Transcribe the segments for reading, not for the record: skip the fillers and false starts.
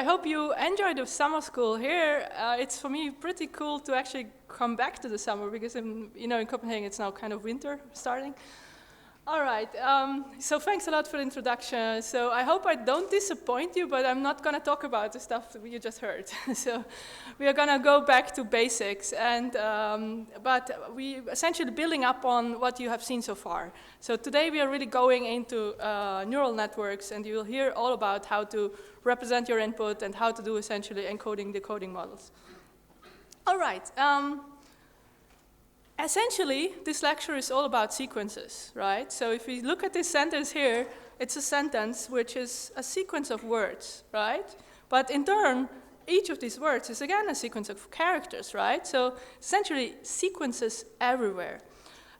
hope you enjoyed the summer school here. It's for me pretty cool to actually come back to the summer because in Copenhagen it's now kind of winter starting. All right, so thanks a lot for the introduction. So I hope I don't disappoint you, but I'm not going to talk about the stuff that you just heard. So we are going to go back to basics, and but we essentially building up on what you have seen so far. So today we are really going into neural networks, and you will hear all about how to represent your input and how to do essentially encoding, decoding models. All right. Essentially, this lecture is all about sequences, right? So if we look at this sentence here, it's a sentence which is a sequence of words, right? But in turn, each of these words is again a sequence of characters, right? So essentially, sequences everywhere.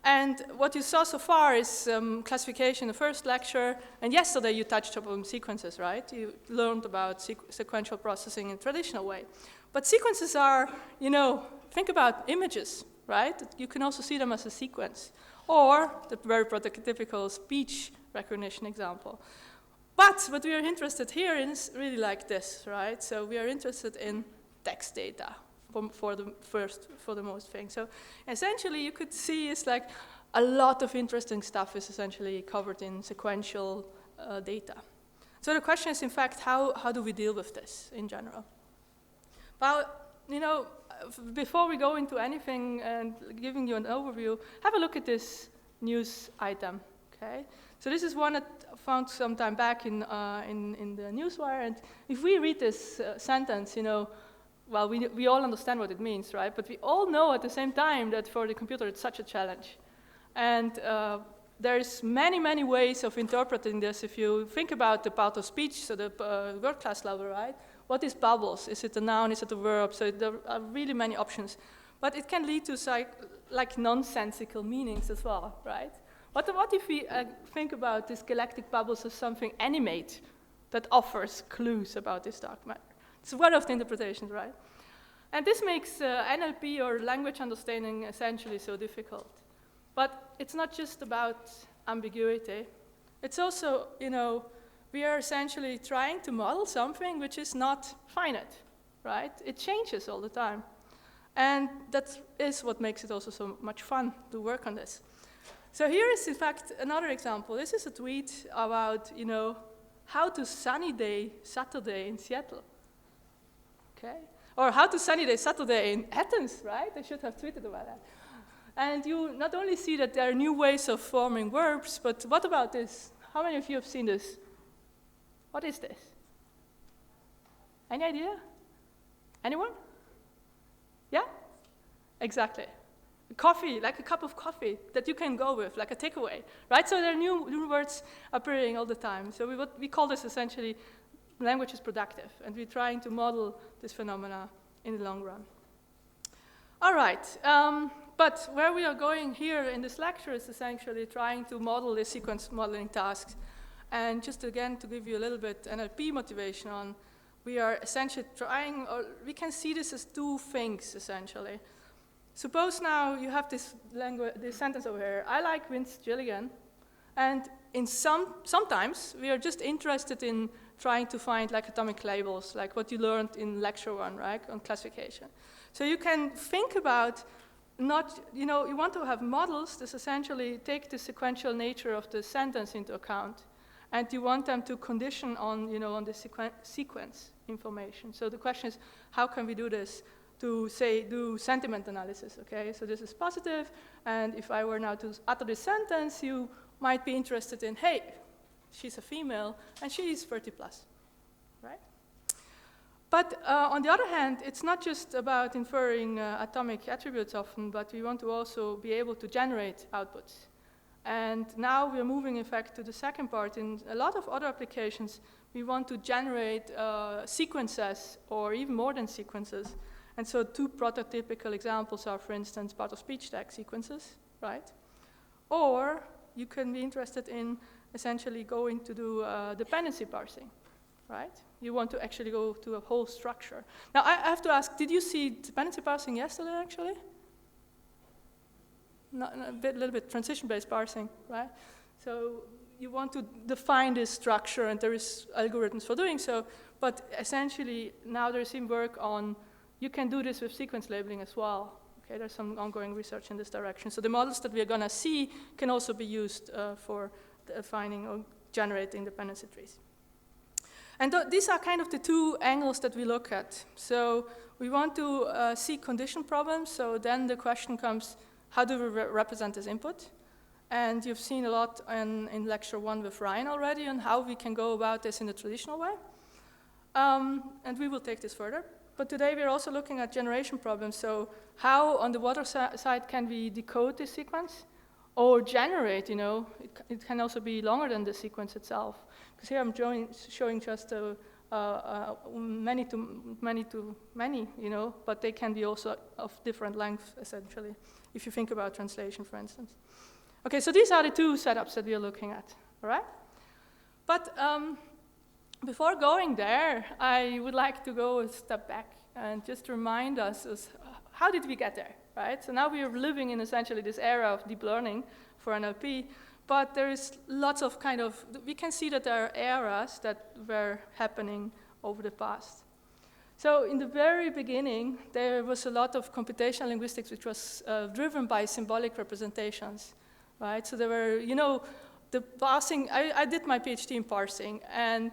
And what you saw so far is classification in the first lecture, and yesterday you touched upon sequences, right? You learned about sequential processing in a traditional way. But sequences are, think about images, right? You can also see them as a sequence, or the very prototypical speech recognition example. But what we are interested here in is really like this, right? So we are interested in text data for the most thing. So essentially, you could see it's like a lot of interesting stuff is essentially covered in sequential data. So the question is, in fact, how do we deal with this in general? Well, before we go into anything and giving you an overview, have a look at this news item, okay? So this is one that I found some time back in the newswire, and if we read this sentence, well, we all understand what it means, right? But we all know at the same time that for the computer it's such a challenge. And there's many, many ways of interpreting this. If you think about the part of speech, so the word class level, right? What is bubbles? Is it a noun? Is it a verb? So there are really many options. But it can lead to like nonsensical meanings as well, right? What if we think about these galactic bubbles as something animate that offers clues about this dark matter? It's one of the interpretations, right? And this makes NLP or language understanding essentially so difficult. But it's not just about ambiguity. It's also, we are essentially trying to model something which is not finite, right? It changes all the time. And that is what makes it also so much fun to work on this. So here is, in fact, another example. This is a tweet about, how to sunny day Saturday in Seattle. Okay? Or how to sunny day Saturday in Athens, right? I should have tweeted about that. And you not only see that there are new ways of forming verbs, but what about this? How many of you have seen this? What is this? Any idea? Anyone? Yeah? Exactly. Coffee, like a cup of coffee that you can go with, like a takeaway, right? So there are new words appearing all the time. So we call this essentially language is productive, and we're trying to model this phenomena in the long run. All right, but where we are going here in this lecture is essentially trying to model the sequence modeling tasks. And just again, to give you a little bit NLP motivation on, we are essentially trying, or we can see this as two things, essentially. Suppose now you have this sentence over here, I like Vince Gilligan, and sometimes we are just interested in trying to find like atomic labels, like what you learned in lecture 1, right, on classification. So you can think about you want to have models that essentially take the sequential nature of the sentence into account. And you want them to condition on, on the sequence information. So the question is, how can we do this to, say, do sentiment analysis, okay? So this is positive, and if I were now to utter this sentence, you might be interested in, hey, she's a female, and she's 30 plus, right? But on the other hand, it's not just about inferring atomic attributes often, but we want to also be able to generate outputs. And now we're moving, in fact, to the second part. In a lot of other applications, we want to generate sequences, or even more than sequences. And so two prototypical examples are, for instance, part of speech tag sequences, right? Or you can be interested in essentially going to do dependency parsing, right? You want to actually go to a whole structure. Now, I have to ask, did you see dependency parsing yesterday, actually? A little bit transition-based parsing, right? So you want to define this structure, and there is algorithms for doing so, but essentially now there's some work on, you can do this with sequence labeling as well. Okay, there's some ongoing research in this direction. So the models that we're gonna see can also be used for defining or generating dependency trees. And these are kind of the two angles that we look at. So we want to see condition problems, so then the question comes, how do we represent this input? And you've seen a lot in lecture 1 with Ryan already on how we can go about this in a traditional way. And we will take this further. But today we're also looking at generation problems. So how on the water side can we decode this sequence or generate, you know, it can also be longer than the sequence itself. Because here I'm showing just many to many, you know, but they can be also of different length, essentially, if you think about translation, for instance. Okay, so these are the two setups that we are looking at, all right? But before going there, I would like to go a step back and just remind us how did we get there, right? So now we are living in essentially this era of deep learning for NLP, but there is lots of we can see that there are eras that were happening over the past. So in the very beginning, there was a lot of computational linguistics which was driven by symbolic representations, right? So there were, you know, the parsing, I did my PhD in parsing, and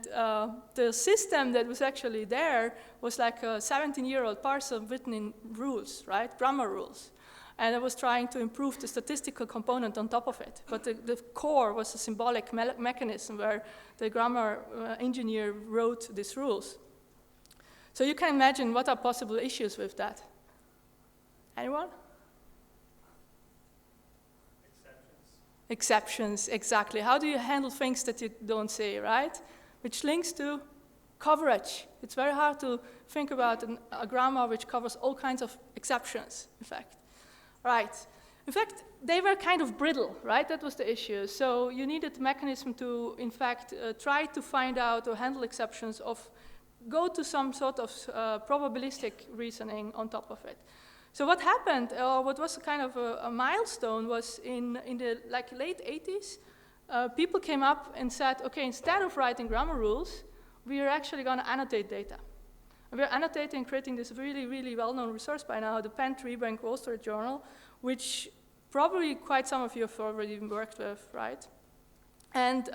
the system that was actually there was like a 17-year-old parser written in rules, right? Grammar rules. And I was trying to improve the statistical component on top of it. But the core was a symbolic mechanism where the grammar engineer wrote these rules. So you can imagine what are possible issues with that. Anyone? Exceptions, exactly. How do you handle things that you don't say, right? Which links to coverage. It's very hard to think about a grammar which covers all kinds of exceptions, in fact. Right. In fact, they were kind of brittle, right? That was the issue. So you needed a mechanism to, in fact, try to find out or handle exceptions go to some sort of probabilistic reasoning on top of it. So what happened, or what was kind of a milestone, was in the late 80s, people came up and said, okay, instead of writing grammar rules, we are actually going to annotate data. And we're annotating, creating this really, really well-known resource by now, the Penn Treebank Wall Street Journal, which probably quite some of you have already worked with, right? And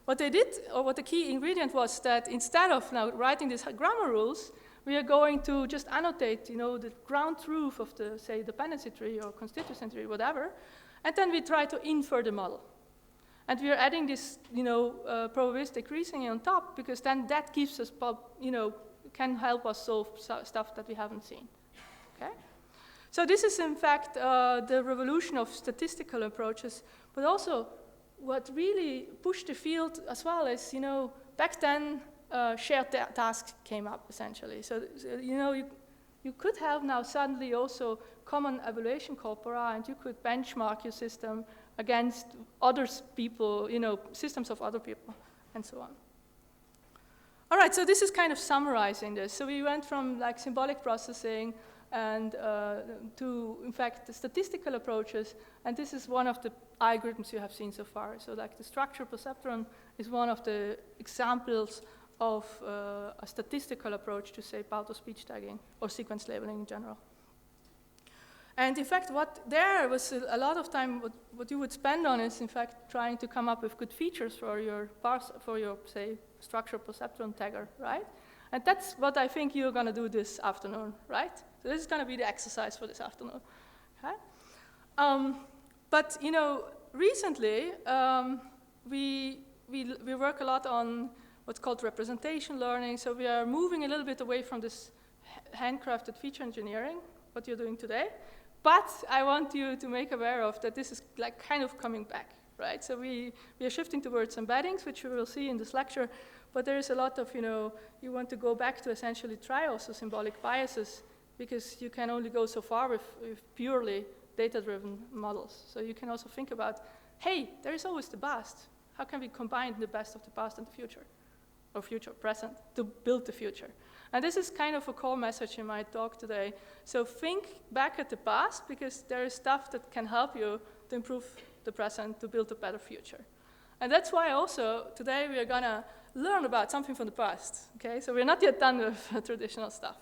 what they did, or what the key ingredient was, that instead of now writing these grammar rules, we are going to just annotate, you know, the ground truth of the, say, dependency tree or constituency tree, whatever, and then we try to infer the model. And we are adding this, you know, probabilistic reasoning on top, because then that gives us, you know, can help us solve stuff that we haven't seen. Okay? So this is, in fact, the revolution of statistical approaches, but also what really pushed the field as well is, you know, back then, shared tasks came up, essentially. So you know, you could have now suddenly also common evaluation corpora, and you could benchmark your system against other people, you know, systems of other people, and so on. All right, so this is kind of summarizing this. So we went from like symbolic processing and to, in fact, the statistical approaches, and this is one of the algorithms you have seen so far. So like the structure perceptron is one of the examples of a statistical approach to, say, part-of-speech tagging or sequence labeling in general. And in fact, what there was a lot of time, what you would spend on is, in fact, trying to come up with good features for your, say, structure perceptron tagger, right? And that's what I think you're going to do this afternoon, right? So this is going to be the exercise for this afternoon, okay? But, you know, recently, we work a lot on what's called representation learning. So we are moving a little bit away from this handcrafted feature engineering, what you're doing today. But I want you to make aware of that this is like kind of coming back, right? So we are shifting towards embeddings, which we will see in this lecture. But there is a lot of, you know, you want to go back to essentially try also symbolic biases, because you can only go so far with purely data-driven models. So you can also think about, hey, there is always the past. How can we combine the best of the past and the future? Or future, present, to build the future. And this is kind of a core message in my talk today. So think back at the past, because there is stuff that can help you to improve the present, to build a better future. And that's why also today we are going to learn about something from the past. Okay, so we're not yet done with traditional stuff.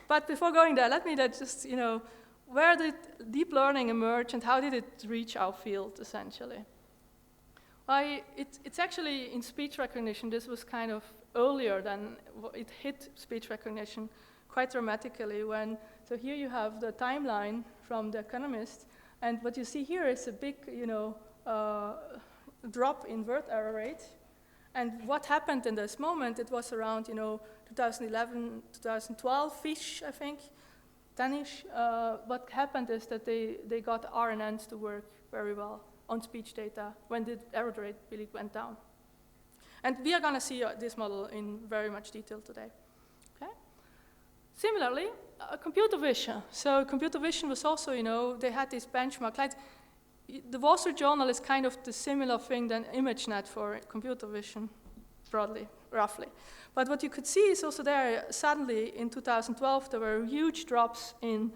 But before going there, let me just, where did deep learning emerge and how did it reach our field, essentially? Well, it's actually in speech recognition. This was kind of earlier than it hit speech recognition quite dramatically when, so here you have the timeline from The Economist, and what you see here is a big, drop in word error rate. And what happened in this moment, it was around, 2011, 2012-ish, I think, 10-ish. What happened is that they got RNNs to work very well on speech data when the error rate really went down. And we are going to see this model in very much detail today. Okay? Similarly, computer vision. So computer vision was also, they had this benchmark. Like, the Wall Street Journal is kind of the similar thing than ImageNet for computer vision, broadly, roughly. But what you could see is also there, suddenly in 2012, there were huge drops in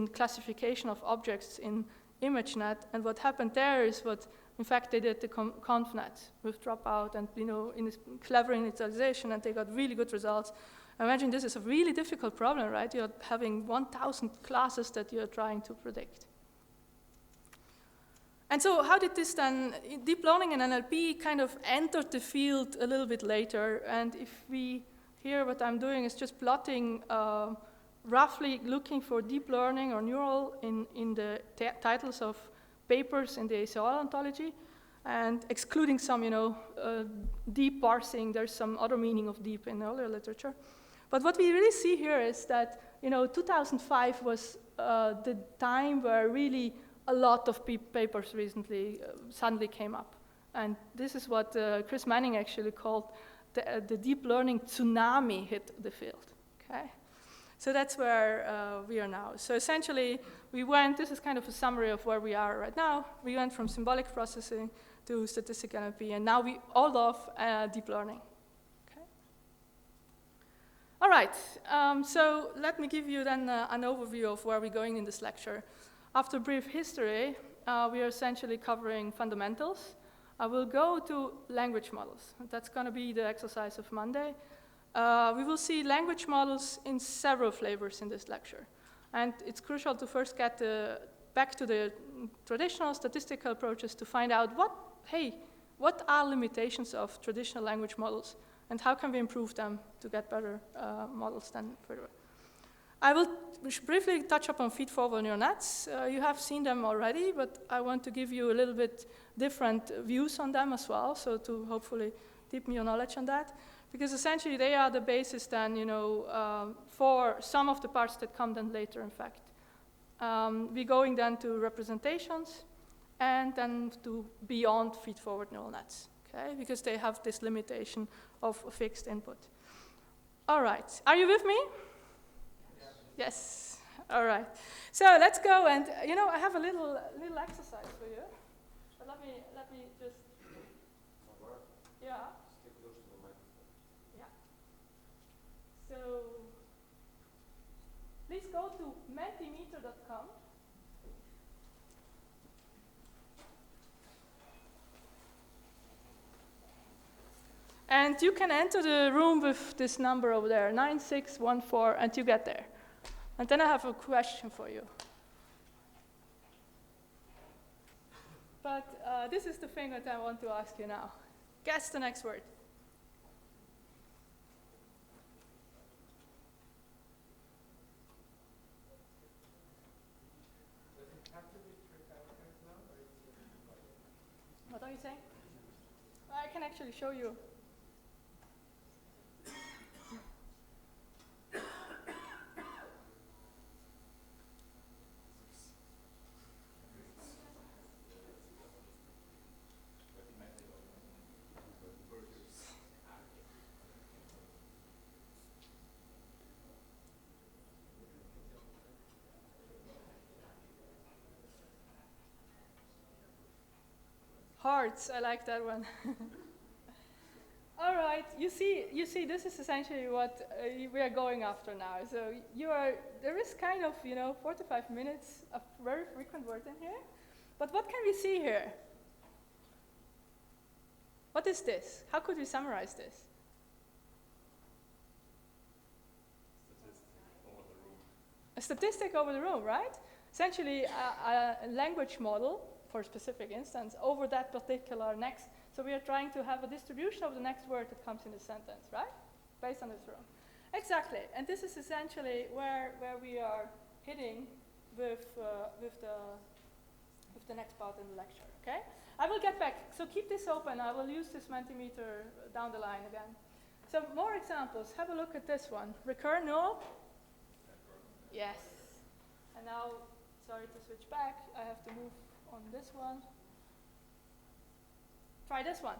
classification of objects in ImageNet, and what happened there is in fact, they did the ConvNet with dropout and, in this clever initialization, and they got really good results. Imagine this is a really difficult problem, right? You're having 1,000 classes that you're trying to predict. And so how did this then, deep learning and NLP kind of entered the field a little bit later, and if we, here what I'm doing is just plotting roughly looking for deep learning or neural in the titles of papers in the ACL ontology, and excluding some, deep parsing. There's some other meaning of deep in earlier literature. But what we really see here is that, 2005 was the time where really a lot of papers recently suddenly came up. And this is what Chris Manning actually called the deep learning tsunami hit the field, okay? So that's where we are now. So essentially, this is kind of a summary of where we are right now. We went from symbolic processing to statistical NLP, and now we all love deep learning. Okay. All right, so let me give you then an overview of where we're going in this lecture. After a brief history, we are essentially covering fundamentals. I will go to language models. That's going to be the exercise of Monday. We will see language models in several flavors in this lecture. And it's crucial to first get back to the traditional statistical approaches to find out what are limitations of traditional language models and how can we improve them to get better models than further. I will briefly touch upon feed-forward neural nets. You have seen them already, but I want to give you a little bit different views on them as well, so to hopefully deepen your knowledge on that. Because essentially they are the basis then, for some of the parts that come then later, in fact. We're going then to representations and then to beyond feed-forward neural nets, okay? Because they have this limitation of a fixed input. All right, are you with me? Yes. All right. So let's go, and I have a little exercise for you. But let me just. Yeah. Yeah. So please go to mentimeter.com. And you can enter the room with this number over there, 9614, and you get there. And then I have a question for you. But this is the thing that I want to ask you now. Guess the next word. Does it have to be three characters now, or is it? What are you saying? I can actually show you. Hearts, I like that one. All right, you see, this is essentially what we are going after now. So there is kind of, 45 minutes of very frequent word in here. But what can we see here? What is this? How could we summarize this? A statistic over the room, right? Essentially, a language model for a specific instance over that particular next. So we are trying to have a distribution of the next word that comes in the sentence, right? Based on this room. Exactly. And this is essentially where we are hitting with the next part in the lecture, okay? I will get back. So keep this open. I will use this Mentimeter down the line again. So more examples. Have a look at this one. Recur, no? Yes. And now, sorry to switch back. I have to move on this one. Try this one.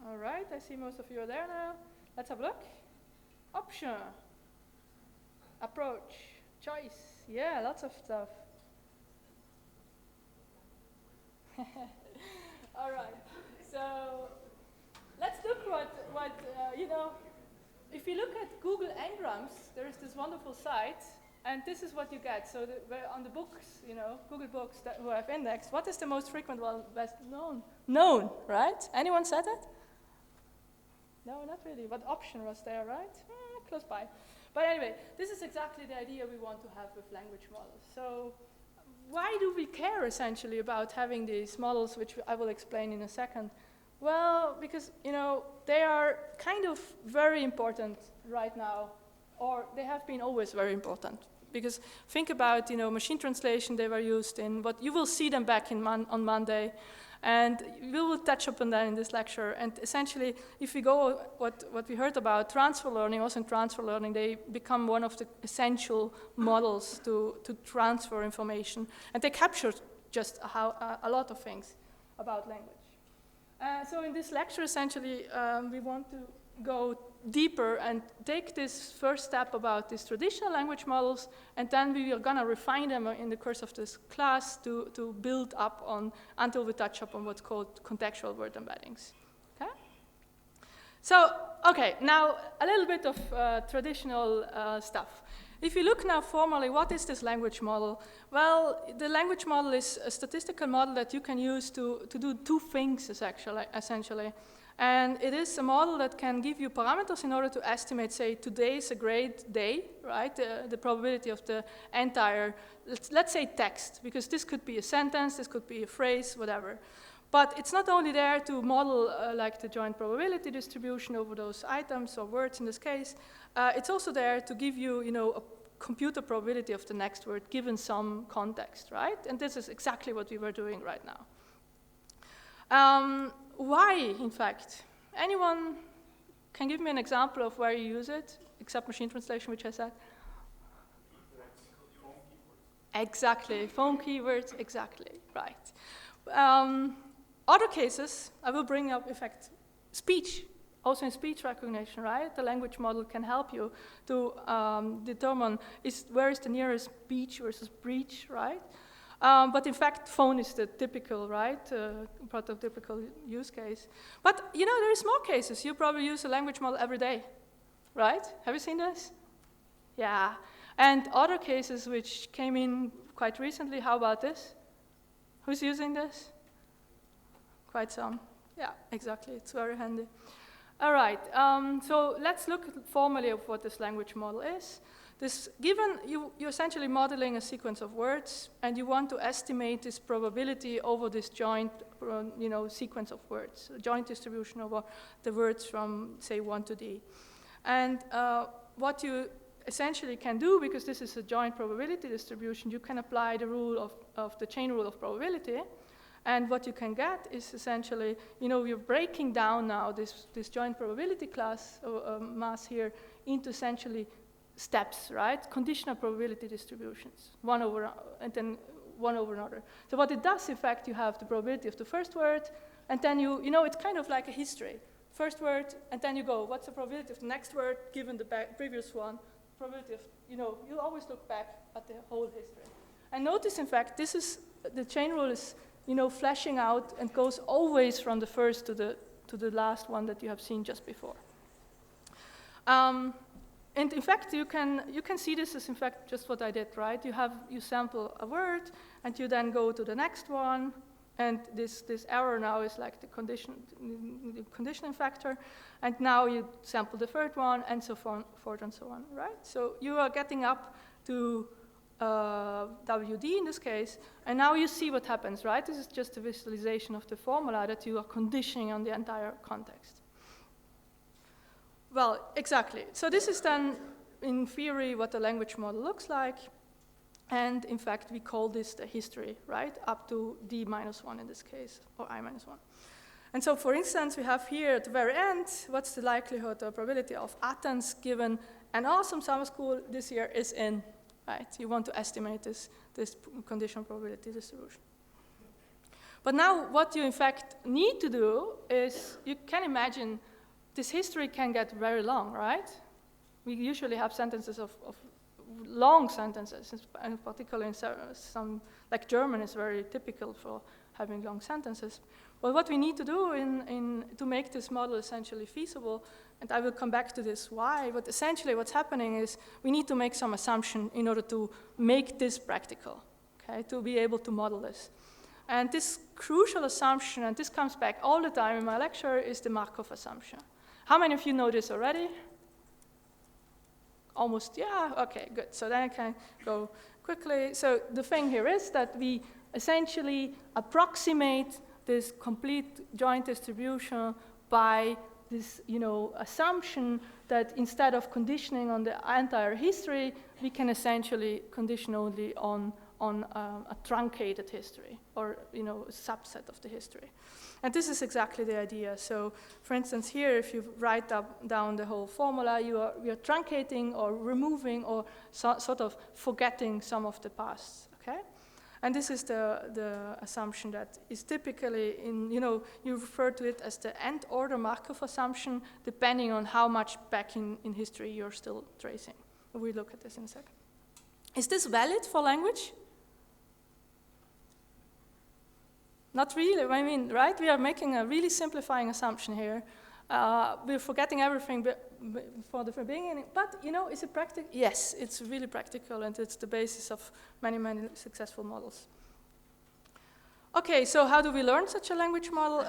All right, I see most of you are there now. Let's have a look. Option, approach, choice. Yeah, lots of stuff. All right, so let's look what you know, if you look at Google Ngrams, there is this wonderful site, and this is what you get. So on the books, you know, Google books that who have indexed, what is the most frequent, well, best known? Known, right? Anyone said that? No, not really. But option was there, right? Close by. But anyway, this is exactly the idea we want to have with language models. So why do we care, essentially, about having these models, which I will explain in a second? Well, because, you know, they are kind of very important right now, or they have been always very important. Because think about, you know, machine translation they were used in, but you will see them back on Monday. And we will touch upon that in this lecture. And essentially, if we go what we heard about transfer learning, also in transfer learning, they become one of the essential models to transfer information. And they capture just a lot of things about language. So in this lecture, essentially, we want to go deeper and take this first step about these traditional language models, and then we are going to refine them in the course of this class to build up on until we touch upon what's called contextual word embeddings. Okay? So, okay, now a little bit of traditional stuff. If you look now formally, what is this language model? Well, the language model is a statistical model that you can use to do two things, essentially. And it is a model that can give you parameters in order to estimate, say, today is a great day, right? The probability of the entire, let's say text, because this could be a sentence, this could be a phrase, whatever. But it's not only there to model like the joint probability distribution over those items or words in this case, it's also there to give you, you know, a computer probability of the next word given some context, right? And this is exactly what we were doing right now. Why, in fact? Anyone can give me an example of where you use it, except machine translation, which I said? Exactly, phone keywords, exactly, right. Other cases, I will bring up, in fact, speech. Also in speech recognition, right? The language model can help you to determine where is the nearest beach versus breach, right? But in fact, phone is the typical, right, prototypical use case. But, you know, there's more cases. You probably use a language model every day, right? Have you seen this? Yeah. And other cases which came in quite recently, how about this? Who's using this? Quite some. Yeah, exactly. It's very handy. All right. So let's look formally at what this language model is. Given you're essentially modeling a sequence of words, and you want to estimate this probability over this joint, sequence of words, a joint distribution over the words from, say, 1 to D. And what you essentially can do, because this is a joint probability distribution, you can apply the rule of the chain rule of probability. And what you can get is essentially, you're breaking down now this joint probability class, mass here, into essentially steps, right? Conditional probability distributions, one over another. So what it does, in fact, you have the probability of the first word, and then it's kind of like a history. First word, and then you go, what's the probability of the next word given the previous one, probability of, you always look back at the whole history. And notice, in fact, this is, the chain rule is, flashing out and goes always from the first to the last one that you have seen just before. And in fact, you can see this as, in fact, just what I did, right? You sample a word, and you then go to the next one, and this error now is like the conditioning factor, and now you sample the third one, and so forth and so on, right? So you are getting up to WD in this case, and now you see what happens, right? This is just a visualization of the formula that you are conditioning on the entire context. Well, exactly. So this is then, in theory, what the language model looks like. And in fact, we call this the history, right? Up to D-1 in this case, or I-1. And so, for instance, we have here at the very end, what's the likelihood or probability of Athens given an awesome summer school this year is in, right? You want to estimate this conditional probability distribution. But now what you in fact need to do is, you can imagine this history can get very long, right? We usually have sentences of long sentences, and particularly in some, like German is very typical for having long sentences. But what we need to do to make this model essentially feasible, and I will come back to this why, but essentially what's happening is we need to make some assumption in order to make this practical, okay, to be able to model this. And this crucial assumption, and this comes back all the time in my lecture, is the Markov assumption. How many of you know this already? Almost, yeah, okay, good. So then I can go quickly. So the thing here is that we essentially approximate this complete joint distribution by this, assumption that instead of conditioning on the entire history, we can essentially condition only on a truncated history, or a subset of the history. And this is exactly the idea. So, for instance, here, if you write down the whole formula, we are truncating or removing or sort of forgetting some of the past, okay? And this is the assumption that is typically you refer to it as the nth order Markov assumption, depending on how much back in history you're still tracing. We'll look at this in a second. Is this valid for language? Not really, I mean, right? We are making a really simplifying assumption here. We're forgetting everything for the beginning, but, is it practical? Yes, it's really practical, and it's the basis of many, many successful models. Okay, so how do we learn such a language model?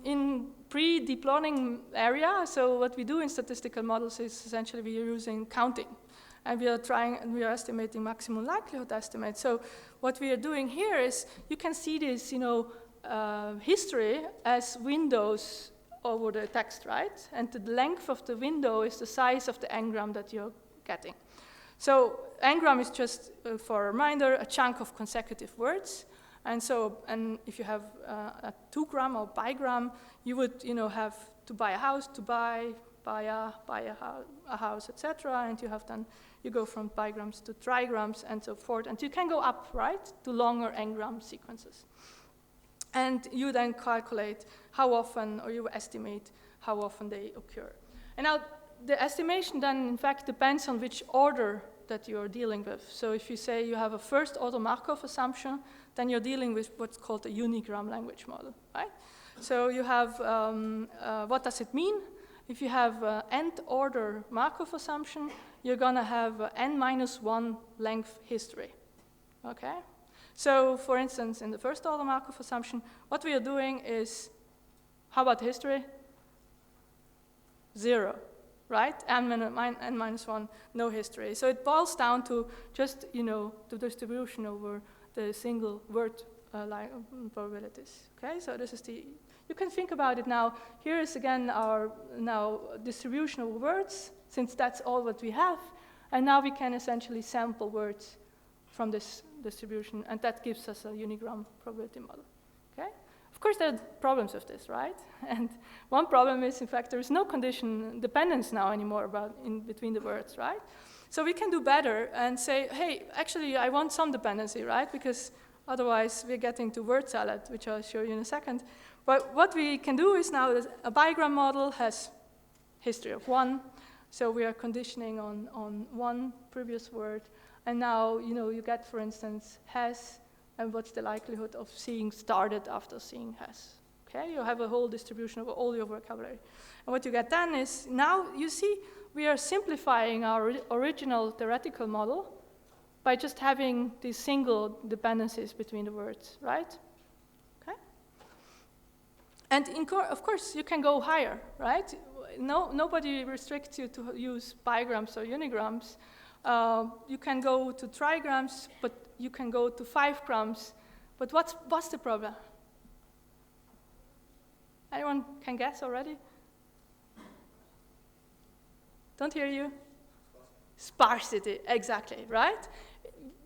In pre-deep learning area, so what we do in statistical models is essentially we are using counting. And we are estimating maximum likelihood estimate. So what we are doing here is, you can see this, history as windows over the text, right? And the length of the window is the size of the engram that you're getting. So engram is just, for a reminder, a chunk of consecutive words. And so, if you have a 2-gram or bigram, you would, have to buy a house, to buy a house, etc. And you go from bigrams to trigrams and so forth. And you can go up, right, to longer engram sequences. And you then calculate how often, or you estimate how often they occur. And now the estimation then, in fact, depends on which order that you're dealing with. So if you say you have a first order Markov assumption, then you're dealing with what's called a unigram language model, right? So you have, what does it mean? If you have nth order Markov assumption, you're going to have n-1 length history, okay? So, for instance, in the first order Markov assumption, what we are doing is, how about history? 0, right? n-1, no history. So it boils down to just, the distribution over the single word probabilities, okay? So this is you can think about it now. Here is again our distribution of words, since that's all what we have. And now we can essentially sample words from this distribution, and that gives us a unigram probability model, okay? Of course, there are problems with this, right? And one problem is, in fact, there is no condition dependence now anymore in between the words, right? So we can do better and say, hey, actually, I want some dependency, right? Because otherwise, we're getting to word salad, which I'll show you in a second. But what we can do is now that a bigram model has history of 1, So we are conditioning on one previous word, and now you get, for instance, has, and what's the likelihood of seeing started after seeing has. Okay, you have a whole distribution of all your vocabulary. And what you get then is, now you see we are simplifying our original theoretical model by just having these single dependencies between the words, right? Okay. And of course, you can go higher, right? Nobody restricts you to use bigrams or unigrams. You can go to trigrams, but you can go to 5 grams. But what's the problem? Anyone can guess already? Don't hear you? Sparsity, exactly, right?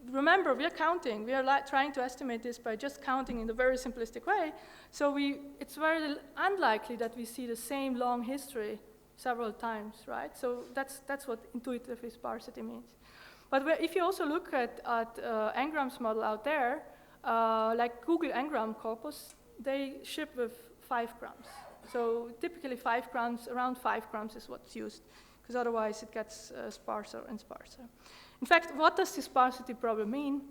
Remember, we are counting. We are trying to estimate this by just counting in a very simplistic way. So it's very unlikely that we see the same long history several times, right? So that's what intuitive sparsity means. But if you also look at Ngram's model out there, like Google Ngram corpus, they ship with 5 grams. So typically 5 grams, around 5 grams is what's used, because otherwise it gets sparser and sparser. In fact, what does the sparsity problem mean?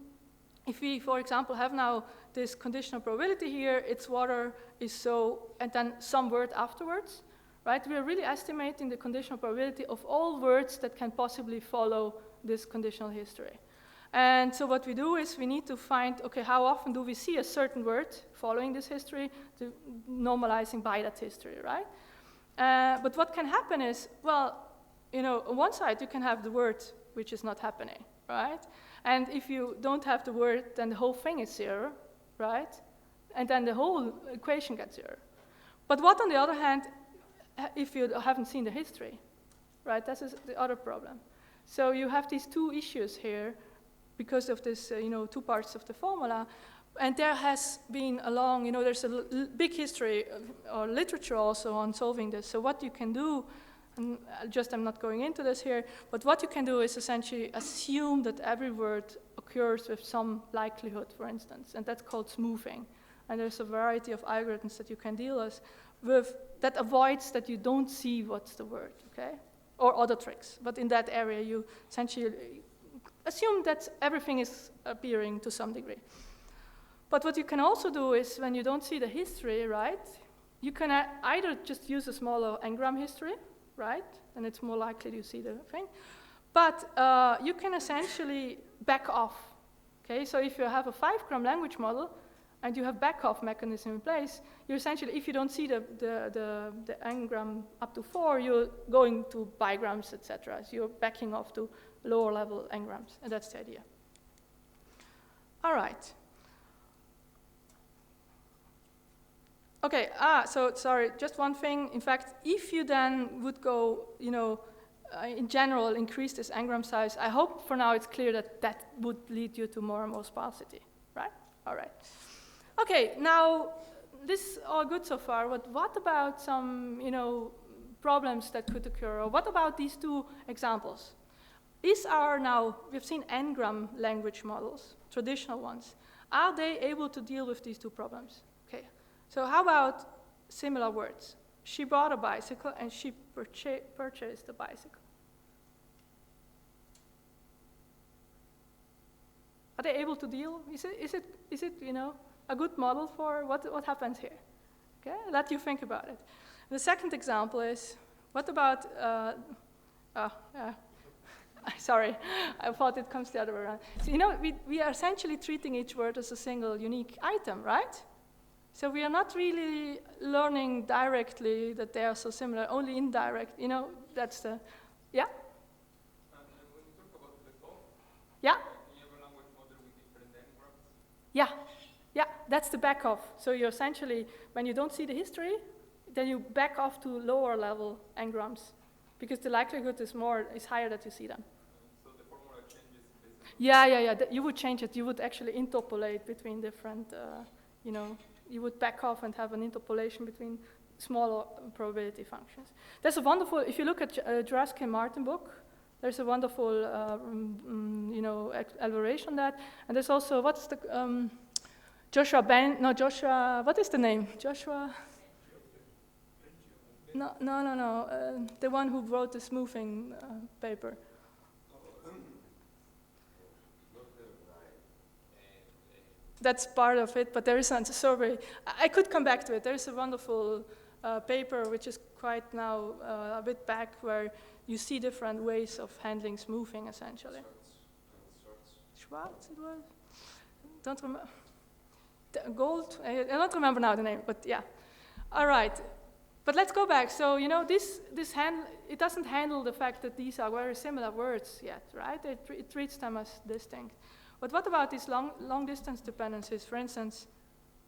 If we, for example, have now this conditional probability here, its water is so, and then some word afterwards, right? We are really estimating the conditional probability of all words that can possibly follow this conditional history. And so what we do is we need to find, okay, how often do we see a certain word following this history, normalizing by that history, right? But what can happen is, well, on one side you can have the word which is not happening, right? And if you don't have the word, then the whole thing is 0, right? And then the whole equation gets 0. But what, on the other hand, if you haven't seen the history, right? This is the other problem. So you have these 2 issues here because of this, 2 parts of the formula. And there has been a long, there's a big history or literature also on solving this. So what you can do, and I'm not going into this here, but what you can do is essentially assume that every word occurs with some likelihood, for instance, and that's called smoothing. And there's a variety of algorithms that you can deal with that avoids that you don't see what's the word, okay? Or other tricks. But in that area, you essentially assume that everything is appearing to some degree. But what you can also do is, when you don't see the history, right, you can either just use a smaller Ngram history, right, and it's more likely you see the thing. But you can essentially back off, okay? So if you have a 5-gram language model, and you have back-off mechanism in place, you're essentially, if you don't see the Ngram up to 4, you're going to bigrams, etc. So you're backing off to lower-level Ngrams, and that's the idea. All right. Okay, so sorry, just one thing. In fact, if you then would go, in general, increase this Ngram size, I hope for now it's clear that that would lead you to more and more sparsity, right? All right. Okay, now, this is all good so far, but what about some, problems that could occur, or what about these 2 examples? We've seen Ngram language models, traditional ones. Are they able to deal with these 2 problems? Okay, so how about similar words? She bought a bicycle and she purchased a bicycle. Are they able to deal? Is it a good model for what happens here? Okay, let you think about it. The second example is, what about, sorry, I thought it comes the other way around. So, we are essentially treating each word as a single unique item, right? So we are not really learning directly that they are so similar, only indirect, that's the, yeah? And when you talk about the code, yeah? you have a language model with different Ngrams? Yeah, that's the back off. So you're essentially, when you don't see the history, then you back off to lower level Ngrams, because the likelihood is higher that you see them. So the formula changes basically? Yeah. You would change it. You would actually interpolate between different, you would back off and have an interpolation between smaller probability functions. There's a wonderful, if you look at Jurassic and Martin book, there's a wonderful, elaboration on that. And there's also, what's the, what is the name? No. The one who wrote the smoothing paper. That's part of it, but there is a survey. I could come back to it. There is a wonderful paper which is quite now a bit back, where you see different ways of handling smoothing, essentially. Schwartz, it was? Don't remember. Gold, I don't remember now the name, but yeah. All right, but let's go back. So, you know, it doesn't handle the fact that these are very similar words yet, right? It treats them as distinct. But what about these long distance dependencies? For instance,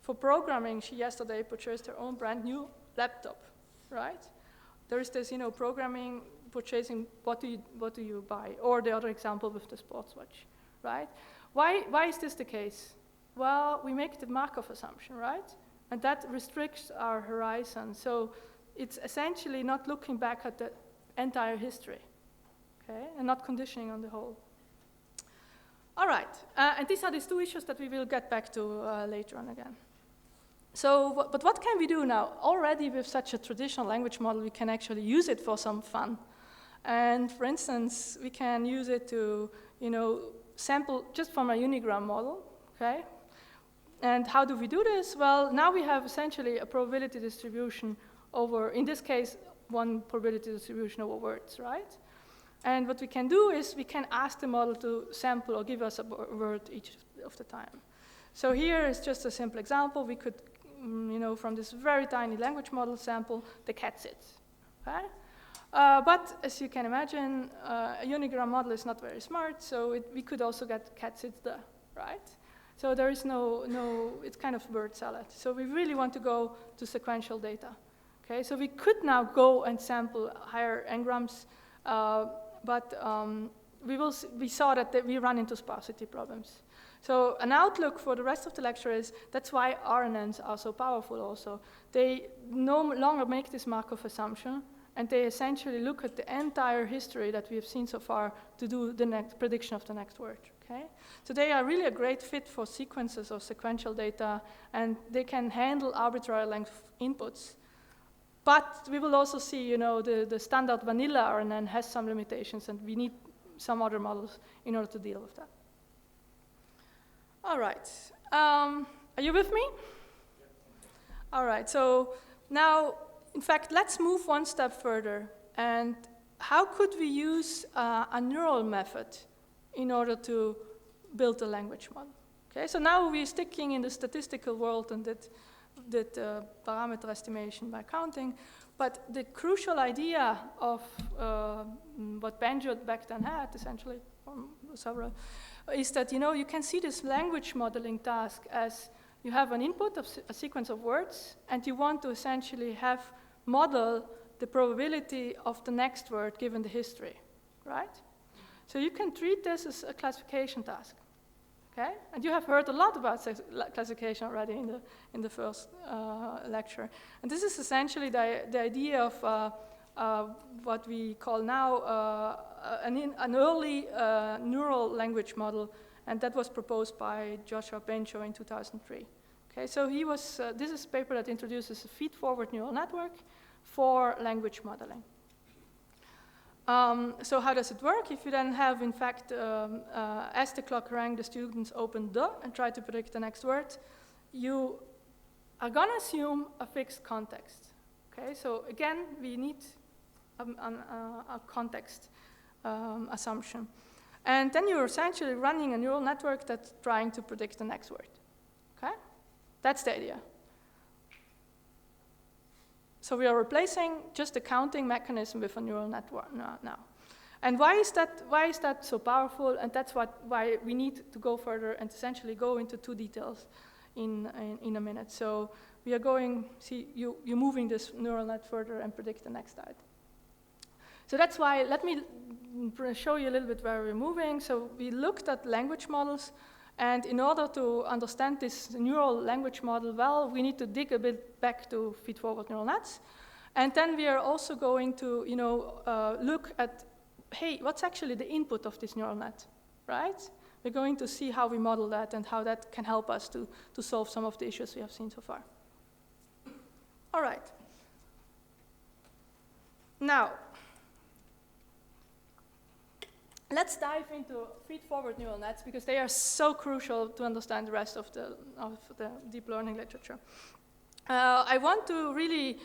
for programming, she yesterday purchased her own brand new laptop, right? There is this, you know, programming, purchasing, what do you buy? Or the other example with the sports watch, right? Why is this the case? Well, we make the Markov assumption, right? And that restricts our horizon. So it's essentially not looking back at the entire history, okay? And not conditioning on the whole. All right, and these are these two issues that we will get back to later on again. So, but what can we do now? Already with such a traditional language model, we can actually use it for some fun. And for instance, we can use it to, you know, sample just from a unigram model, okay? And how do we do this? Well, now we have essentially a probability distribution over, in this case, one probability distribution over words, right? And what we can do is we can ask the model to sample or give us a word each of the time. So here is just a simple example. We could, you know, from this very tiny language model sample, the cat sits, okay? But as you can imagine, a unigram model is not very smart, so we could also get cat sits there, right? So there is it's kind of word salad. So we really want to go to sequential data, okay? So we could now go and sample higher n-grams, but we saw that we run into sparsity problems. So an outlook for the rest of the lecture is that's why RNNs are so powerful also. They no longer make this Markov assumption, and they essentially look at the entire history that we have seen so far to do the next prediction of the next word, okay? So they are really a great fit for sequences or sequential data, and they can handle arbitrary length inputs. But we will also see, you know, the standard vanilla RNN has some limitations, and we need some other models in order to deal with that. All right. Are you with me? All right. So now, in fact, let's move one step further. And how could we use a neural method in order to build a language model? Okay. So now we're sticking in the statistical world and did parameter estimation by counting, but the crucial idea of what Banjo back then had, essentially, several, is that, you know, you can see this language modeling task as you have an input of a sequence of words, and you want to essentially model the probability of the next word given the history, right? So you can treat this as a classification task. Okay? And you have heard a lot about classification already in the first lecture. And this is essentially the idea of what we call now an early neural language model, and that was proposed by Joshua Banjo in 2003. Okay, so this is a paper that introduces a feed-forward neural network for language modeling. So how does it work? If you then have, in fact, as the clock rang, the students open and try to predict the next word, you are going to assume a fixed context. Okay, so again, we need a context assumption. And then you're essentially running a neural network that's trying to predict the next word. Okay, that's the idea. So we are replacing just the counting mechanism with a neural network now. And why is that so powerful? And that's why we need to go further and essentially go into two details in a minute. So we are you're moving this neural net further and predict the next slide. So that's why, let me show you a little bit where we're moving. So we looked at language models, and in order to understand this neural language model well, we need to dig a bit back to feed-forward neural nets. And then we are also going to, look at, hey, what's actually the input of this neural net, right? We're going to see how we model that and how that can help us to solve some of the issues we have seen so far. All right. Now, let's dive into feed-forward neural nets because they are so crucial to understand the rest of the deep learning literature. I want to really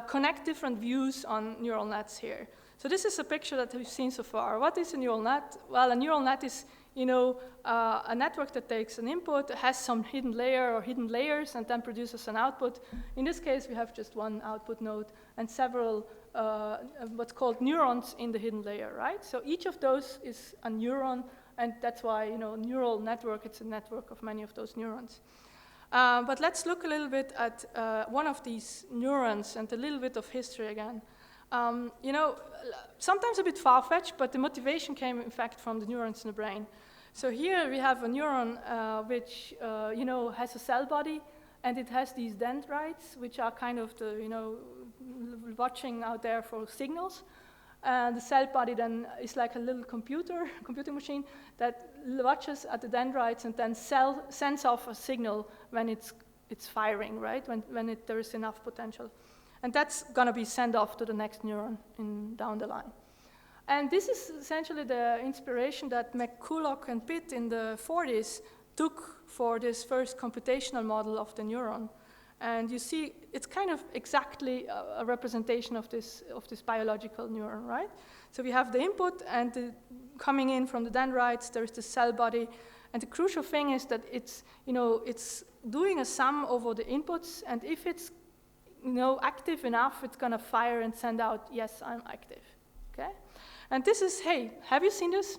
connect different views on neural nets here. So this is a picture that we've seen so far. What is a neural net? Well, a neural net is, a network that takes an input, has some hidden layer or hidden layers, and then produces an output. In this case, we have just one output node and several what's called neurons in the hidden layer, right? So each of those is a neuron, and that's why, neural network, it's a network of many of those neurons. But let's look a little bit at one of these neurons and a little bit of history again. Sometimes a bit far-fetched, but the motivation came, in fact, from the neurons in the brain. So here we have a neuron which, has a cell body, and it has these dendrites, which are kind of the, watching out there for signals. And the cell body then is like a little computing machine that watches at the dendrites and then sends off a signal when it's firing, right? When there is enough potential. And that's going to be sent off to the next neuron down the line. And this is essentially the inspiration that McCulloch and Pitt in the 40s took for this first computational model of the neuron. And you see, it's kind of exactly a representation of this biological neuron, right? So we have the input, and coming in from the dendrites, there's the cell body. And the crucial thing is that it's doing a sum over the inputs, and if it's active enough, it's going to fire and send out, yes, I'm active, okay? And this is, hey, have you seen this?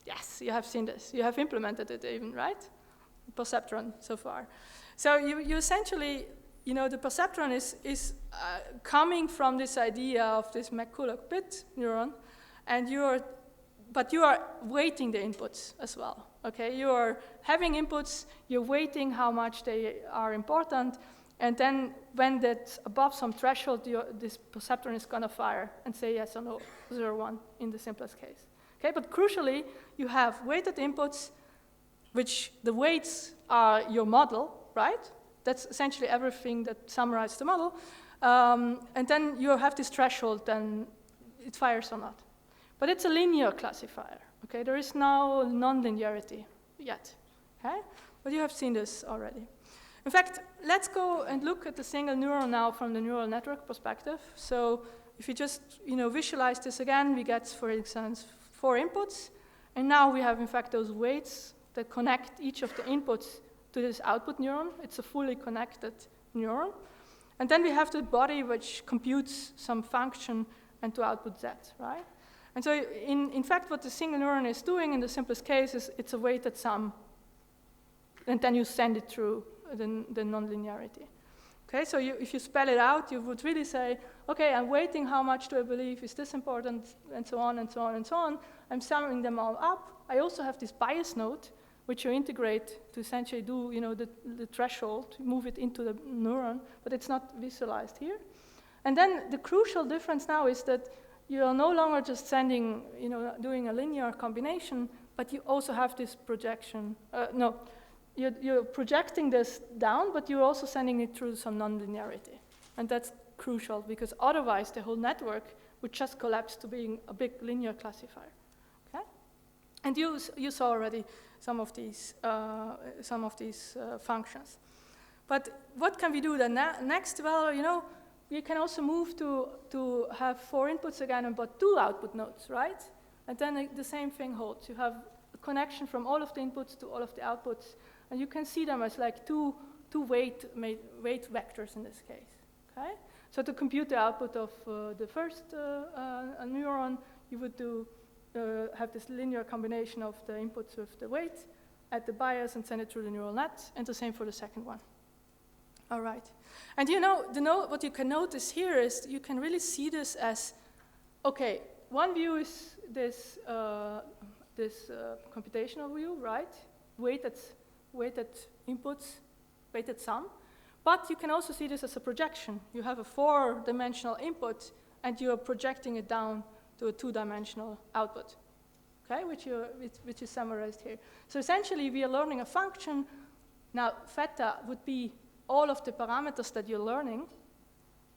Yes, you have seen this. You have implemented it even, right? Perceptron so far. So you essentially, the perceptron is coming from this idea of this McCulloch-Pitt neuron, and but you are weighting the inputs as well, okay? You are having inputs, you're weighting how much they are important, and then when that's above some threshold, this perceptron is going to fire and say yes or no, 0 or 1 in the simplest case. Okay, but crucially, you have weighted inputs, which the weights are your model, right? That's essentially everything that summarizes the model. And then you have this threshold, then it fires or not. But it's a linear classifier, okay? There is no non-linearity yet, okay? But you have seen this already. In fact, let's go and look at the single neuron now from the neural network perspective. So if you just visualize this again, we get, for instance, 4 inputs. And now we have, in fact, those weights that connect each of the inputs to this output neuron. It's a fully connected neuron. And then we have the body which computes some function and to output z, right? And so in fact, what the single neuron is doing in the simplest case is it's a weighted sum. And then you send it through the nonlinearity. Okay, so if you spell it out, you would really say, okay, I'm weighting how much do I believe is this important, and so on, and so on, and so on. I'm summing them all up. I also have this bias node, which you integrate to essentially do, the threshold, move it into the neuron, but it's not visualized here. And then the crucial difference now is that you are no longer just sending, doing a linear combination, but you also have this projection. You're projecting this down, but you're also sending it through some nonlinearity. And that's crucial, because otherwise the whole network would just collapse to being a big linear classifier. Okay? And you saw already some of these functions. But what can we do then next? Well, we can also move to have 4 inputs again, but 2 output nodes, right? And then the same thing holds. You have a connection from all of the inputs to all of the outputs. And you can see them as like two weight vectors in this case, okay? So to compute the output of the first neuron, you would have this linear combination of the inputs with the weight, add the bias, and send it through the neural net, and the same for the second one. All right. And what you can notice here is you can really see this as, okay, one view is this computational view, right? Weighted inputs, weighted sum. But you can also see this as a projection. You have a 4-dimensional input, and you are projecting it down to a 2-dimensional output, okay? Which is summarized here. So essentially, we are learning a function. Now, theta would be all of the parameters that you're learning,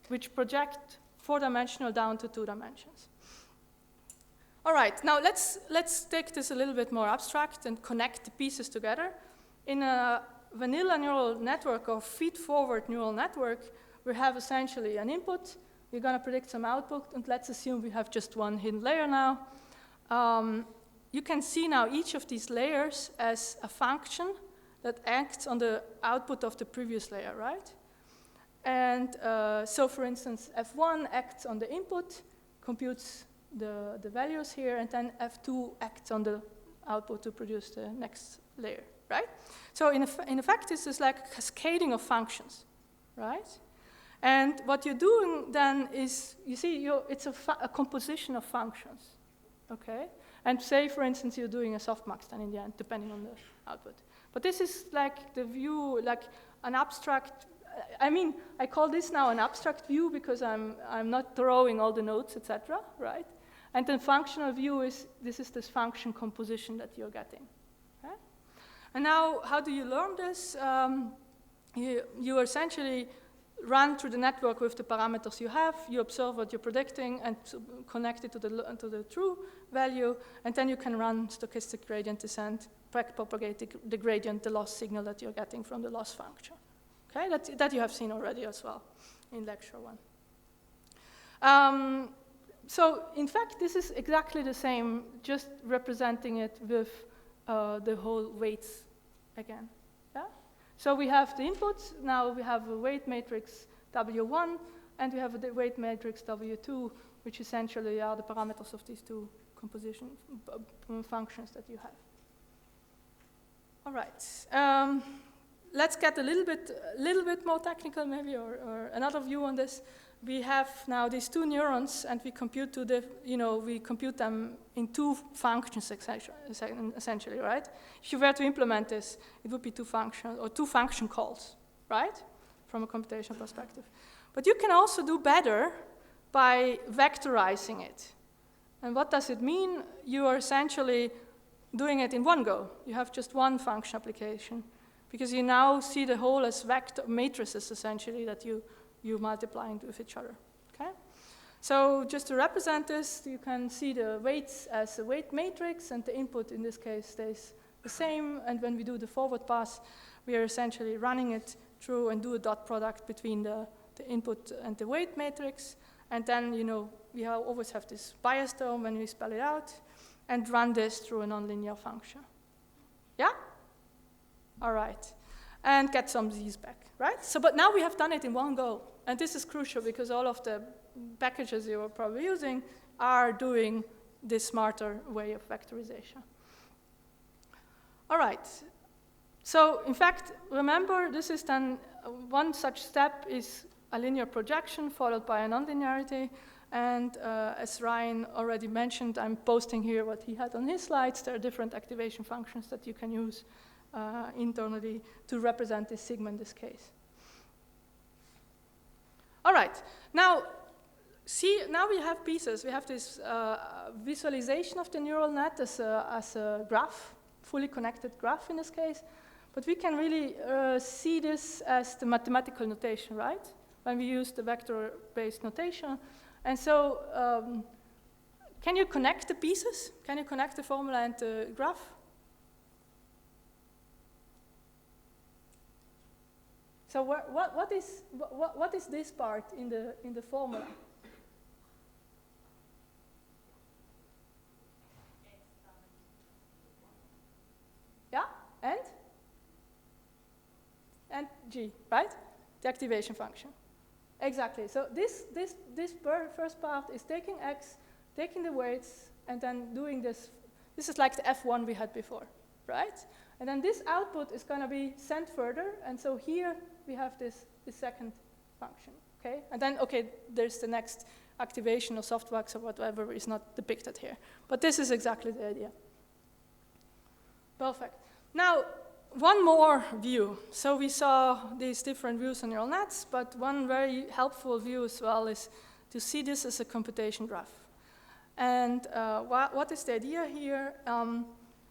which project 4-dimensional down to 2 dimensions. All right, now let's take this a little bit more abstract and connect the pieces together. In a vanilla neural network or feed-forward neural network, we have essentially an input. We're going to predict some output, and let's assume we have just one hidden layer now. You can see now each of these layers as a function that acts on the output of the previous layer, right? And so, for instance, F1 acts on the input, computes the values here, and then F2 acts on the output to produce the next layer, right? So in effect, this is like a cascading of functions, right? And what you're doing then is, you see, it's a composition of functions, okay? And say, for instance, you're doing a softmax then in the end, depending on the output. But this is like the view, like an abstract, I mean, I call this now an abstract view because I'm not throwing all the nodes, etc., right? And the functional view is, this is this function composition that you're getting, okay? And now, how do you learn this? You essentially run through the network with the parameters you have, you observe what you're predicting, and connect it to the true value, and then you can run stochastic gradient descent, backpropagate the gradient, the loss signal that you're getting from the loss function. Okay, that you have seen already as well in lecture 1. So in fact, this is exactly the same, just representing it with the whole weights again. Yeah? So we have the inputs, now we have a weight matrix W1, and we have a weight matrix W2, which essentially are the parameters of these two composition functions that you have. All right. Let's get a little bit more technical maybe, or another view on this. We have now these two neurons, and we compute we compute them in two functions essentially, right? If you were to implement this, it would be two function calls, right? From a computational perspective. But you can also do better by vectorizing it. And what does it mean? You are essentially doing it in one go. You have just one function application, because you now see the whole as vector matrices essentially that you multiply with each other, okay? So just to represent this, you can see the weights as a weight matrix, and the input in this case stays the same, and when we do the forward pass, we are essentially running it through and do a dot product between the input and the weight matrix, and then, we always have this bias term when we spell it out, and run this through a nonlinear function. Yeah? All right. And get some z's back, right? So, but now we have done it in one go. And this is crucial because all of the packages you are probably using are doing this smarter way of vectorization. All right. So, in fact, remember, this is then one such step is a linear projection followed by a nonlinearity. And as Ryan already mentioned, I'm posting here what he had on his slides. There are different activation functions that you can use internally to represent this sigma in this case. All right, now we have pieces. We have this visualization of the neural net as a graph, fully connected graph in this case. But we can really see this as the mathematical notation, right? When we use the vector-based notation. And so, can you connect the pieces? Can you connect the formula and the graph? So what is this part in the formula? Yeah, and G, right? The activation function. Exactly. So this first part is taking X, taking the weights, and then doing this. This is like the F1 we had before, right? And then this output is going to be sent further, and so here we have this second function, okay? And then, okay, there's the next activation or softmax or whatever is not depicted here. But this is exactly the idea. Perfect. Now, one more view. So we saw these different views on neural nets, but one very helpful view as well is to see this as a computation graph. And what is the idea here?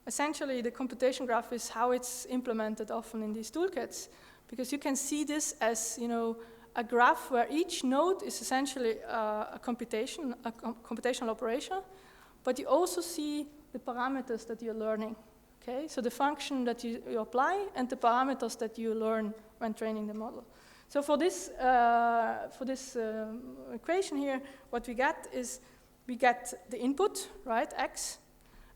Essentially, the computation graph is how it's implemented often in these toolkits, because you can see this as, a graph where each node is essentially a computational operation, but you also see the parameters that you're learning. Okay, so the function that you apply and the parameters that you learn when training the model. So for this equation here, what we get is we get the input, right, x,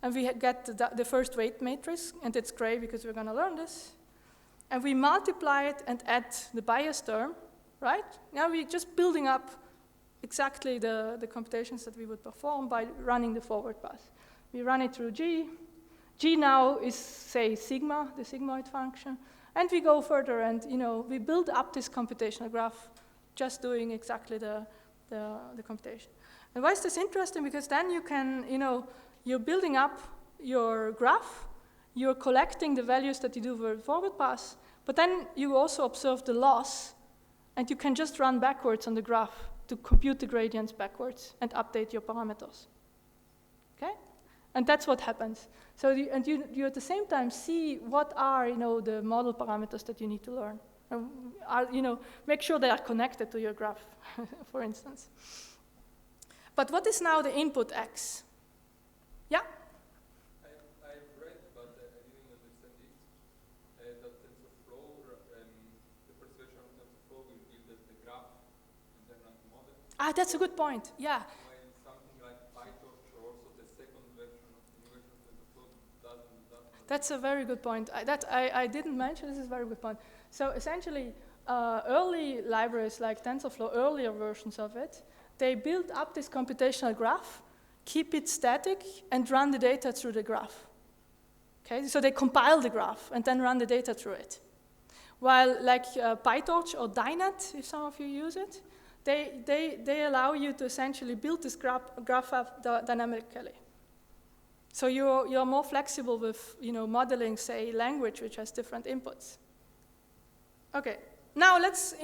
and we get the first weight matrix, and it's gray because we're going to learn this. And we multiply it and add the bias term, right? Now we're just building up exactly the computations that we would perform by running the forward pass. We run it through G. G now is, say, sigma, the sigmoid function. And we go further and, we build up this computational graph just doing exactly the computation. And why is this interesting? Because then you can, you're building up your graph, you're collecting the values that you do for forward pass, but then you also observe the loss, and you can just run backwards on the graph to compute the gradients backwards and update your parameters. Okay? And that's what happens. So you at the same time see what are the model parameters that you need to learn. Make sure they are connected to your graph, for instance. But what is now the input x? Yeah? I've read, but I didn't understand it, that TensorFlow, the first version of TensorFlow will build the graph and then run the model. Ah, that's a good point, yeah. That's a very good point. I didn't mention. This is a very good point. So essentially, early libraries like TensorFlow, earlier versions of it, they build up this computational graph, keep it static, and run the data through the graph. Okay, so they compile the graph and then run the data through it. While like PyTorch or Dynet, if some of you use it, they allow you to essentially build this graph up dynamically. So you're more flexible with modeling, say, language which has different inputs. Okay, now let's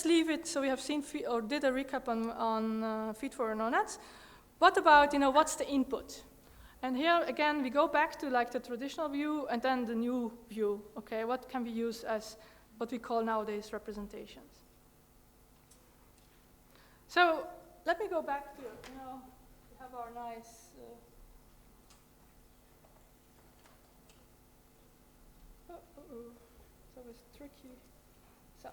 leave it. So we have seen or did a recap on feed-forward neural nets. What about what's the input? And here again we go back to like the traditional view and then the new view. Okay, what can we use as what we call nowadays representations? So let me go back to we have our nice. That was tricky. So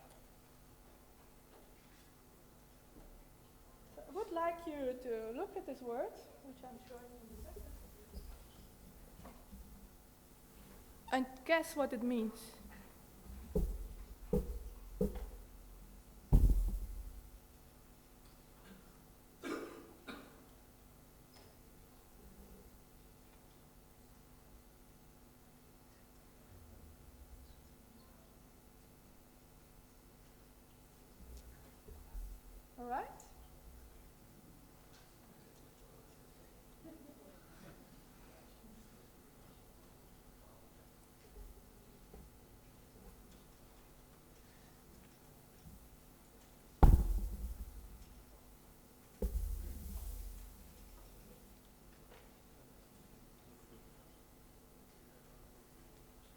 I would like you to look at this word, which I'm showing you in a second, and guess what it means. All right?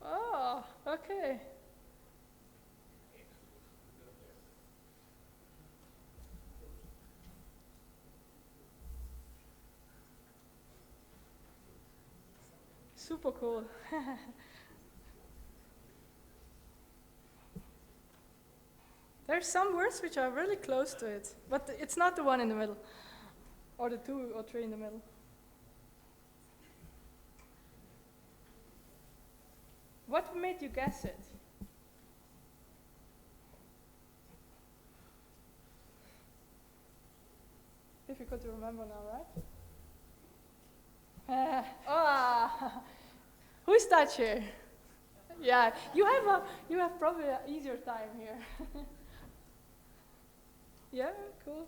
Oh, okay. Super cool. There's some words which are really close to it, but it's not the one in the middle, or the 2 or 3 in the middle. What made you guess it? Difficult to remember now, right? Who's that here? Yeah, you have probably an easier time here. Yeah, cool.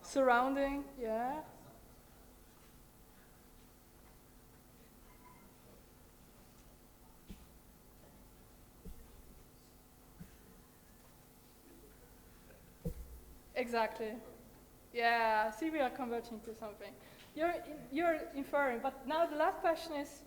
Surrounding, yeah. Exactly. Yeah, see, we are converging to something. You're inferring, but now the last question is,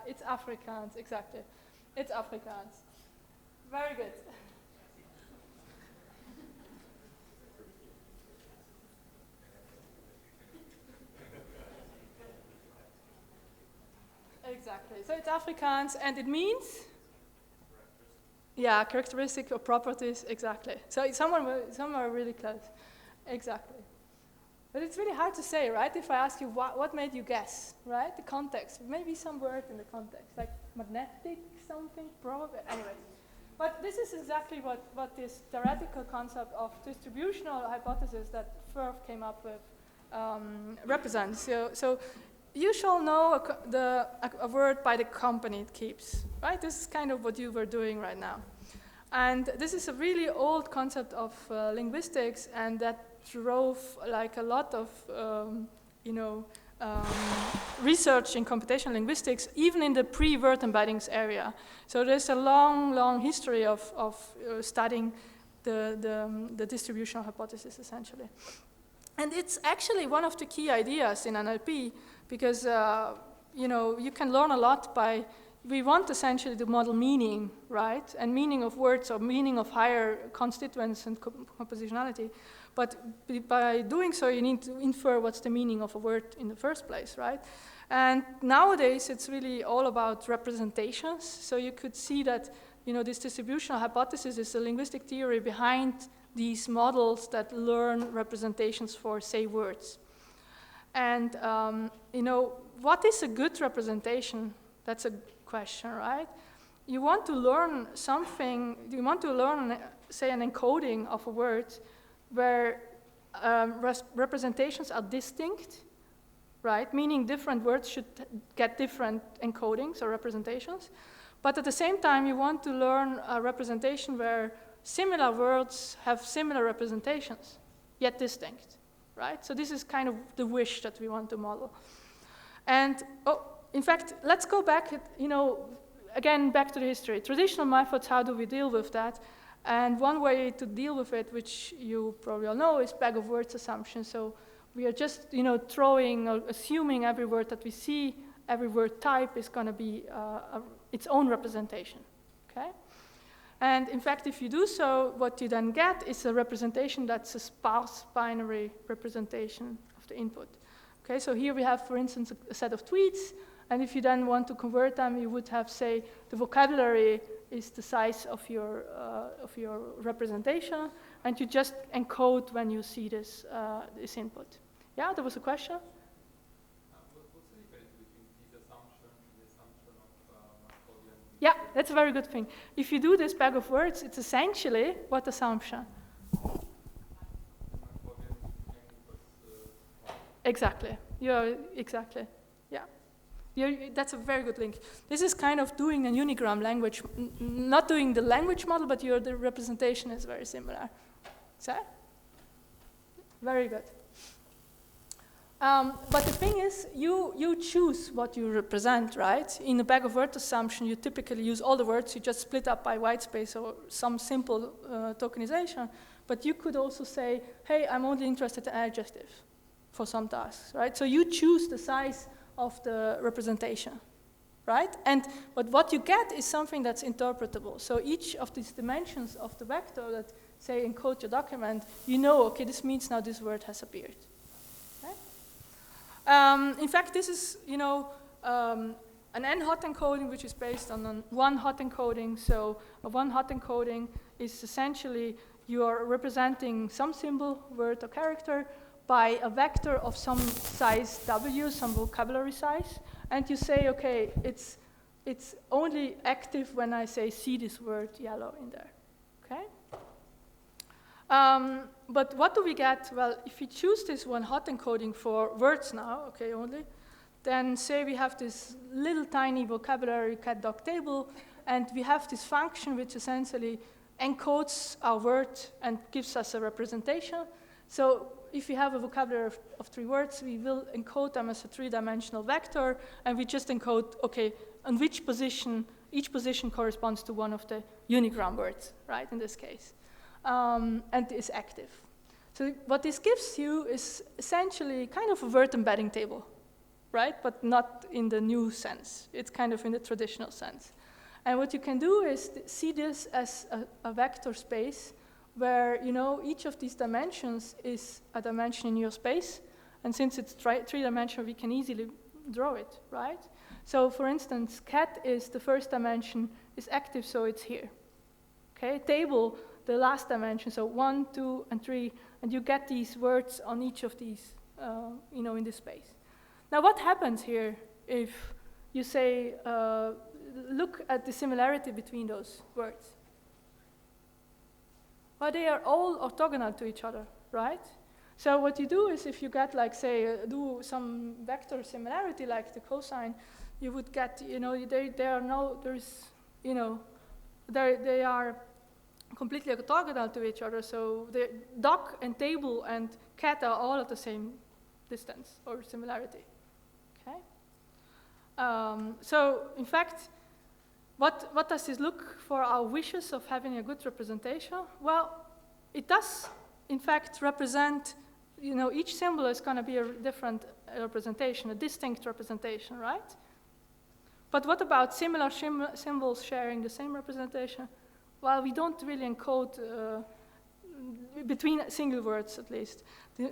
it's Afrikaans, exactly. It's Afrikaans. Very good. Exactly. So it's Afrikaans, and it means? Yeah, characteristic or properties, exactly. So it's somewhere really close. Exactly. But it's really hard to say, right? If I ask you what made you guess, right? The context, maybe some word in the context, like magnetic something, probably, anyway. But this is exactly what this theoretical concept of distributional hypothesis that Firth came up with represents. So you shall know a word by the company it keeps, right? This is kind of what you were doing right now. And this is a really old concept of linguistics, and that drove like a lot of, research in computational linguistics, even in the pre-word embeddings area. So there's a long, long history of studying the distributional hypothesis, essentially. And it's actually one of the key ideas in NLP, because you can learn a lot by, we want essentially to model meaning, right? And meaning of words or meaning of higher constituents and compositionality. But by doing so, you need to infer what's the meaning of a word in the first place, right? And nowadays, it's really all about representations. So you could see that, this distributional hypothesis is the linguistic theory behind these models that learn representations for, say, words. And, what is a good representation? That's a question, right? You want to learn something, you want to learn, say, an encoding of a word where representations are distinct, right? Meaning different words should get different encodings or representations. But at the same time, you want to learn a representation where similar words have similar representations, yet distinct, right? So this is kind of the wish that we want to model. And, in fact, let's go back, again, back to the history. Traditional methods, how do we deal with that? And one way to deal with it, which you probably all know, is bag of words assumption. So we are just, throwing or assuming every word that we see, every word type is going to be its own representation, okay? And in fact, if you do so, what you then get is a representation that's a sparse binary representation of the input. Okay, so here we have, for instance, a set of tweets, and if you then want to convert them, you would have, say, the vocabulary is the size of your representation, and you just encode when you see this input. Yeah, there was a question? What's the difference between this assumption and the assumption of Markovian? Yeah, that's a very good thing. If you do this bag of words, it's essentially what assumption? Exactly. Exactly. Yeah. That's a very good link. This is kind of doing a unigram language, not doing the language model, but the representation is very similar. So, very good. But the thing is, you choose what you represent, right? In the bag of words assumption, you typically use all the words, you just split up by white space or some simple tokenization. But you could also say, hey, I'm only interested in adjective for some tasks, right? So you choose the size of the representation, right? But what you get is something that's interpretable. So each of these dimensions of the vector that, say, encode your document, okay, this means now this word has appeared. In fact, this is, an n-hot encoding, which is based on a one-hot encoding. So a one-hot encoding is essentially you are representing some symbol, word, or character by a vector of some size w, some vocabulary size, and you say, okay, it's only active when I say see this word yellow in there, okay? But what do we get? Well, if we choose this one-hot encoding for words now, okay, only, then say we have this little tiny vocabulary cat dog table, and we have this function which essentially encodes our word and gives us a representation. So if we have a vocabulary of 3 words, we will encode them as a 3-dimensional vector, and we just encode, okay, on which position, each position corresponds to one of the unigram words, right, in this case, and is active. So what this gives you is essentially kind of a word embedding table, right? But not in the new sense. It's kind of in the traditional sense. And what you can do is see this as a vector space where, you know, each of these dimensions is a dimension in your space. And since it's three-dimensional, we can easily draw it, right? So for instance, cat is the first dimension, is active, so it's here. Okay, table, the last dimension, so 1, 2, and 3, and you get these words on each of these, you know, in this space. Now what happens here if you say, look at the similarity between those words? Well, they are all orthogonal to each other, right? So what you do is if you get, like, say, do some vector similarity, like the cosine, you would get, you know, they are completely orthogonal to each other. So the duck and table and cat are all at the same distance or similarity. Okay. So in fact, what does this look for our wishes of having a good representation? Well, it does, in fact, represent, you know, each symbol is going to be a different representation, a distinct representation, right? But what about similar symbols sharing the same representation? Well, we don't really encode, between single words at least,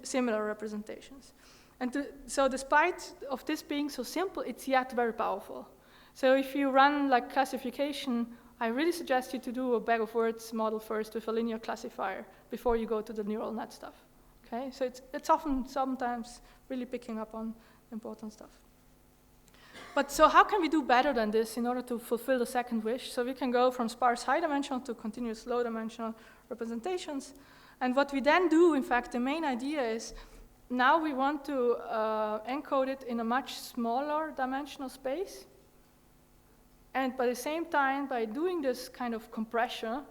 similar representations. And so despite of this being so simple, it's yet very powerful. So if you run like classification, I really suggest you to do a bag of words model first with a linear classifier before you go to the neural net stuff. Okay, so it's often sometimes really picking up on important stuff. But so how can we do better than this in order to fulfill the second wish? So we can go from sparse high dimensional to continuous low dimensional representations. And what we then do, in fact, the main idea is now we want to encode it in a much smaller dimensional space. And by the same time, by doing this kind of compression,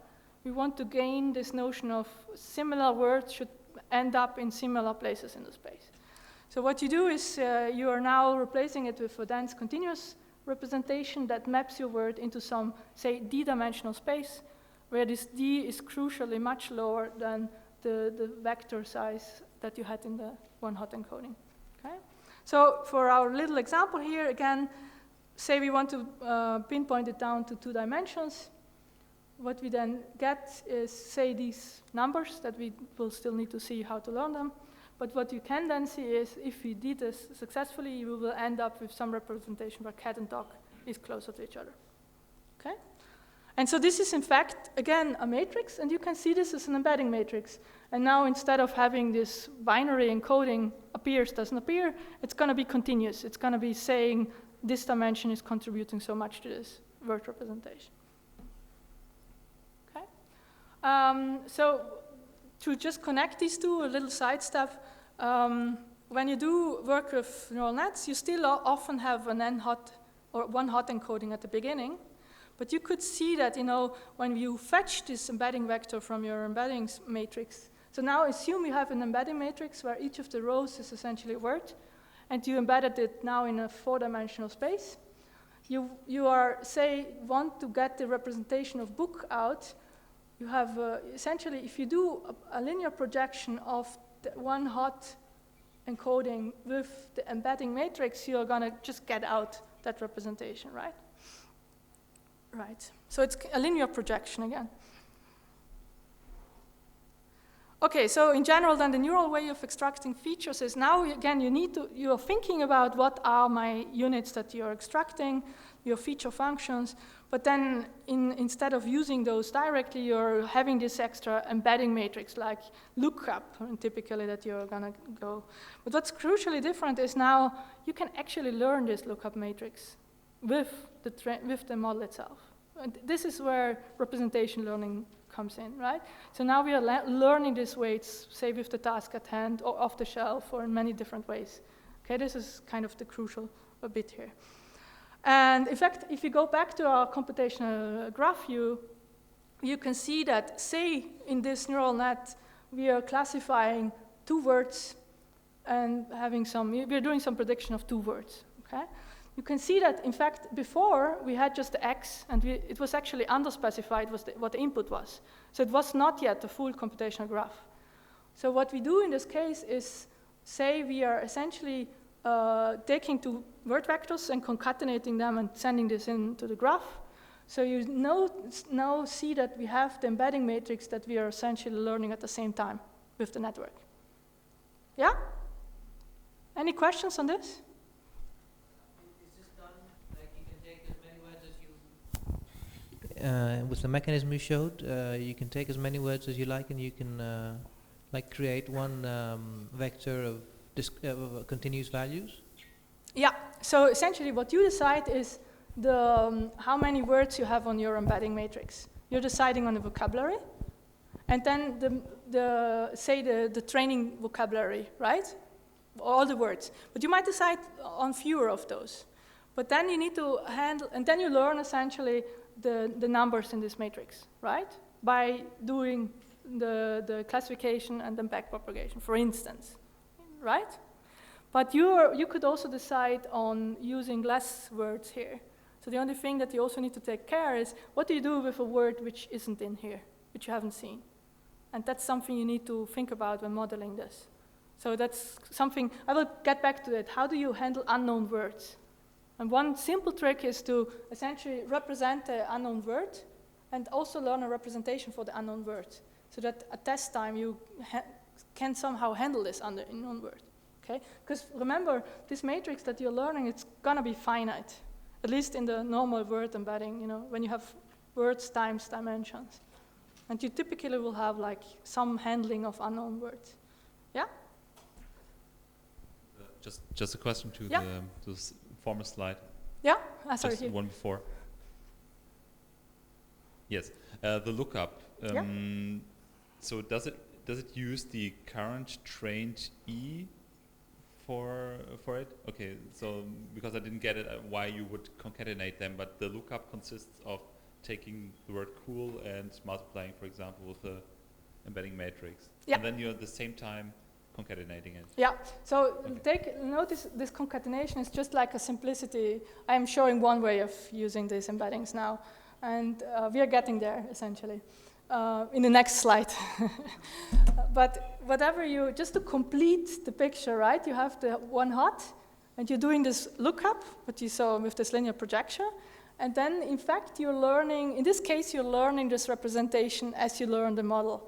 we want to gain this notion of similar words should end up in similar places in the space. So what you do is you are now replacing it with a dense continuous representation that maps your word into some, say, d-dimensional space, where this d is crucially much lower than the vector size that you had in the one-hot encoding. Okay? So for our little example here, again, say we want to pinpoint it down to 2 dimensions. What we then get is, say, these numbers that we will still need to see how to learn them. But what you can then see is, if we did this successfully, we will end up with some representation where cat and dog is closer to each other. Okay? And so this is, in fact, again, a matrix, and you can see this as an embedding matrix. And now, instead of having this binary encoding appears, doesn't appear, it's going to be continuous. It's going to be saying this dimension is contributing so much to this word representation. Okay? So to just connect these two, a little side step, when you do work with neural nets, you still often have an n-hot or one-hot encoding at the beginning. But you could see that, you know, when you fetch this embedding vector from your embedding matrix, so now assume you have an embedding matrix where each of the rows is essentially a word, and you embedded it now in a 4-dimensional space. You are, say, want to get the representation of book out. You have, essentially, if you do a linear projection of the one-hot encoding with the embedding matrix, you're going to just get out that representation, right? Right. So it's a linear projection again. Okay, so in general, then the neural way of extracting features is now, again, you're thinking about what are my units that you're extracting, your feature functions, but then instead of using those directly, you're having this extra embedding matrix, like lookup, typically that you're gonna go. But what's crucially different is now you can actually learn this lookup matrix with the model itself. And this is where representation learning comes in, right? So now we are learning these weights, say with the task at hand, or off the shelf, or in many different ways. Okay, this is kind of the crucial bit here. And in fact, if you go back to our computational graph view, you can see that, say, in this neural net, we are classifying 2 words and we're doing some prediction of 2 words, okay? You can see that, in fact, before we had just the X, and it was actually underspecified what the input was. So it was not yet a full computational graph. So what we do in this case is, say we are essentially taking two word vectors and concatenating them and sending this into the graph. So you now see that we have the embedding matrix that we are essentially learning at the same time with the network. Yeah? Any questions on this? Is this done, like you can take as many words as you... with the mechanism you showed, you can take as many words as you like, and you can like create one vector of continuous values? Yeah, so essentially what you decide is the how many words you have on your embedding matrix. You're deciding on the vocabulary, and then the training vocabulary, right? All the words. But you might decide on fewer of those. But then you need to handle, and then you learn essentially the numbers in this matrix, right? By doing the classification and then backpropagation, for instance, right? But you could also decide on using less words here. So the only thing that you also need to take care is, what do you do with a word which isn't in here, which you haven't seen? And that's something you need to think about when modeling this. So that's something, I will get back to that. How do you handle unknown words? And one simple trick is to essentially represent the unknown word and also learn a representation for the unknown word, so that at test time you can somehow handle this unknown word. Okay? Because remember, this matrix that you're learning, it's gonna be finite, at least in the normal word embedding, you know, when you have words times dimensions. And you typically will have like some handling of unknown words. Yeah? Just a question to the former slide. Yeah? Sorry. Just one before. Yes, the lookup. So does it use the current trained E for it? Okay, so because I didn't get it, why you would concatenate them, but the lookup consists of taking the word cool and multiplying, for example, with the embedding matrix. Yeah. And then you're at the same time concatenating it. Yeah, so notice this concatenation is just like a simplicity. I'm showing one way of using these embeddings now, and we are getting there, essentially, in the next slide. But whatever just to complete the picture, right, you have the one hot, and you're doing this lookup, what you saw with this linear projection, and then, in fact, you're learning, in this case, you're learning this representation as you learn the model.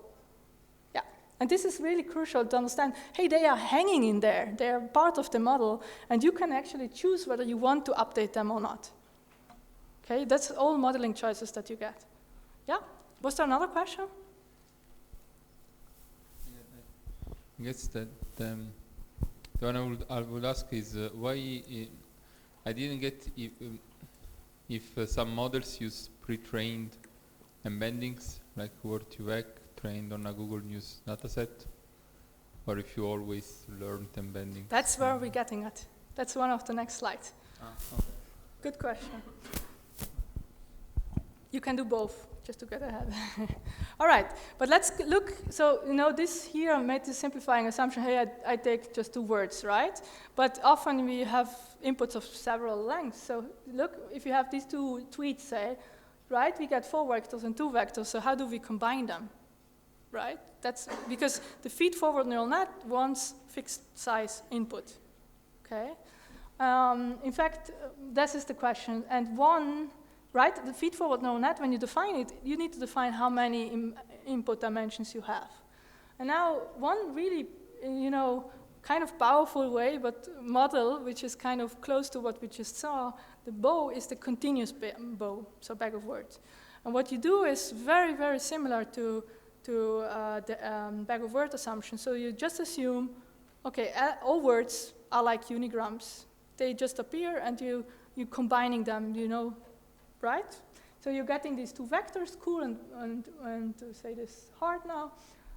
Yeah, and this is really crucial to understand, hey, they are hanging in there, they are part of the model, and you can actually choose whether you want to update them or not. Okay, that's all modeling choices that you get. Yeah, was there another question? I guess that the one I would ask is why I didn't get if some models use pre-trained embeddings like Word2Vec trained on a Google News dataset, or if you always learned embeddings. That's where we're getting at. That's one of the next slides. Okay. Good question. You can do both, just to get ahead. All right, but let's look. So, you know, this here I made this simplifying assumption. Hey, I take just two words, right? But often we have inputs of several lengths. So look, if you have these two tweets, say, right, we get 4 vectors and 2 vectors. So how do we combine them, right? That's because the feed-forward neural net wants fixed size input, okay? In fact, this is the question. And one, right, the feed-forward neural net, when you define it, you need to define how many input dimensions you have. And now, one really, you know, kind of powerful way, but model, which is kind of close to what we just saw, the bow is the continuous bow, so bag of words. And what you do is very, very similar to the bag of word assumption. So you just assume, okay, all words are like unigrams. They just appear, and you're combining them, you know, right? So you're getting these 2 vectors, cool and to say this hard now,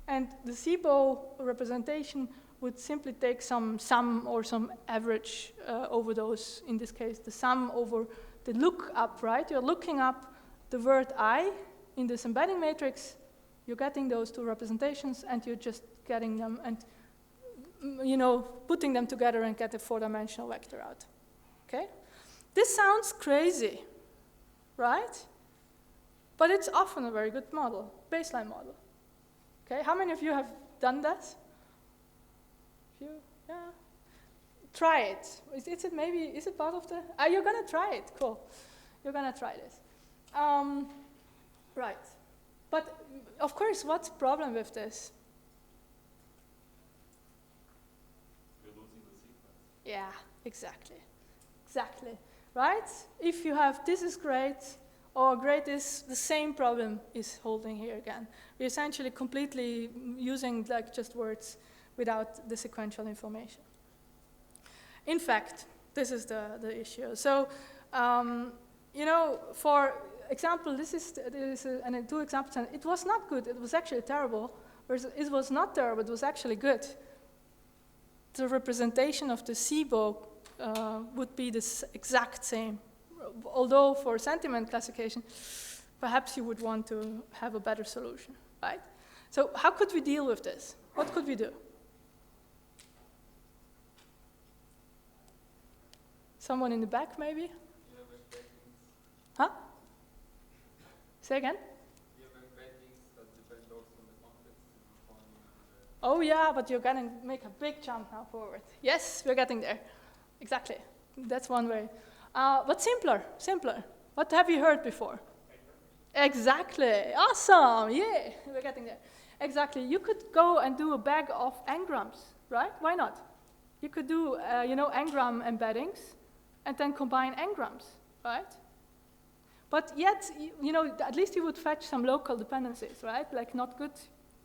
and the CBOW representation would simply take some sum or some average over those, in this case, the sum over the lookup, right? You're looking up the word I in this embedding matrix, you're getting those 2 representations, and you're just getting them and, you know, putting them together and get a 4-dimensional vector out, okay? This sounds crazy, right? But it's often a very good model, baseline model. Okay, how many of you have done that? Few, yeah. try it. Is it maybe, is it part of the, you're gonna try it, cool. You're gonna try this. Right. But of course, what's the problem with this? You're losing the sequence. Yeah, exactly. Exactly. Right? If you have this is great, or great is the same problem is holding here again. We're essentially completely using like just words without the sequential information. In fact, this is the issue. So, you know, for example, this is and 2 examples, and it was not good. It was actually terrible. Whereas it was not terrible. It was actually good. The representation of the SIBO would be the exact same. Although for sentiment classification, perhaps you would want to have a better solution, right? So how could we deal with this? What could we do? Someone in the back, maybe? Huh? Say again? Oh yeah, but you're going to make a big jump now forward. Yes, we're getting there. Exactly. That's one way. But simpler. What have you heard before? Exactly. Awesome. Yeah, we're getting there. Exactly. You could go and do a bag of n-grams, right? Why not? You could do, you know, n-gram embeddings and then combine n-grams, right? But yet, you know, at least you would fetch some local dependencies, right? Like not good,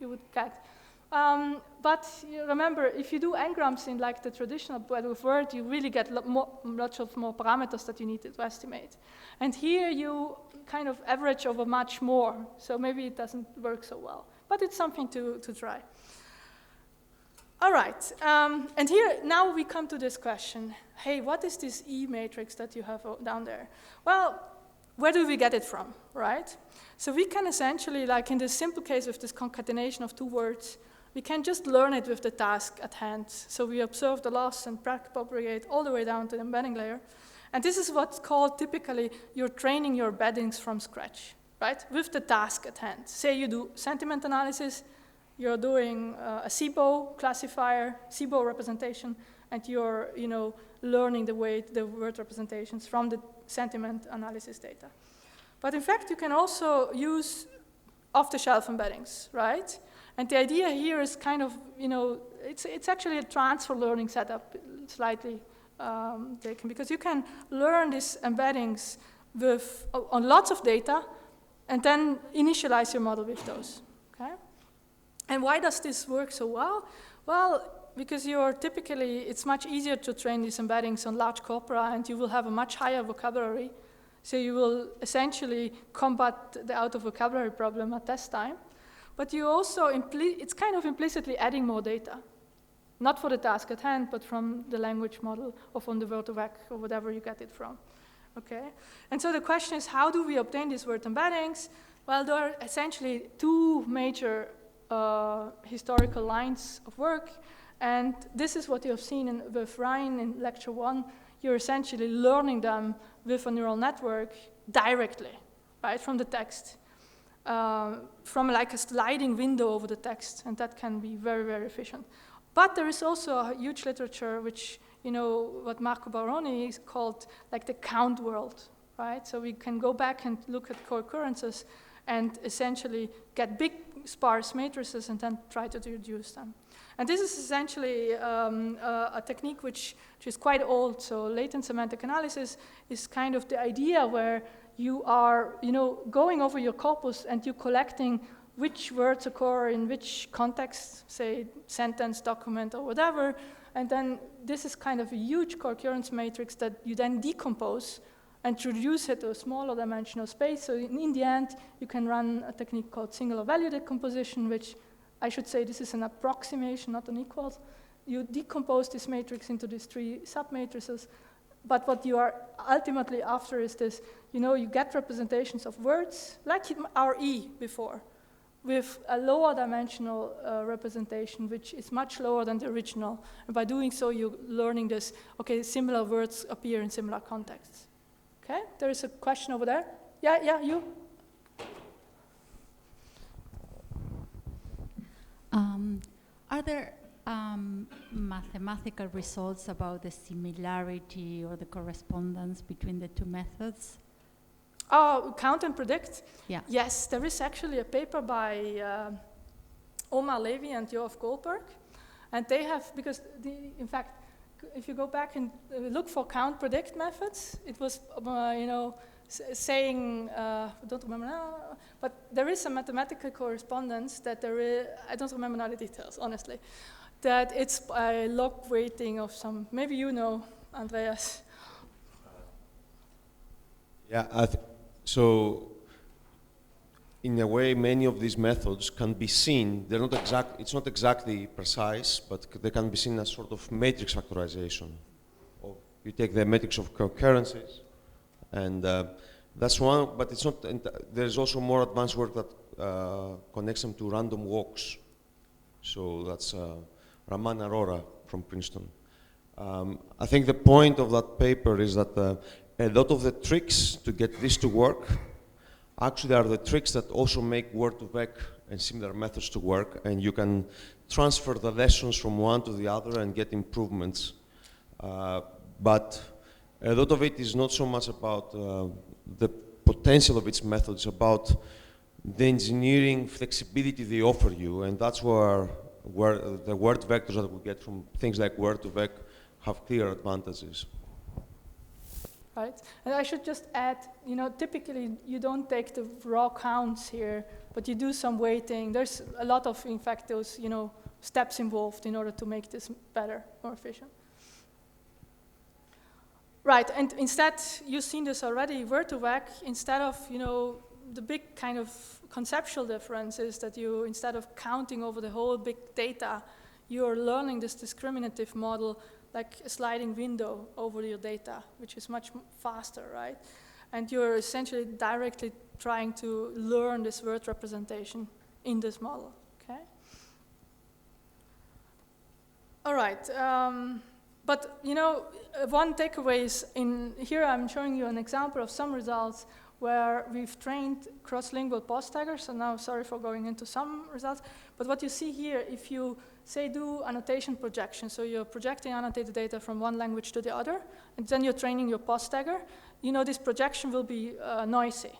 you would get. But you remember, if you do n-grams in like the traditional word, you really get lots of more parameters that you need to estimate. And here you kind of average over much more, so maybe it doesn't work so well. But it's something to try. All right, and here, now we come to this question. Hey, what is this E matrix that you have down there? Well, where do we get it from, right? So we can essentially, like in this simple case of this concatenation of 2 words, we can just learn it with the task at hand. So we observe the loss and propagate all the way down to the embedding layer. And this is what's called typically you're training your embeddings from scratch, right? With the task at hand. Say you do sentiment analysis, you're doing a SIBO classifier, SIBO representation, and you're, you know, learning the word representations from the sentiment analysis data. But in fact, you can also use off-the-shelf embeddings, right? And the idea here is kind of, you know, it's actually a transfer learning setup, slightly taken, because you can learn these embeddings with on lots of data, and then initialize your model with those. Okay. And why does this work so well? Well, because you're typically, it's much easier to train these embeddings on large corpora, and you will have a much higher vocabulary. So you will essentially combat the out-of-vocabulary problem at test time. But you also, it's kind of implicitly adding more data. Not for the task at hand, but from the language model or from the word vec or whatever you get it from. Okay? And so the question is, how do we obtain these word embeddings? Well, there are essentially 2 major historical lines of work. And this is what you have seen with Ryan in lecture 1. You're essentially learning them with a neural network directly, right, from the text. From like a sliding window over the text, and that can be very, very efficient. But there is also a huge literature which, you know, what Marco Baroni is called like the count world, right? So we can go back and look at co-occurrences and essentially get big sparse matrices and then try to reduce them. And this is essentially a technique which is quite old. So latent semantic analysis is kind of the idea where you are, you know, going over your corpus and you're collecting which words occur in which context, say sentence, document, or whatever. And then this is kind of a huge co-occurrence matrix that you then decompose and reduce it to a smaller dimensional space. So in the end, you can run a technique called singular value decomposition, which I should say this is an approximation, not an equals. You decompose this matrix into these 3 submatrices. But what you are ultimately after is this, you know, you get representations of words, like our E before, with a lower dimensional representation, which is much lower than the original. And by doing so, you're learning this, okay, similar words appear in similar contexts. Okay, there is a question over there. Yeah, you? Are there mathematical results about the similarity or the correspondence between the two methods? Oh, count and predict? Yeah. Yes, there is actually a paper by Omar Levy and Joaf Goldberg. And they have, because in fact, if you go back and look for count predict methods, it was, saying, I don't remember now, but there is a mathematical correspondence that there is, I don't remember now the details, honestly, that it's a log weighting of some, maybe you know, Andreas. Yeah, so in a way, many of these methods can be seen, they're not exact, it's not exactly precise, but they can be seen as sort of matrix factorization. You take the matrix of concurrences, and that's one, but it's not, there's also more advanced work that connects them to random walks. So that's Raman Arora from Princeton. I think the point of that paper is that a lot of the tricks to get this to work actually are the tricks that also make word-to-vec and similar methods to work, and you can transfer the lessons from one to the other and get improvements. But a lot of it is not so much about the potential of its methods, about the engineering flexibility they offer you, and that's where the word vectors that we get from things like word-to-vec have clear advantages. Right, and I should just add, typically you don't take the raw counts here, but you do some weighting. There's a lot of, in fact, those, steps involved in order to make this better, more efficient. Right, and instead, you've seen this already, word-to-vec, instead of, the big kind of conceptual difference is that you, instead of counting over the whole big data, you're learning this discriminative model like a sliding window over your data, which is much faster, right? And you're essentially directly trying to learn this word representation in this model, okay? All right, but one takeaway is here I'm showing you an example of some results where we've trained cross-lingual pause taggers, and now sorry for going into some results, but what you see here, if you say do annotation projection, so you're projecting annotated data from one language to the other, and then you're training your pause tagger, this projection will be noisy.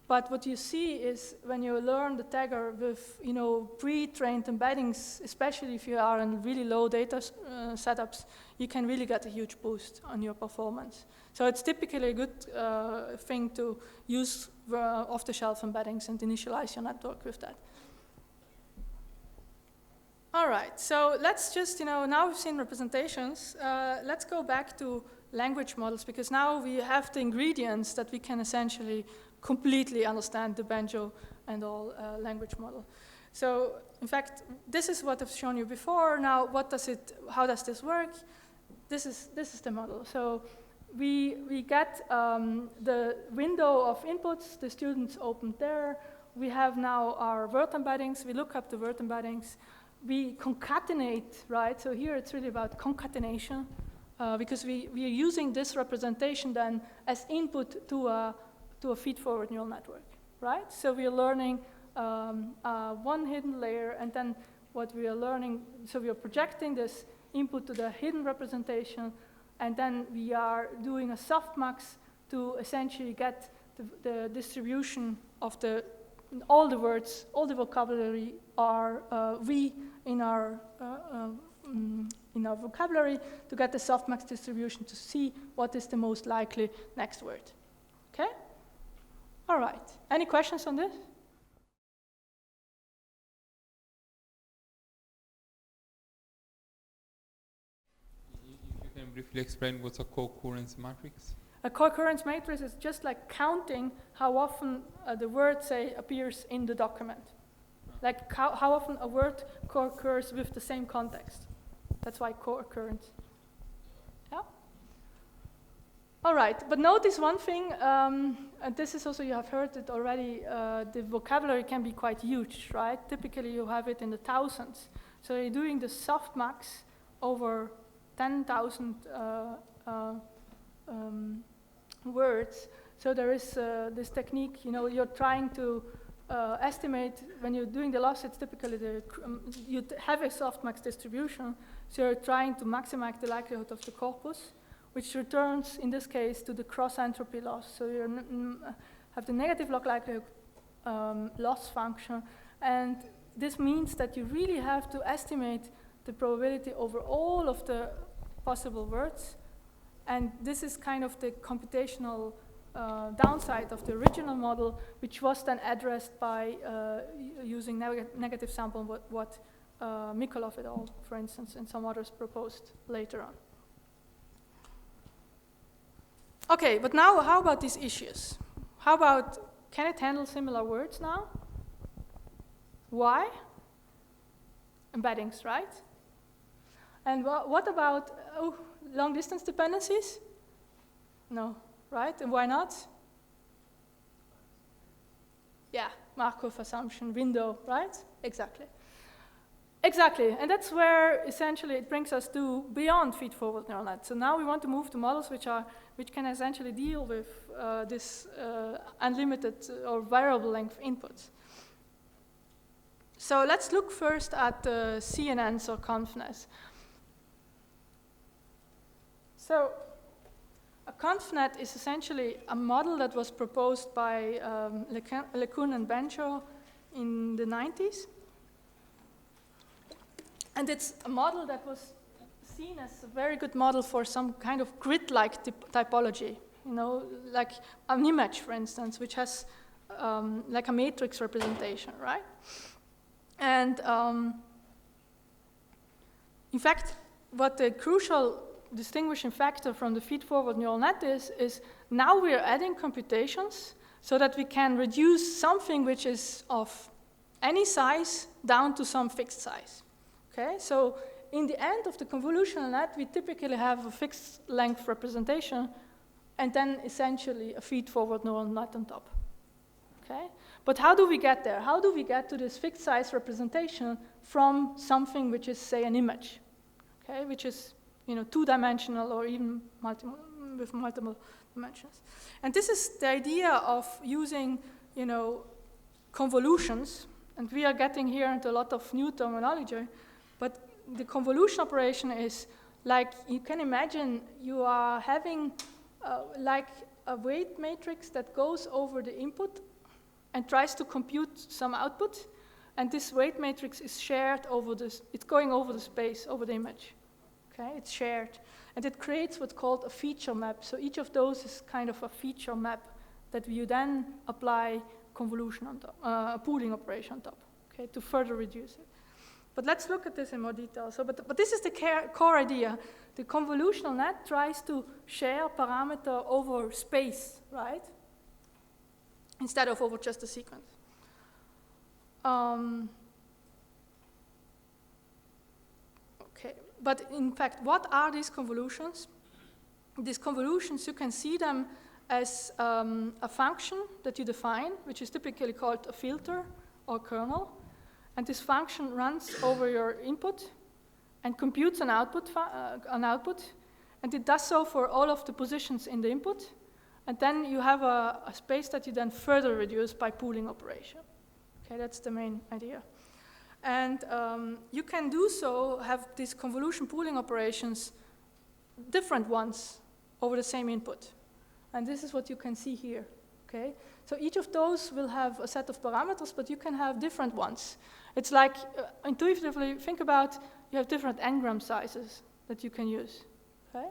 But what you see is when you learn the tagger with pre-trained embeddings, especially if you are in really low data setups, you can really get a huge boost on your performance. So it's typically a good thing to use off-the-shelf embeddings and initialize your network with that. All right, so let's just, now we've seen representations, let's go back to language models, because now we have the ingredients that we can essentially completely understand the Banjo and all language model. So, in fact, this is what I've shown you before. Now, how does this work? This is the model. So, we get the window of inputs, the students opened there. We have now our word embeddings. We look up the word embeddings. We concatenate, right? So here it's really about concatenation, because we are using this representation then as input to a feed-forward neural network, right? So we are learning one hidden layer, and then what we are learning, so we are projecting this input to the hidden representation, and then we are doing a softmax to essentially get the distribution of all the words, all the vocabulary are in our vocabulary to get the softmax distribution to see what is the most likely next word. Okay? All right. Any questions on this? If you can briefly explain what's a co-occurrence matrix? A co-occurrence matrix is just like counting how often the word, say, appears in the document. Like how often a word co-occurs with the same context. That's why co-occurrence. Yeah? All right, but notice one thing, and this is also, you have heard it already, the vocabulary can be quite huge, right? Typically you have it in the thousands. So you're doing the softmax over 10,000 words. So there is this technique, you're trying to estimate, when you're doing the loss, it's typically you have a softmax distribution, so you're trying to maximize the likelihood of the corpus, which returns, in this case, to the cross-entropy loss. So you have the negative log likelihood loss function, and this means that you really have to estimate the probability over all of the possible words, and this is kind of the computational downside of the original model, which was then addressed by using negative sample, what Mikolov et al., for instance, and some others proposed later on. Okay, but now how about these issues? How about, can it handle similar words now? Why? Embeddings, right? And what about long distance dependencies? No, right? And why not? Yeah, Markov assumption, window, right? Exactly. Exactly, and that's where essentially it brings us to beyond feed-forward neural net. So now we want to move to models which can essentially deal with this unlimited or variable length inputs. So let's look first at CNNs or ConvNets. So a ConvNet is essentially a model that was proposed by LeCun and Bencho in the 90s. And it's a model that was seen as a very good model for some kind of grid-like typology, you know, like an image, for instance, which has like a matrix representation, right? And in fact, what the crucial distinguishing factor from the feed-forward neural net is now we're adding computations so that we can reduce something which is of any size down to some fixed size. Okay, so in the end of the convolutional net, we typically have a fixed length representation and then essentially a feed-forward neural net on top. Okay, but how do we get there? How do we get to this fixed size representation from something which is, say, an image, okay, which is, you know, two-dimensional or even with multiple dimensions? And this is the idea of using, you know, convolutions, and we are getting here into a lot of new terminology. But the convolution operation is like, you can imagine you are having like a weight matrix that goes over the input and tries to compute some output. And this weight matrix is shared over this, it's going over the space, over the image. Okay, it's shared. And it creates what's called a feature map. So each of those is kind of a feature map that you then apply convolution on top, a pooling operation on top, okay, to further reduce it. But let's look at this in more detail. So, but this is the core idea. The convolutional net tries to share parameter over space, right? Instead of over just a sequence. Okay, but in fact, what are these convolutions? These convolutions, you can see them as a function that you define, which is typically called a filter or kernel. And this function runs over your input and computes an output, and it does so for all of the positions in the input. And then you have a space that you then further reduce by pooling operation. Okay, that's the main idea. And you can do so, have these convolution pooling operations, different ones over the same input. And this is what you can see here. Okay, so each of those will have a set of parameters, but you can have different ones. It's like, intuitively, think about, you have different n-gram sizes that you can use, okay?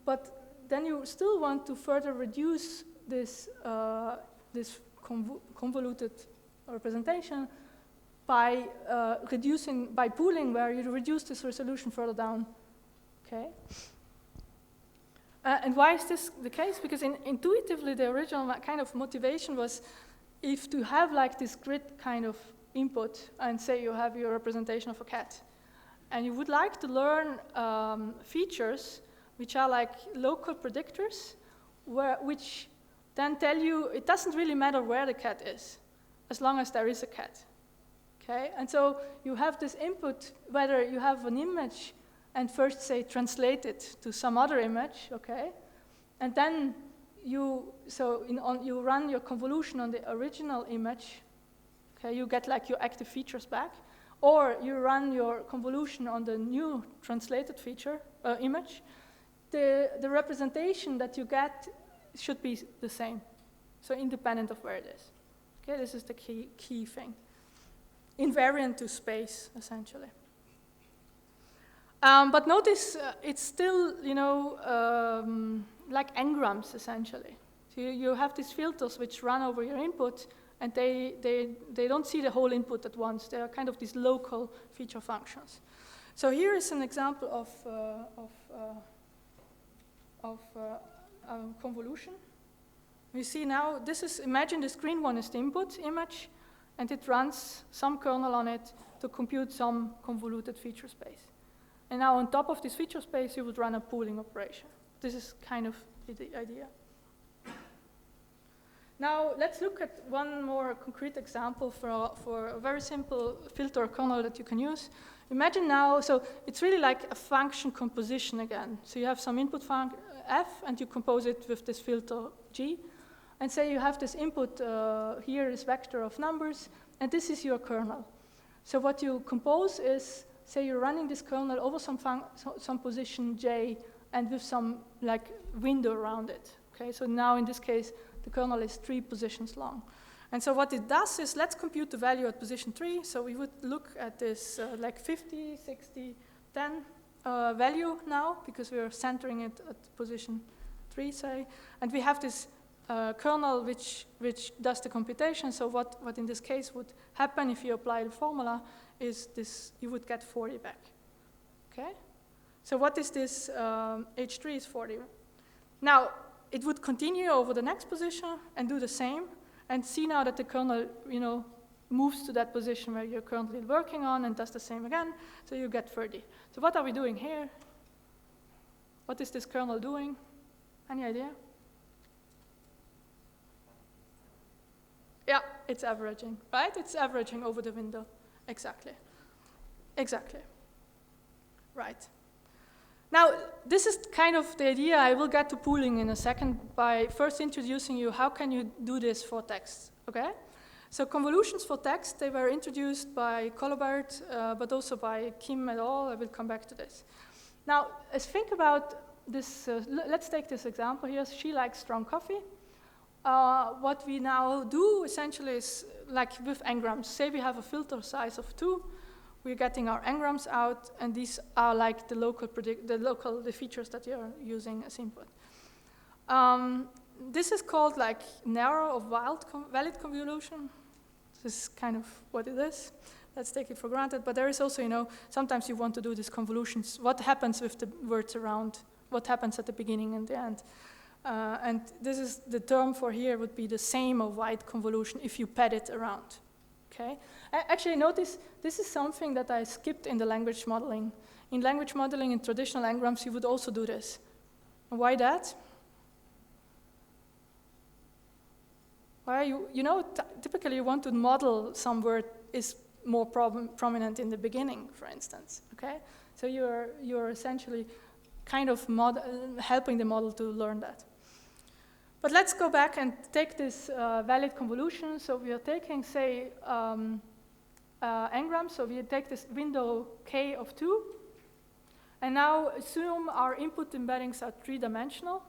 But then you still want to further reduce this, this convoluted representation by by pooling, where you reduce this resolution further down, okay? And why is this the case? Because intuitively, the original kind of motivation was if to have like this grid kind of input, and say you have your representation of a cat, and you would like to learn features which are like local predictors, which then tell you it doesn't really matter where the cat is, as long as there is a cat. Okay, and so you have this input, whether you have an image and first say translate it to some other image, okay, and then you run your convolution on the original image. Okay, you get like your active features back, or you run your convolution on the new translated feature image. The representation that you get should be the same, so independent of where it is. Okay, this is the key thing. Invariant to space, essentially. But notice it's still, like n-grams, essentially. So you have these filters which run over your input, and they don't see the whole input at once. They are kind of these local feature functions. So here is an example of convolution. We see now, imagine this green one is the input image, and it runs some kernel on it to compute some convoluted feature space. And now on top of this feature space, you would run a pooling operation. This is kind of the idea. Now let's look at one more concrete example for a very simple filter kernel that you can use. Imagine now, so it's really like a function composition again. So you have some input function f, and you compose it with this filter g. And say you have this input here, this vector of numbers, and this is your kernel. So what you compose is, say you're running this kernel over some position j, and with some like window around it. Okay, so now in this case, the kernel is 3 positions long. And so what it does is, let's compute the value at position 3. So we would look at this like 50, 60, 10 value now, because we are centering it at position 3, say. And we have this kernel which does the computation. So what in this case would happen if you apply the formula is this, you would get 40 back. Okay? So what is this H3 is 40. Now, it would continue over the next position and do the same, and see now that the kernel, moves to that position where you're currently working on and does the same again, so you get 30. So what are we doing here? What is this kernel doing? Any idea? Yeah, it's averaging, right? It's averaging over the window. Exactly. Exactly. Right. Now, this is kind of the idea. I will get to pooling in a second by first introducing you how can you do this for text, okay? So convolutions for text, they were introduced by Collobert, but also by Kim et al. I will come back to this. Now, let's think about this. Let's take this example here. She likes strong coffee. What we now do essentially is like with n-grams. Say we have a filter size of 2. We're getting our n-grams out, and these are like the features that you're using as input. This is called like narrow or valid convolution. This is kind of what it is. Let's take it for granted. But there is also, sometimes you want to do these convolutions. What happens with the words around? What happens at the beginning and the end? And this is the term for here would be the same or wide convolution if you pad it around. Okay. Actually, notice this is something that I skipped in the language modeling. In language modeling, in traditional n-grams, you would also do this. Why that? Why typically you want to model some word is more prominent in the beginning, for instance. Okay, so you're essentially kind of helping the model to learn that. But let's go back and take this valid convolution. So we are taking, say, n-grams. So we take this window k of 2. And now assume our input embeddings are 3-dimensional.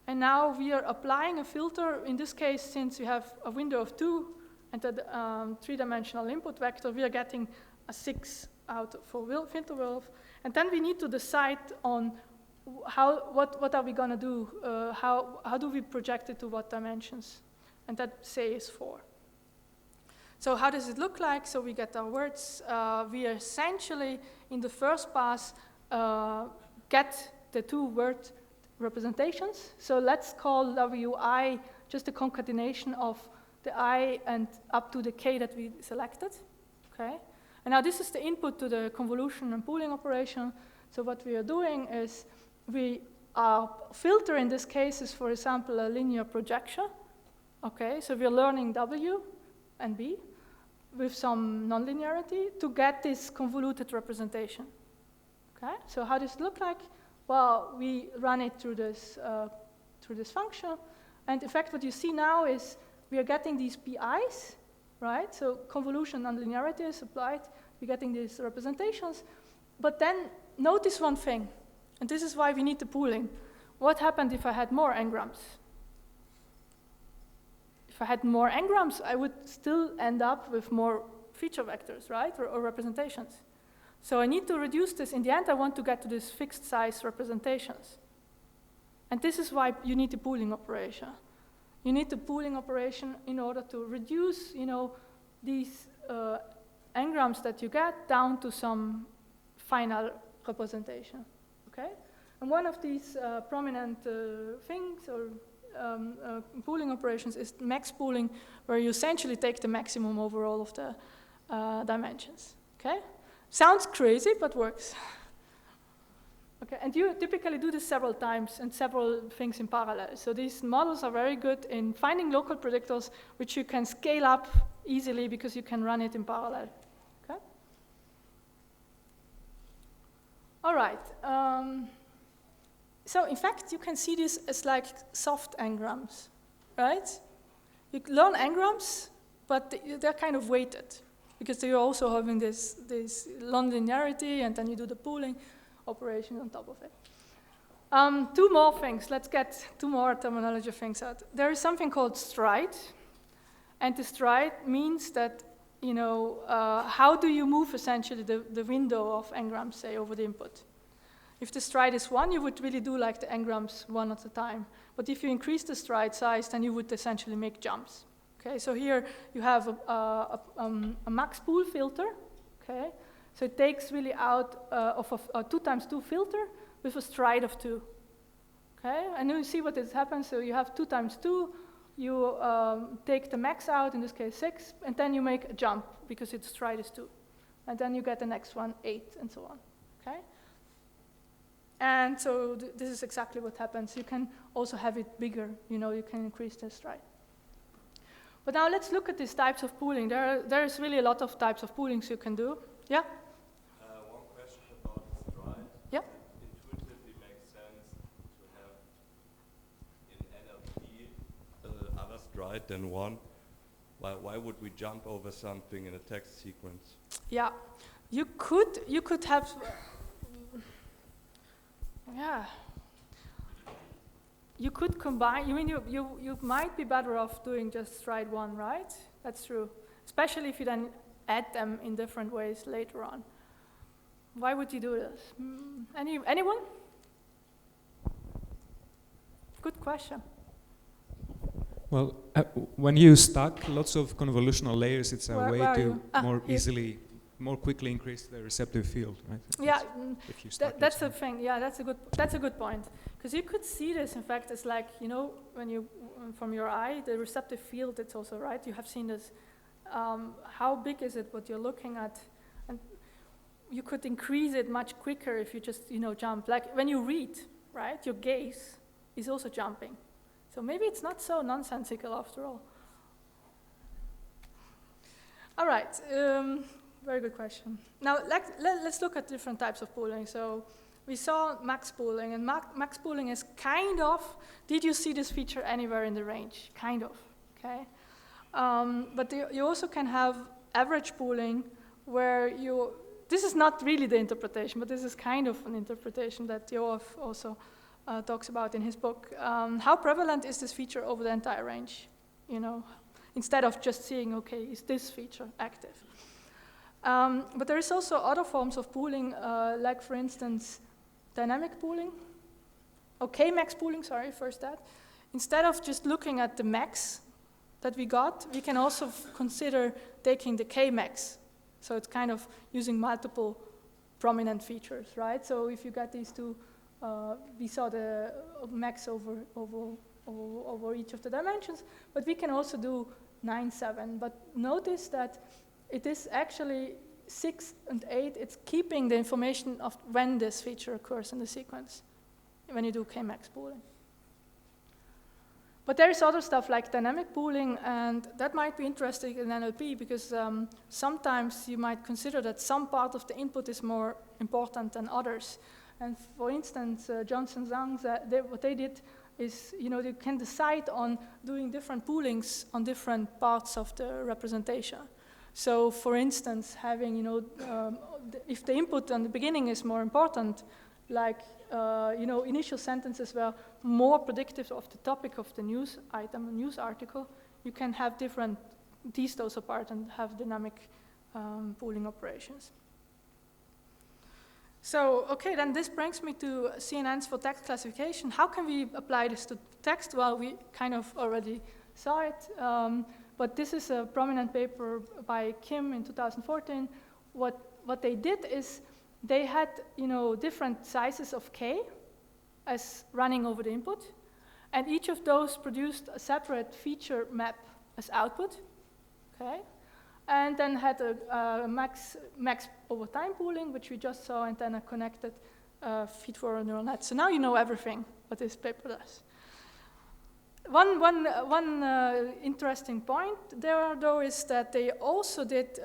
And now we are applying a filter. In this case, since we have a window of 2 and a 3-dimensional input vector, we are getting a 6 out for filter wolf. And then we need to decide on what are we going to do? How do we project it to what dimensions? And that, say, is 4. So how does it look like? So we get our words. We essentially, in the first pass, get the 2 word representations. So let's call wi just a concatenation of the I and up to the k that we selected. Okay. And now this is the input to the convolution and pooling operation. So what we are doing is our filter in this case is, for example, a linear projection. Okay, so we're learning W and B with some nonlinearity to get this convoluted representation. Okay, so how does it look like? Well, we run it through this function, And in fact, what you see now is we are getting these PIs, right? So convolution nonlinearity is applied. We're getting these representations. But then notice one thing, and this is why we need the pooling. What happened if I had more n-grams? If I had more n-grams, I would still end up with more feature vectors, right, or representations. So I need to reduce this. In the end, I want to get to these fixed size representations. And this is why you need the pooling operation. You need the pooling operation in order to reduce, these n-grams that you get down to some final representation, okay? And one of these prominent things or pooling operations is max pooling, where you essentially take the maximum over all of the dimensions, okay? Sounds crazy, but works. Okay, and you typically do this several times and several things in parallel. So these models are very good in finding local predictors which you can scale up easily because you can run it in parallel. Okay? All right. So in fact, you can see this as like soft n-grams, right? You learn n-grams, but they're kind of weighted because you're also having this nonlinearity, and then you do the pooling operation on top of it. Two more things. Let's get two more terminology things out. There is something called stride, and the stride means that, how do you move essentially the window of n-grams, say, over the input. If the stride is 1, you would really do like the n-grams one at a time. But if you increase the stride size, then you would essentially make jumps. Okay, so here you have a max pool filter, okay? So it takes really out of a 2 times 2 filter with a stride of 2. Okay, and you see what has happened. So you have 2 times 2, you take the max out, in this case 6, and then you make a jump because its stride is 2. And then you get the next one, 8, and so on. Okay? And so this is exactly what happens. You can also have it bigger, you can increase the stride. But now let's look at these types of pooling. There's really a lot of types of poolings you can do. Yeah? One question about the stride. Yep. It intuitively makes sense to have in NLP other stride than 1. Why would we jump over something in a text sequence? Yeah, you could have. Yeah. You could combine. You might be better off doing just stride 1, right? That's true. Especially if you then add them in different ways later on. Why would you do this? Anyone? Good question. Well, when you stack lots of convolutional layers, it's a Where way are to you? more quickly increase the receptive field, right? Yeah, if you stack that's the lots of- thing. Yeah, that's a good point. Because you could see this, in fact, as like, when you, from your eye, the receptive field, it's also, right? You have seen this. How big is it, what you're looking at? And you could increase it much quicker if you just, jump. Like when you read, right, your gaze is also jumping. So maybe it's not so nonsensical after all. All right, very good question. Now let's look at different types of pooling. So we saw max pooling, and max pooling is kind of, did you see this feature anywhere in the range? Kind of, okay? But you also can have average pooling where this is not really the interpretation, but this is kind of an interpretation that Yoav also talks about in his book. How prevalent is this feature over the entire range? Instead of just seeing, okay, is this feature active? But there is also other forms of pooling, like for instance, dynamic pooling. Okay, max pooling, sorry, first that. Instead of just looking at the max that we got, we can also consider taking the k-max. So it's kind of using multiple prominent features, right? So if you get these two, we saw the max over each of the dimensions, but we can also do 9, 7. But notice that it is actually 6 and 8. It's keeping the information of when this feature occurs in the sequence, when you do k-max pooling. But there is other stuff like dynamic pooling, and that might be interesting in NLP because sometimes you might consider that some part of the input is more important than others. And for instance, Johnson Zhang, what they did, is, you can decide on doing different poolings on different parts of the representation. So, for instance, having, if the input on the beginning is more important, like, initial sentences were more predictive of the topic of the news item, a news article, you can have different, tease those apart and have dynamic pooling operations. So, okay, then this brings me to CNNs for text classification. How can we apply this to text? Well, we kind of already saw it, but this is a prominent paper by Kim in 2014. What they did is they had, different sizes of K as running over the input, and each of those produced a separate feature map as output, okay? And then had a max over time pooling, which we just saw, and then a connected feed-forward neural net. So now you know everything what this paper does. One interesting point there, though, is that they also did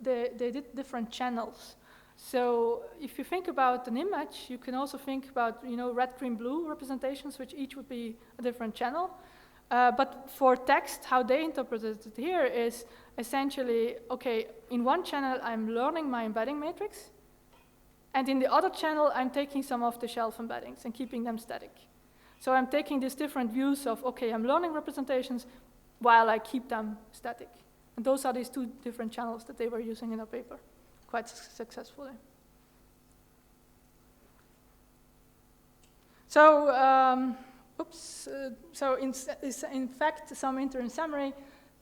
they did different channels. So if you think about an image, you can also think about red, green, blue representations, which each would be a different channel. But for text, how they interpreted it here is essentially, okay, in one channel I'm learning my embedding matrix, and in the other channel I'm taking some off-the-shelf embeddings and keeping them static. So I'm taking these different views of, okay, I'm learning representations while I keep them static. And those are these two different channels that they were using in our paper quite successfully. So, so in fact, some interim summary,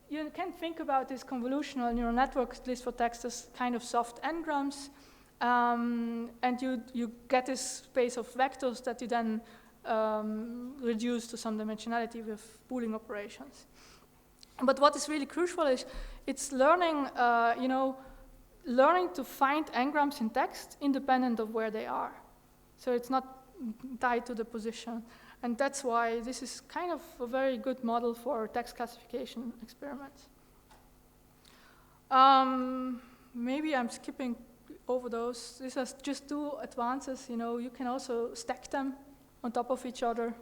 you can think about this convolutional neural network, at least for text, as kind of soft n-grams, and you get this space of vectors that you then reduce to some dimensionality with pooling operations. But what is really crucial is it's learning, learning to find n-grams in text independent of where they are. So it's not tied to the position. And that's why this is kind of a very good model for text classification experiments. Maybe I'm skipping over those. This is just two advances. You can also stack them on top of each other.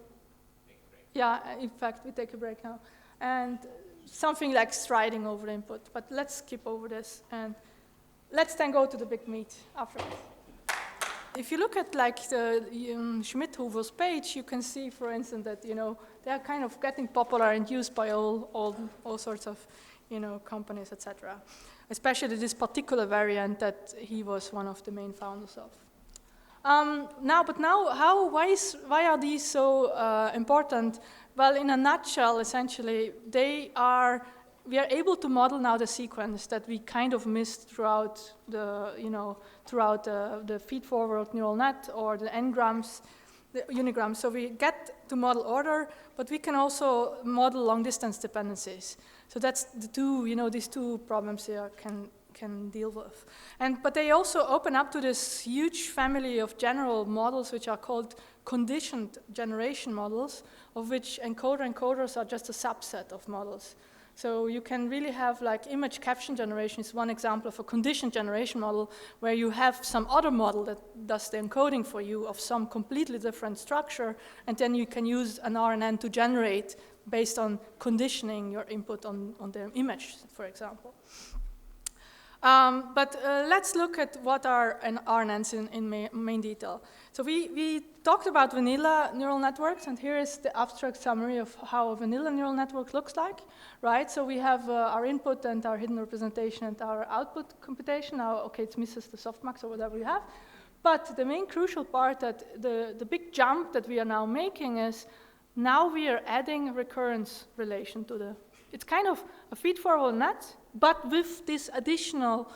Yeah, in fact, we take a break now. And something like striding over the input. But let's skip over this, and let's then go to the big meat afterwards. If you look at like the Schmidt-Hoover's page, you can see, for instance, that they are kind of getting popular and used by all sorts of companies, etc. Especially this particular variant that he was one of the main founders of. Why are these so important? Well, in a nutshell, essentially, we are able to model now the sequence that we kind of missed throughout the the feed-forward neural net or the n-grams, the unigrams. So we get to model order, but we can also model long-distance dependencies. So that's the two, these two problems here can deal with. But they also open up to this huge family of general models which are called conditioned generation models, of which encoders are just a subset of models. So you can really have like image caption generation is one example of a conditioned generation model where you have some other model that does the encoding for you of some completely different structure, and then you can use an RNN to generate based on conditioning your input on the image, for example. Let's look at what are RNNs in main detail. So we talked about vanilla neural networks, and here is the abstract summary of how a vanilla neural network looks like, right? So we have our input and our hidden representation and our output computation. Now, okay, it misses the softmax or whatever we have. But the main crucial part, that the big jump that we are now making is now we are adding a recurrence relation to the, it's kind of a feed-forward net, but with this additional,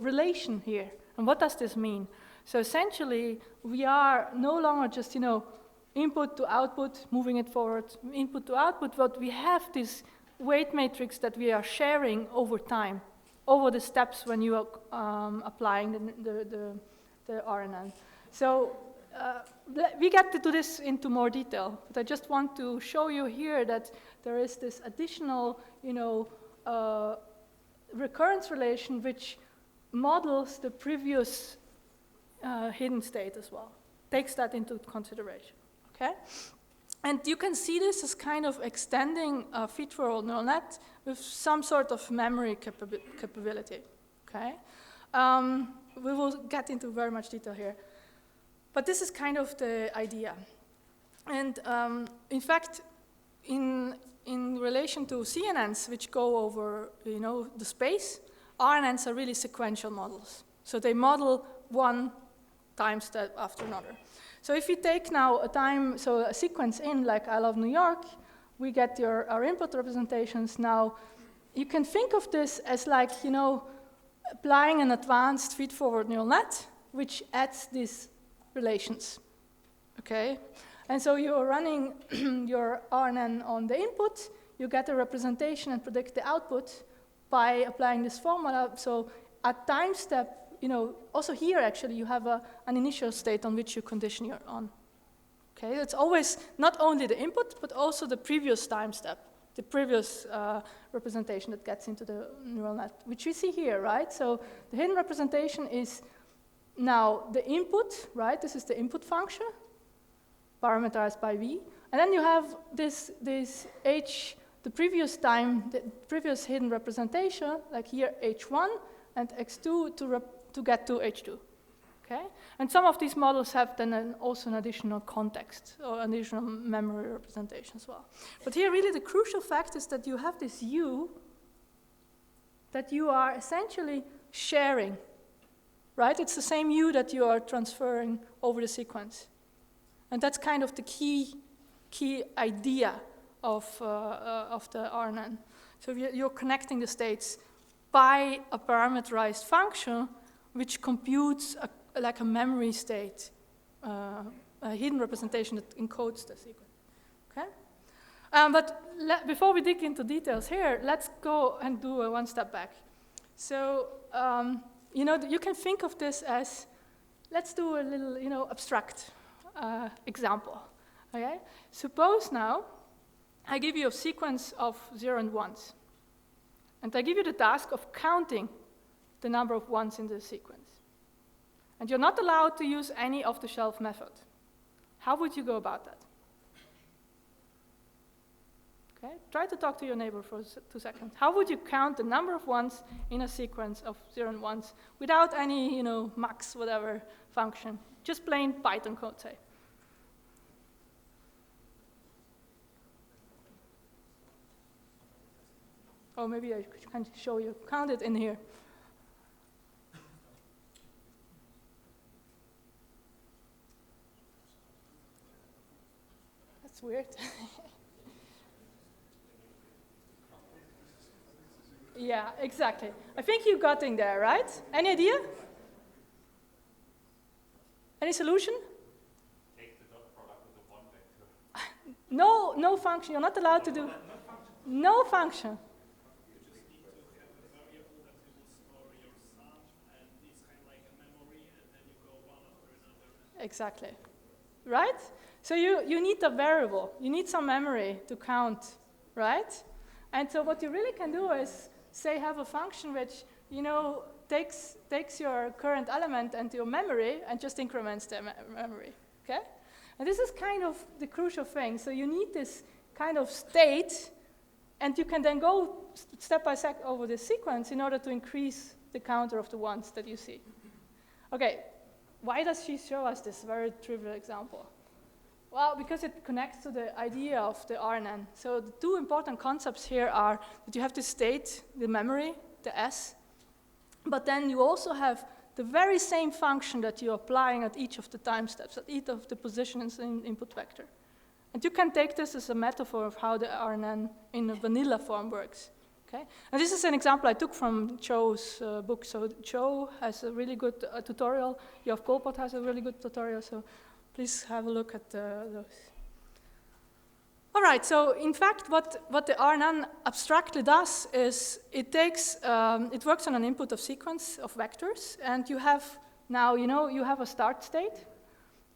relation here. And what does this mean? So essentially, we are no longer just, input to output, moving it forward, input to output, but we have this weight matrix that we are sharing over time, over the steps when you are applying the RNN. So we get to do this into more detail, but I just want to show you here that there is this additional, recurrence relation which models the previous hidden state as well. takes that into consideration, okay? And you can see this as kind of extending a feed-forward neural net with some sort of memory capability, okay? We will get into very much detail here. But this is kind of the idea. And in fact, in relation to CNNs, which go over, the space, RNNs are really sequential models. So they model one time step after another. So if you take now a sequence in, like I love New York, we get our input representations. Now, you can think of this as like, applying an advanced feed-forward neural net, which adds these relations, okay? And so you're running your RNN on the input, you get a representation and predict the output by applying this formula. So at time step, also here actually you have an initial state on which you condition your on. Okay, it's always not only the input, but also the previous time step, the previous representation that gets into the neural net, which we see here, right? So the hidden representation is now the input, right? This is the input function, parameterized by V. And then you have this H, the previous hidden representation, like here H1 and X2 to get to H2, okay? And some of these models have then also an additional context or additional memory representation as well. But here really the crucial fact is that you have this U that you are essentially sharing, right? It's the same U that you are transferring over the sequence. And that's kind of the key idea of the RNN. So you're connecting the states by a parameterized function which computes like a memory state, a hidden representation that encodes the sequence, okay? But before we dig into details here, let's go and do a one step back. So, you can think of this as, let's do a little, abstract example, okay? Suppose now I give you a sequence of 0 and 1s, and I give you the task of counting the number of 1s in the sequence. And you're not allowed to use any off-the-shelf method. How would you go about that? Okay, try to talk to your neighbor for 2 seconds. How would you count the number of 1s in a sequence of 0 and 1s without any, max whatever function? Just plain Python code, say. Or maybe I can show you, count it in here. That's weird. Yeah, exactly. I think you got in there, right? Any idea? Any solution? Take the dot product with the one vector. No function. You're not allowed to do. No function. Exactly, right? So you need a variable. You need some memory to count, right? And so what you really can do is, say, have a function which, takes your current element and your memory and just increments the memory, okay? And this is kind of the crucial thing. So you need this kind of state, and you can then go step by step over the sequence in order to increase the counter of the ones that you see. Okay. Why does she show us this very trivial example? Well, because it connects to the idea of the RNN. So the two important concepts here are that you have the state, the memory, the S, but then you also have the very same function that you're applying at each of the time steps, at each of the positions in the input vector. And you can take this as a metaphor of how the RNN in a vanilla form works. Okay? And this is an example I took from Cho's book. So Cho has a really good tutorial. Yoav Kolpot has a really good tutorial. So please have a look at those. All right. So in fact, what the RNN abstractly does is it takes it works on an input of sequence of vectors, and you have now you have a start state,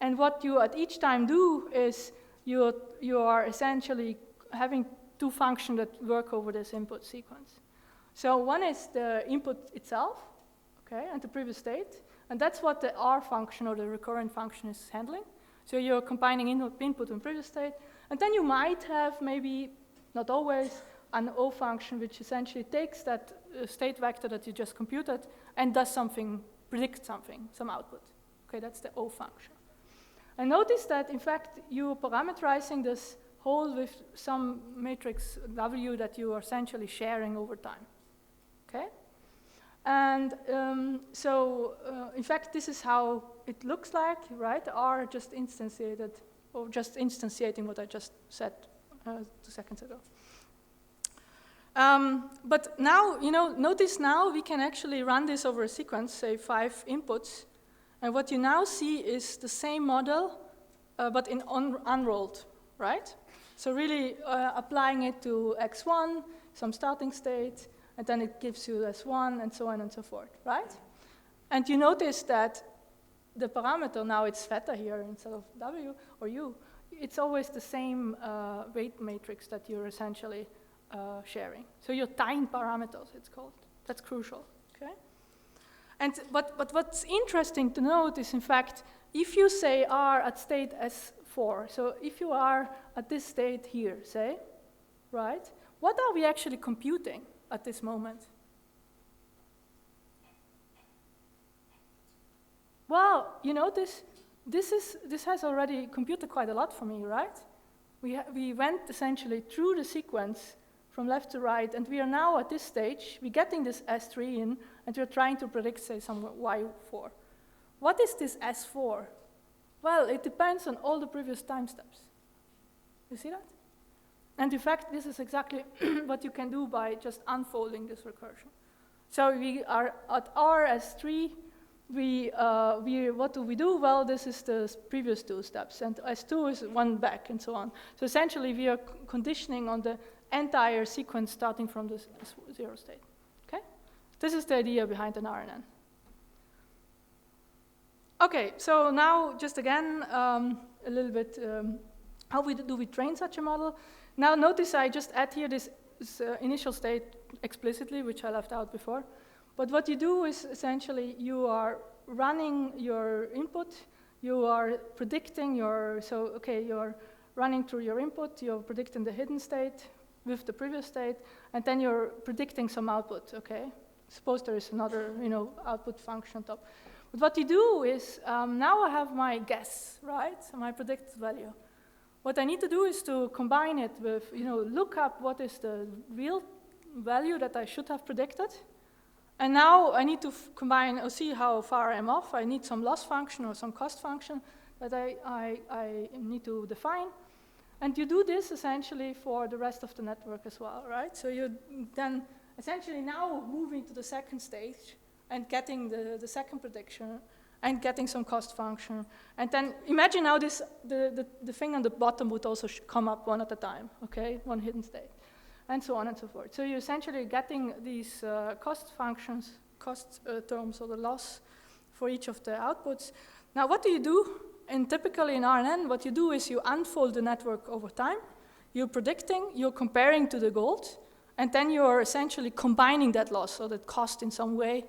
and what you at each time do is you are essentially having two functions that work over this input sequence. So one is the input itself, okay, and the previous state, And that's what the R function or the recurrent function is handling. So you're combining input and previous state. And then you might have, maybe not always, an O function which essentially takes that state vector that you just computed and does something, predicts something, some output. Okay, that's the O function. And notice that, in fact, you're parameterizing this whole with some matrix W that you are essentially sharing over time. Okay? And in fact, this is how it looks like, right? R just instantiated, or just instantiating what I just said 2 seconds ago. But now, notice now we can actually run this over a sequence, say 5 inputs. And what you now see is the same model, but in unrolled, right? So really applying it to x1, some starting state, and then it gives you s1, and so on and so forth, right? And you notice that the parameter, now it's theta here instead of w or u, it's always the same weight matrix that you're essentially sharing. So your time parameters, it's called. That's crucial, okay? And but what's interesting to note is, in fact, if you say R at state S4, so if you are at this state here, say, right, what are we actually computing at this moment? Well, this has already computed quite a lot for me, right? We went essentially through the sequence from left to right, and we are now at this stage. We're getting this S3 in, and we're trying to predict, say, some Y4. What is this S4? Well, it depends on all the previous time steps. You see that? And in fact, this is exactly what you can do by just unfolding this recursion. So we are at RS3. What do we do? Well, this is the previous 2 steps, and S2 is 1 back, and so on. So essentially, we are conditioning on the entire sequence starting from the 0 state. Okay? This is the idea behind an RNN. Okay, so now just again, a little bit, how do we train such a model? Now notice I just add here this initial state explicitly, which I left out before. But what you do is essentially you are running your input, you are predicting you're running through your input, you're predicting the hidden state with the previous state, and then you're predicting some output, okay? Suppose there is another, output function on top. But what you do is, now I have my guess, right? So my predicted value. What I need to do is to combine it with, look up what is the real value that I should have predicted. And now I need to combine, or see how far I'm off. I need some loss function or some cost function that I need to define. And you do this essentially for the rest of the network as well, right? So you then essentially now moving to the second stage and getting the second prediction and getting some cost function. And then imagine now the thing on the bottom would also come up one at a time, okay? One hidden state, and so on and so forth. So you're essentially getting these cost functions, cost terms, or the loss for each of the outputs. Now what do you do? And typically in RNN, what you do is you unfold the network over time. You're predicting, you're comparing to the gold, and then you're essentially combining that loss or that cost in some way.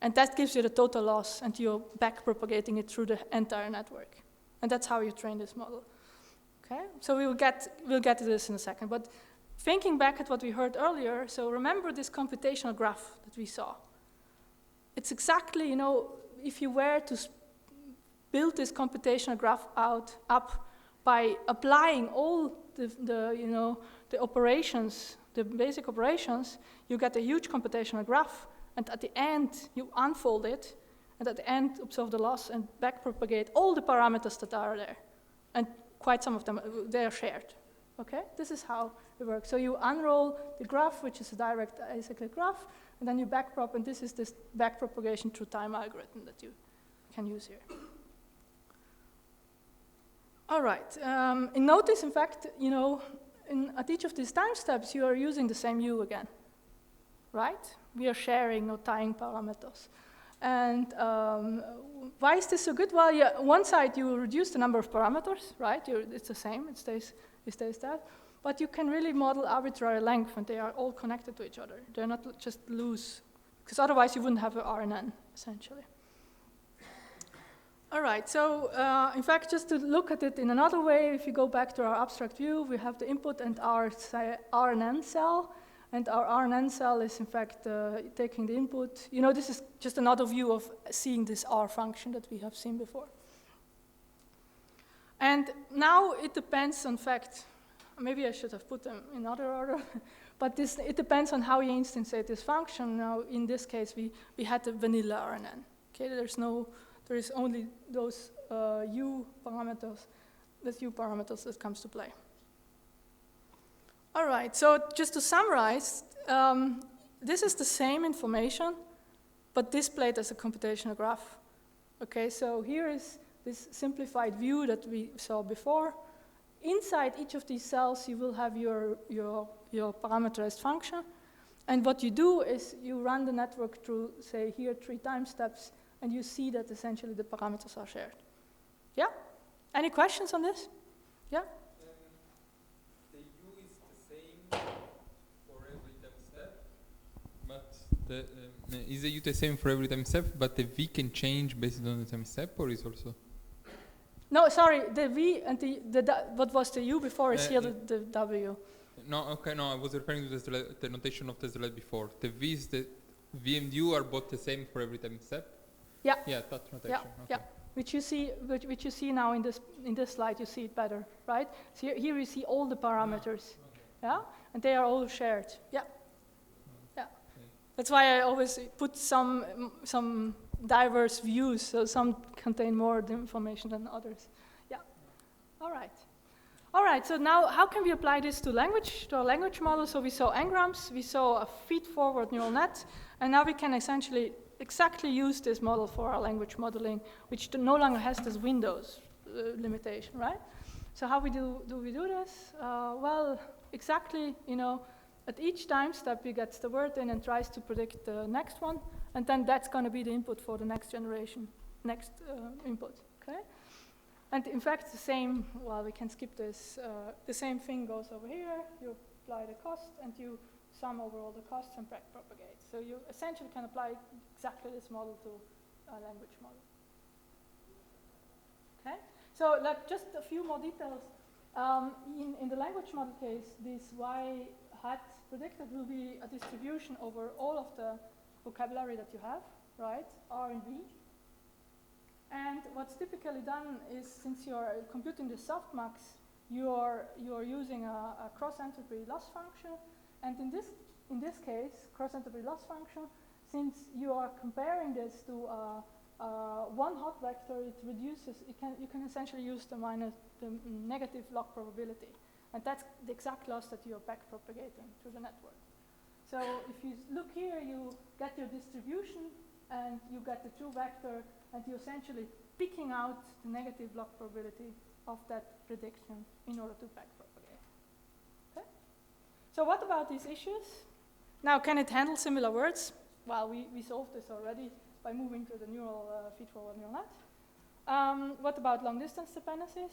And that gives you the total loss, and you're back-propagating it through the entire network. And that's how you train this model. Okay? So we'll get to this in a second. But thinking back at what we heard earlier, so remember this computational graph that we saw. It's exactly, if you were to build this computational graph up by applying all the operations, the basic operations, you get a huge computational graph. And at the end, you unfold it, and at the end, observe the loss and backpropagate all the parameters that are there. And quite some of them, they are shared. Okay? This is how it works. So you unroll the graph, which is a direct acyclic graph, and then you backprop, and this is this backpropagation through time algorithm that you can use here. All right. And notice, in fact, at each of these time steps, you are using the same U again. Right? We are sharing or tying parameters. And why is this so good? Well, yeah, one side you reduce the number of parameters, right? It's the same, it stays that. But you can really model arbitrary length, and they are all connected to each other. They're not just loose, because otherwise you wouldn't have an RNN, essentially. All right, so in fact, just to look at it in another way, if you go back to our abstract view, we have the input and our RNN cell, and our RNN cell is in fact taking the input. You know, this is just another view of seeing this R function that we have seen before. And now it depends, in fact, maybe I should have put them in other order, but it depends on how you instantiate this function. Now, in this case, we had the vanilla RNN. Okay, there is only those U parameters that comes to play. All right, so just to summarize, this is the same information, but displayed as a computational graph. Okay, so here is this simplified view that we saw before. Inside each of these cells, you will have your parameterized function. And what you do is you run the network through, say, here 3 time steps, and you see that essentially the parameters are shared. Yeah? Any questions on this? Yeah? The U is the same for every time step, but is the U the same for every time step, but the V can change based on the time step, or is also? No, sorry, the V and what was the U before is here the W. No, okay, no, I was referring to the notation of the slide before. The V is the V and U are both the same for every time step? Yeah. Yeah, that notation. Yeah, okay. yeah. Which you see now in this slide, you see it better, right? So here you see all the parameters, yeah, and they are all shared. Yeah, yeah. That's why I always put some diverse views, so some contain more information than others. Yeah. All right. All right. So now, how can we apply this to our language model? So we saw n-grams, we saw a feed-forward neural net, and now we can essentially exactly use this model for our language modeling, which no longer has this Windows limitation, right? So how do we do this? Well, exactly, you know, at each time step, you get the word in and tries to predict the next one, and then that's going to be the input for the next generation, next input, okay? And in fact, the same, well, we can skip this, the same thing goes over here. You apply the cost, and you sum over all the costs and backpropagate. So you essentially can apply exactly this model to a language model. Okay? So like just a few more details. In the language model case, this y hat predicted will be a distribution over all of the vocabulary that you have, right? R and V. And what's typically done is, since you're computing the softmax, you're using a cross-entropy loss function. And in this case, cross-entropy loss function, since you are comparing this to one hot vector, it reduces. You can essentially use the negative log probability, and that's the exact loss that you are backpropagating through the network. So if you look here, you get your distribution, and you get the true vector, and you're essentially picking out the negative log probability of that prediction in order to backpropagate. Okay? So what about these issues? Now, can it handle similar words? Well, we solved this already by moving to the feed-forward neural net. What about long-distance dependencies?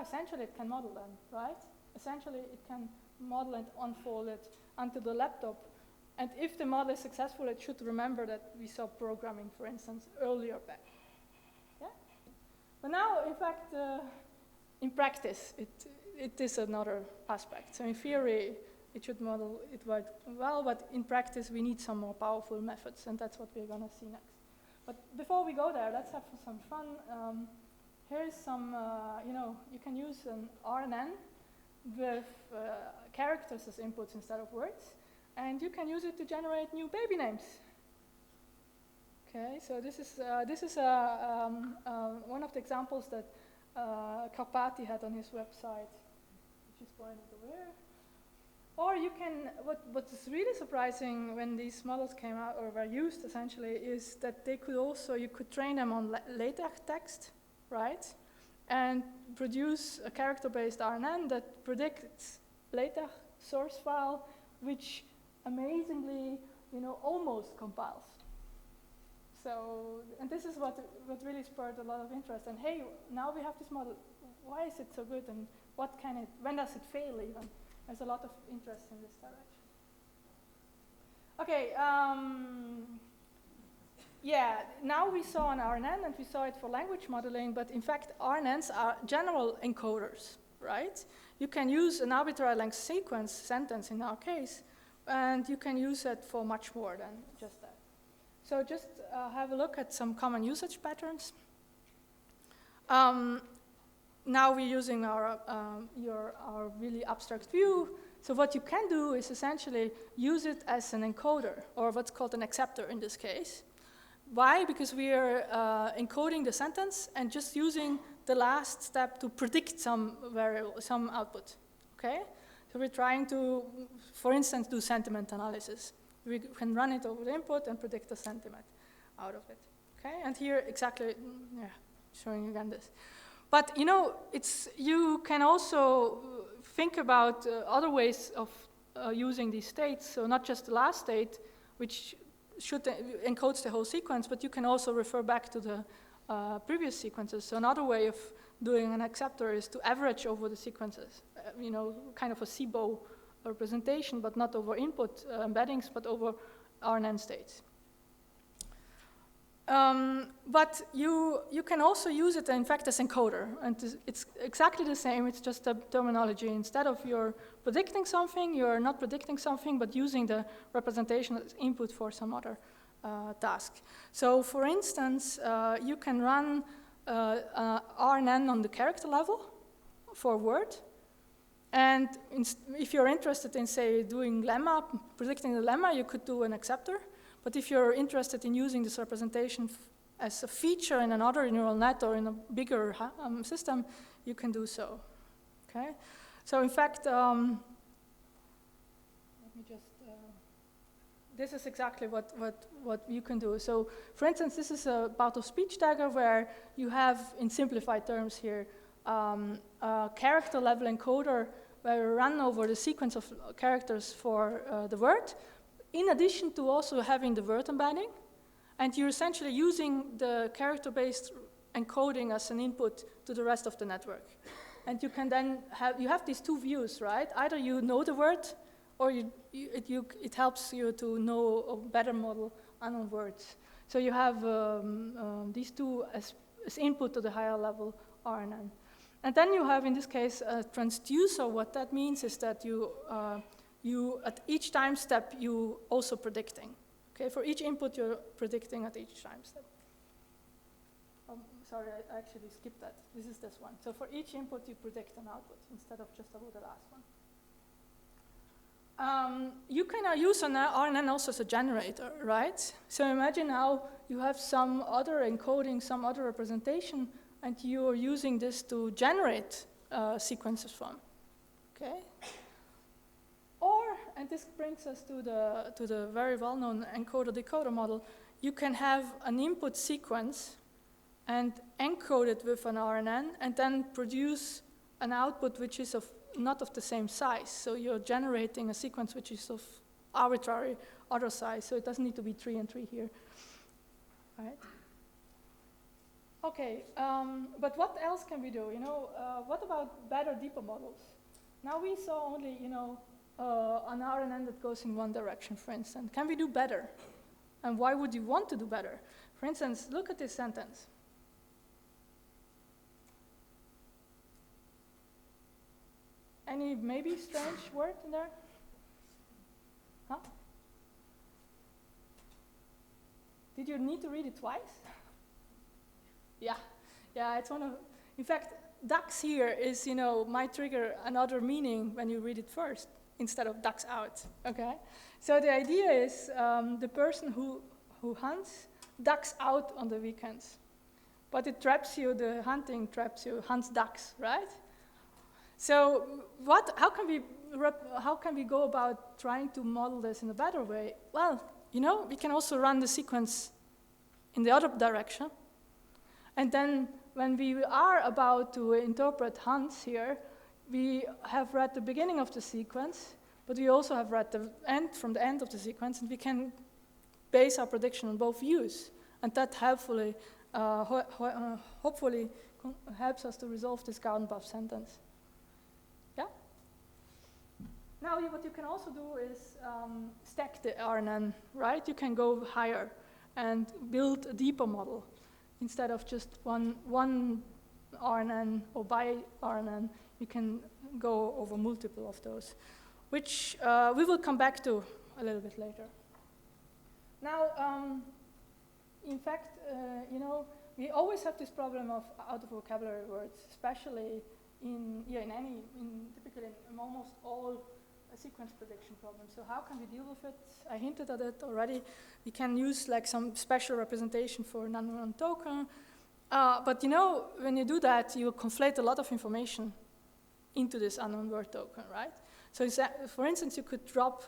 Essentially, it can model them, right? Essentially, it can model and unfold it onto the laptop. And if the model is successful, it should remember that we saw programming, for instance, earlier back. Yeah? But now, in fact, in practice, it is another aspect. So in theory, it should model it well, but in practice, we need some more powerful methods, and that's what we're going to see next. But before we go there, let's have some fun. Here's some, you can use an RNN with characters as inputs instead of words, and you can use it to generate new baby names. Okay, so this is one of the examples that Karpati had on his website, which is pointed over here. Or you can, what is really surprising when these models came out or were used essentially is that they could also, you could train them on LaTeX text, right? And produce a character-based RNN that predicts LaTeX source file, which amazingly, almost compiles. So, and this is what really spurred a lot of interest. And hey, now we have this model. Why is it so good? And when does it fail even? There's a lot of interest in this direction. Okay, Yeah, now we saw an RNN and we saw it for language modeling, but in fact RNNs are general encoders, right? You can use an arbitrary length sequence, sentence in our case, and you can use it for much more than just that. So just have a look at some common usage patterns. Now we're using our really abstract view. So what you can do is essentially use it as an encoder, or what's called an acceptor in this case. Why? Because we are encoding the sentence and just using the last step to predict some variable, some output. Okay? So we're trying to, for instance, do sentiment analysis. We can run it over the input and predict the sentiment out of it. Okay? And here exactly, yeah, showing again this. But you know, you can also think about other ways of using these states. So not just the last state, which encodes the whole sequence, but you can also refer back to the previous sequences. So another way of doing an acceptor is to average over the sequences. You know, kind of a SIBO representation, but not over input embeddings, but over RNN states. But you can also use it, in fact, as encoder. And it's exactly the same. It's just a terminology. Instead of you're predicting something, you're not predicting something, but using the representation as input for some other task. So, for instance, you can run RNN on the character level for a word. And if you're interested in, say, doing lemma, predicting the lemma, you could do an acceptor. But if you're interested in using this representation as a feature in another neural net or in a bigger system, you can do so. Okay? So in fact, let me just, this is exactly what you can do. So for instance, this is a part of speech dagger where you have, in simplified terms here, a character level encoder where you run over the sequence of characters for the word, in addition to also having the word embedding, and you're essentially using the character-based encoding as an input to the rest of the network. And you can then have these two views, right? Either you know the word, or it helps you to know a better model unknown words. So you have these two as input to the higher level RNN. And then you have, in this case, a transducer. What that means is that you at each time step, you also predicting. Okay, for each input, you're predicting at each time step. Sorry, I actually skipped that. This is this one. So for each input, you predict an output instead of just about the last one. You can use an RNN also as a generator, right? So imagine now you have some other encoding, some other representation, and you're using this to generate sequences from. Okay. Or, and this brings us to the very well-known encoder-decoder model, you can have an input sequence and encode it with an RNN and then produce an output which is not of the same size. So you're generating a sequence which is of arbitrary other size, so it doesn't need to be 3 and 3 here. Right? Okay, but what else can we do? You know, what about better, deeper models? Now we saw only, you know, an RNN that goes in one direction, for instance. Can we do better? And why would you want to do better? For instance, look at this sentence. Any maybe strange word in there? Huh? Did you need to read it twice? Yeah, it's one of, in fact, ducks here is, you know, might trigger another meaning when you read it first, instead of ducks out, okay? So the idea is the person who hunts ducks out on the weekends. But it traps you, the hunting traps you, hunts ducks, right? So how can we go about trying to model this in a better way? Well, you know, we can also run the sequence in the other direction. And then when we are about to interpret hunts here, we have read the beginning of the sequence, but we also have read the end from the end of the sequence, and we can base our prediction on both views. And that hopefully helps us to resolve this garden buff sentence. Yeah? Now, what you can also do is stack the RNN, right? You can go higher. and build a deeper model. Instead of just one RNN or by RNN, you can go over multiple of those, which we will come back to a little bit later. Now, in fact, you know, we always have this problem of out of vocabulary words, especially typically in almost all sequence prediction problems. So how can we deal with it? I hinted at it already. We can use like some special representation for an unknown token. But you know, when you do that, you conflate a lot of information into this unknown word token, right? So for instance, you could drop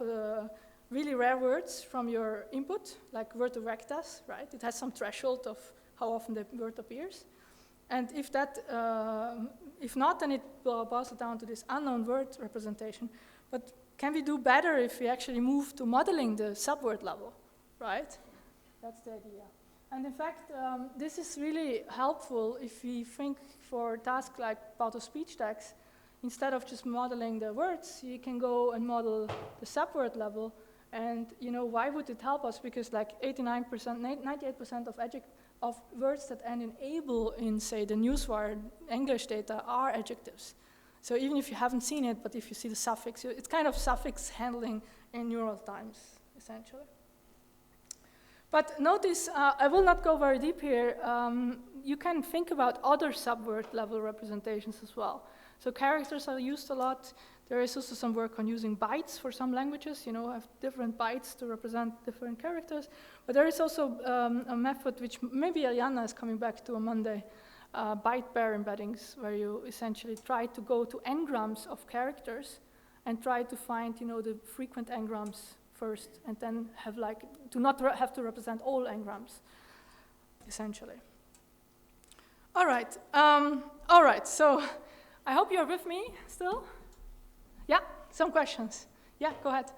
really rare words from your input, like word to rectas, right? It has some threshold of how often the word appears. And if not, then it will boils down to this unknown word representation. But can we do better if we actually move to modeling the subword level, right? That's the idea. And in fact, this is really helpful if we think for tasks like auto-speech tags. Instead of just modeling the words, you can go and model the subword level. And you know, why would it help us? Because like 89%, 98% of words that end in able in, say, the newswire English data are adjectives. So even if you haven't seen it, but if you see the suffix, it's kind of suffix handling in neural times, essentially. But notice, I will not go very deep here. You can think about other subword level representations as well. So characters are used a lot. There is also some work on using bytes for some languages, you know, have different bytes to represent different characters. But there is also a method which maybe Ariana is coming back to on Monday, byte pair embeddings, where you essentially try to go to n-grams of characters and try to find, you know, the frequent n-grams first, and then have like, to not have to represent all n-grams, essentially. All right, so I hope you're with me still. Yeah, some questions. Yeah, go ahead.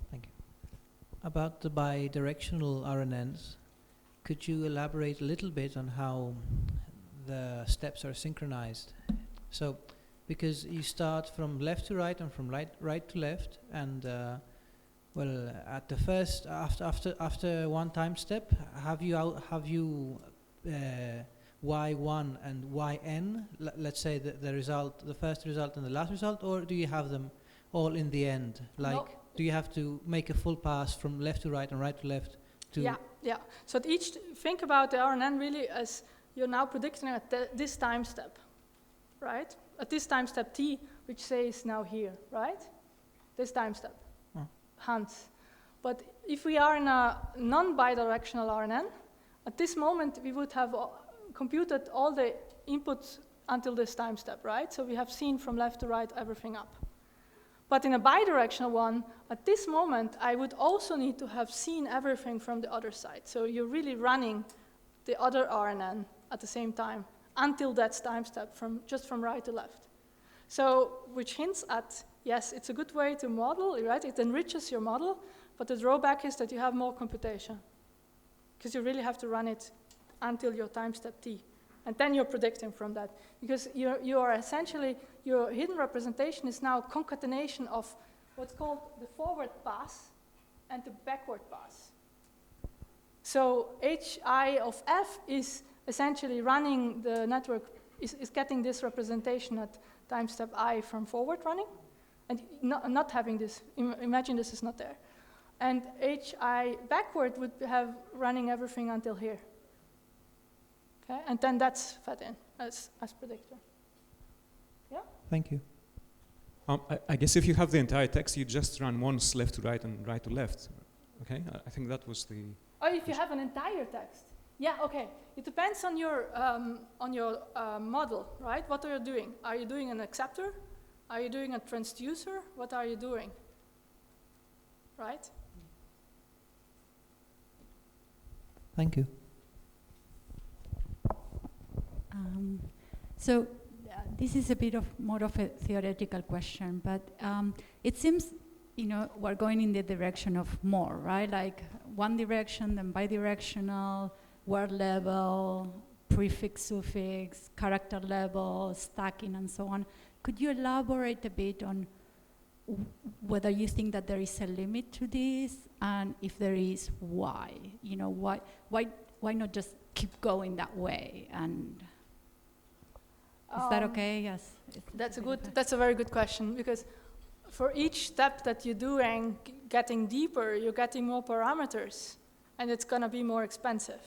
Thank you. About the bidirectional RNNs, could you elaborate a little bit on how the steps are synchronized? So, because you start from left to right and from right to left, and well, at the first after one time step, have you y1 and yn, let's say the result, the first result and the last result, or do you have them all in the end? Like, no. Do you have to make a full pass from left to right and right to left? To yeah. So think about the RNN really as you're now predicting at this time step, right? At this time step t, which says now here, right? This time step, Hans. But if we are in a non-bidirectional RNN, at this moment we would have computed all the inputs until this time step, right? So we have seen from left to right everything up. But in a bidirectional one, at this moment, I would also need to have seen everything from the other side. So you're really running the other RNN at the same time until that time step just from right to left. So which hints at, yes, it's a good way to model, right? It enriches your model, but the drawback is that you have more computation because you really have to run it until your time step t. And then you're predicting from that. Because you are essentially, your hidden representation is now concatenation of what's called the forward pass and the backward pass. So hi of f is essentially running the network, is getting this representation at time step I from forward running, and not having this, imagine this is not there. And hi backward would have running everything until here. Okay, and then that's fed in as predictor. Yeah? Thank you. I guess if you have the entire text, you just run once left to right and right to left. Okay, I think that was the... Oh, if you have an entire text. Yeah, okay. It depends on your model, right? What are you doing? Are you doing an acceptor? Are you doing a transducer? What are you doing? Right? Thank you. So this is a bit more of a theoretical question, but it seems, you know, we're going in the direction of more, right? Like one direction, then bidirectional, word level, prefix, suffix, character level, stacking, and so on. Could you elaborate a bit on whether you think that there is a limit to this, and if there is, why? You know, why not just keep going that way? And is that okay? Yes. That's a very good question, because for each step that you're doing, getting deeper, you're getting more parameters, and it's going to be more expensive.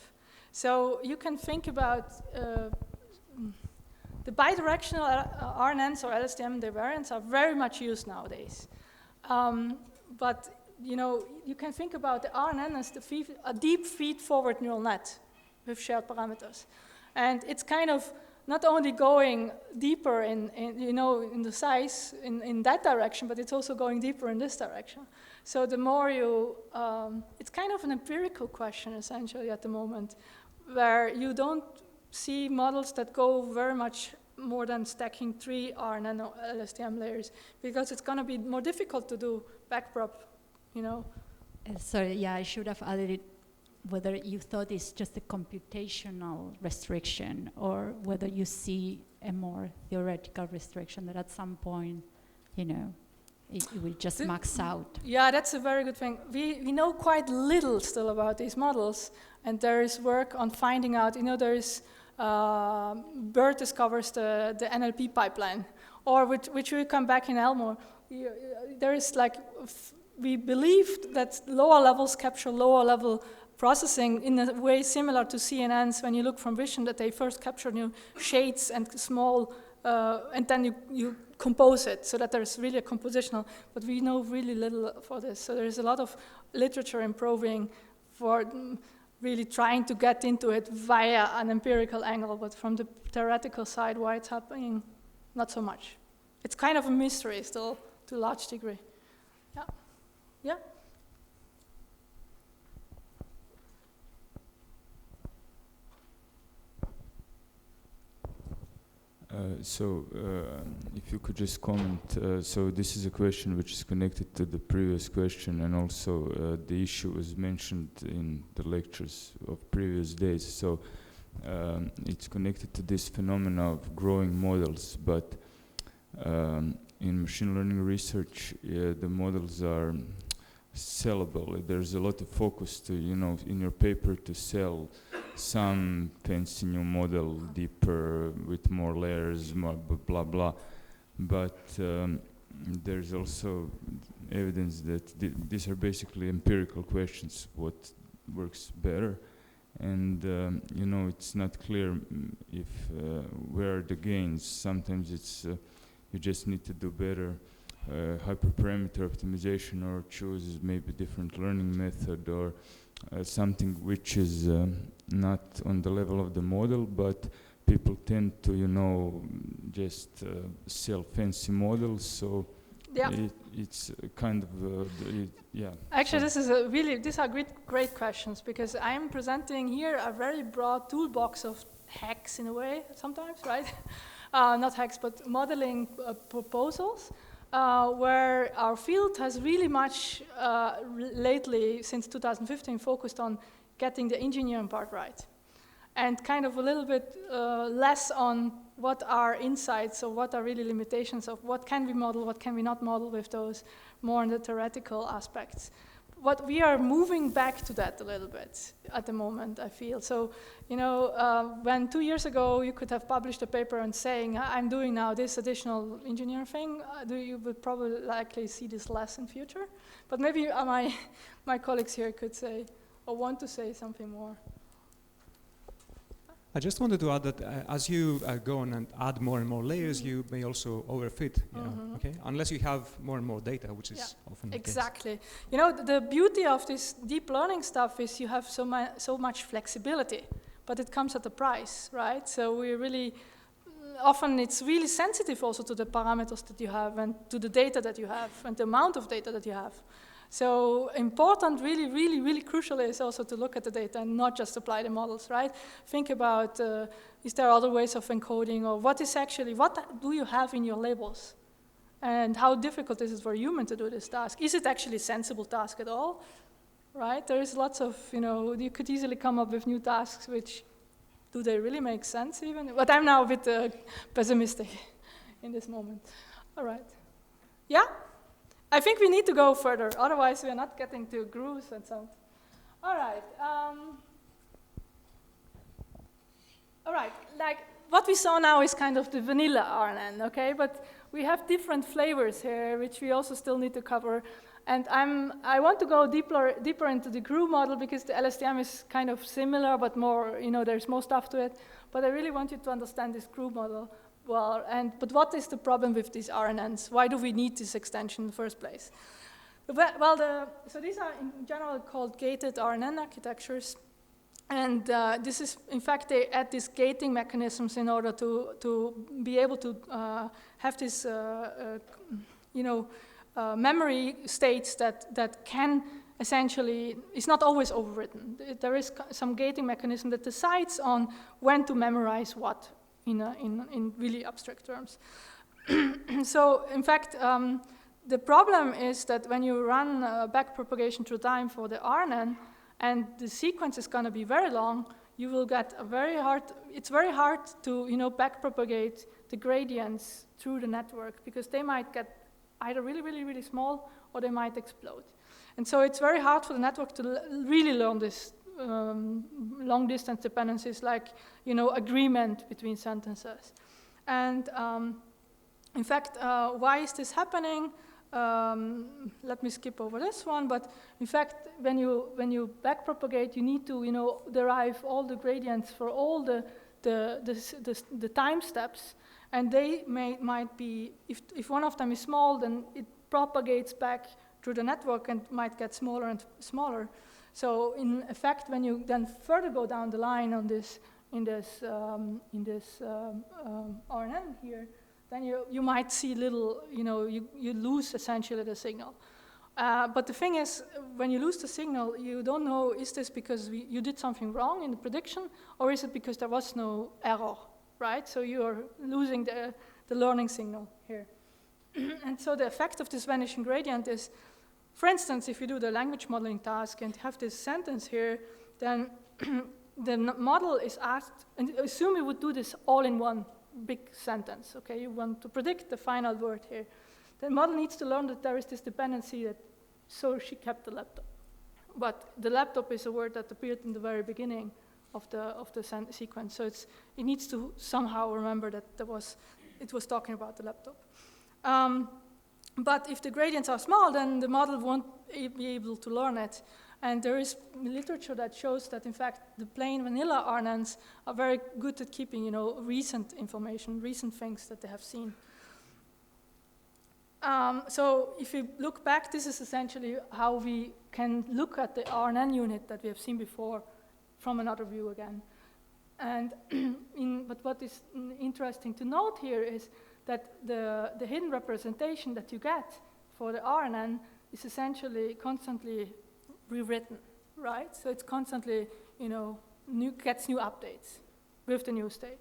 So you can think about the bidirectional RNNs or LSTM, the variants are very much used nowadays. But you know, you can think about the RNN as a deep feed-forward neural net with shared parameters, and it's kind of not only going deeper in the size in that direction, but it's also going deeper in this direction. So the more you, it's kind of an empirical question essentially at the moment, where you don't see models that go very much more than stacking 3 RNN or LSTM layers, because it's going to be more difficult to do backprop, you know. Sorry, yeah, I should have added it, whether you thought it's just a computational restriction or whether you see a more theoretical restriction that at some point, you know, it will just max out. Yeah, that's a very good thing. We know quite little still about these models, and there is work on finding out, you know, there is, BERT discovers the NLP pipeline, or which will come back in Elmore. There is like, we believed that lower levels capture lower level processing in a way similar to CNNs when you look from vision, that they first capture new shades and small, and then you compose it so that there's really a compositional, but we know really little for this. So there's a lot of literature improving for really trying to get into it via an empirical angle, but from the theoretical side, why it's happening, not so much. It's kind of a mystery still to a large degree. Yeah. Yeah? If you could just comment, so this is a question which is connected to the previous question, and also the issue was mentioned in the lectures of previous days. So it's connected to this phenomena of growing models, but in machine learning research, the models are sellable. There's a lot of focus to, you know, in your paper to sell some fancy new model, deeper, with more layers, more blah, blah. But there's also evidence that these are basically empirical questions, what works better. And, you know, it's not clear if where are the gains. Sometimes it's, you just need to do better hyperparameter optimization, or choose maybe different learning method, or something which is not on the level of the model, but people tend to, you know, just sell fancy models. So yeah, it's kind of, yeah. Actually, so these are great questions, because I'm presenting here a very broad toolbox of hacks in a way sometimes, right? Not hacks, but modeling proposals. Where our field has really much lately, since 2015, focused on getting the engineering part right, and kind of a little bit less on what are insights, or what are really limitations of what can we model, what can we not model with those, more in the theoretical aspects. What we are moving back to that a little bit at the moment, I feel. So, you know, when 2 years ago you could have published a paper and saying, I'm doing now this additional engineering thing, you would probably likely see this less in future. But maybe my colleagues here could say, or want to say something more. I just wanted to add that as you go on and add more and more layers, you may also overfit, you know, okay? Unless you have more and more data, which is often the case. Exactly. You know, the beauty of this deep learning stuff is you have so much flexibility, but it comes at a price, right? So we really, often it's really sensitive also to the parameters that you have, and to the data that you have, and the amount of data that you have. So important, really, really, really crucial is also to look at the data and not just apply the models, right? Think about, is there other ways of encoding, or what do you have in your labels? And how difficult is it for a human to do this task? Is it actually a sensible task at all, right? There is lots of, you know, you could easily come up with new tasks which, do they really make sense even? But I'm now a bit pessimistic in this moment. All right. Yeah? I think we need to go further, otherwise we are not getting to grooves and so on. All right. All right, like what we saw now is kind of the vanilla RNN, okay? But we have different flavors here, which we also still need to cover. And I want to go deeper into the GRU model because the LSTM is kind of similar, but more, there's more stuff to it. But I really want you to understand this GRU model well. But what is the problem with these RNNs? Why do we need this extension in the first place? Well, so these are in general called gated RNN architectures. And this is, in fact, they add these gating mechanisms in order to be able to have this, memory states that can essentially, it's not always overwritten. There is some gating mechanism that decides on when to memorize what in really abstract terms. So, in fact, the problem is that when you run backpropagation through time for the RNN, and the sequence is going to be very long, you will get it's very hard to backpropagate the gradients through the network because they might get either really, really, really small or they might explode. And so it's very hard for the network to really learn this long distance dependencies like, agreement between sentences. And in fact, why is this happening? Let me skip over this one, but in fact, when you backpropagate, you need to derive all the gradients for all the time steps, and they might be, if one of them is small, then it propagates back through the network and might get smaller and smaller. So in effect, when you then further go down the line on this in this RNN here, then you might see little, you lose essentially the signal. But the thing is, when you lose the signal, you don't know, is this because you did something wrong in the prediction, or is it because there was no error, right? So you are losing the learning signal here. And so the effect of this vanishing gradient is, for instance, if you do the language modeling task and have this sentence here, then the model is asked, and assume you would do this all in one big sentence, okay? You want to predict the final word here. The model needs to learn that there is this dependency that, so she kept the laptop. But the laptop is a word that appeared in the very beginning of the sequence, so it needs to somehow remember that it was talking about the laptop. But if the gradients are small, then the model won't be able to learn it. And there is literature that shows that, in fact, the plain vanilla RNNs are very good at keeping, recent information, recent things that they have seen. So if you look back, this is essentially how we can look at the RNN unit that we have seen before from another view again. And but what is interesting to note here is that the hidden representation that you get for the RNN is essentially constantly rewritten, right? So it's constantly, gets new updates with the new state.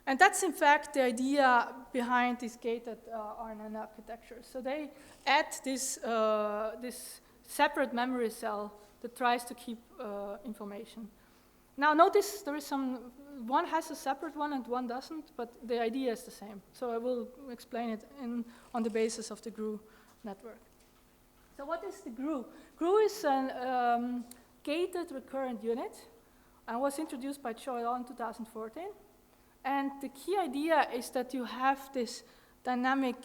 And that's, in fact, the idea behind this gated RNN architecture. So they add this separate memory cell that tries to keep information. Now, notice there is one has a separate one and one doesn't, but the idea is the same. So I will explain it on the basis of the GRU network. So what is the GRU? GRU is a gated recurrent unit and was introduced by Choi in 2014. And the key idea is that you have this dynamic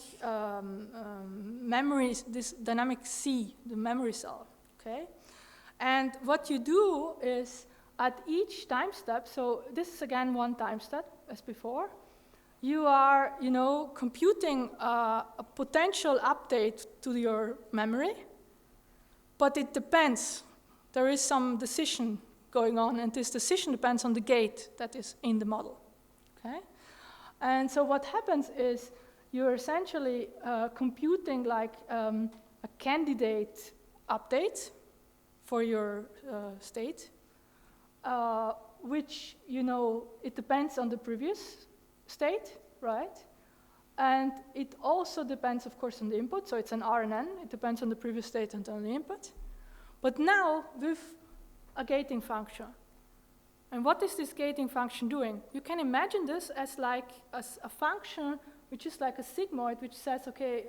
memory, this dynamic C, the memory cell, okay? And what you do is at each time step, so this is again one time step as before, you are, computing a potential update to your memory, but it depends. There is some decision going on, and this decision depends on the gate that is in the model, okay? And so what happens is you're essentially computing like a candidate update for your state, which, it depends on the previous state, right? And it also depends, of course, on the input. So it's an RNN. It depends on the previous state and on the input. But now with a gating function. And what is this gating function doing? You can imagine this as like a function which is like a sigmoid, which says, okay,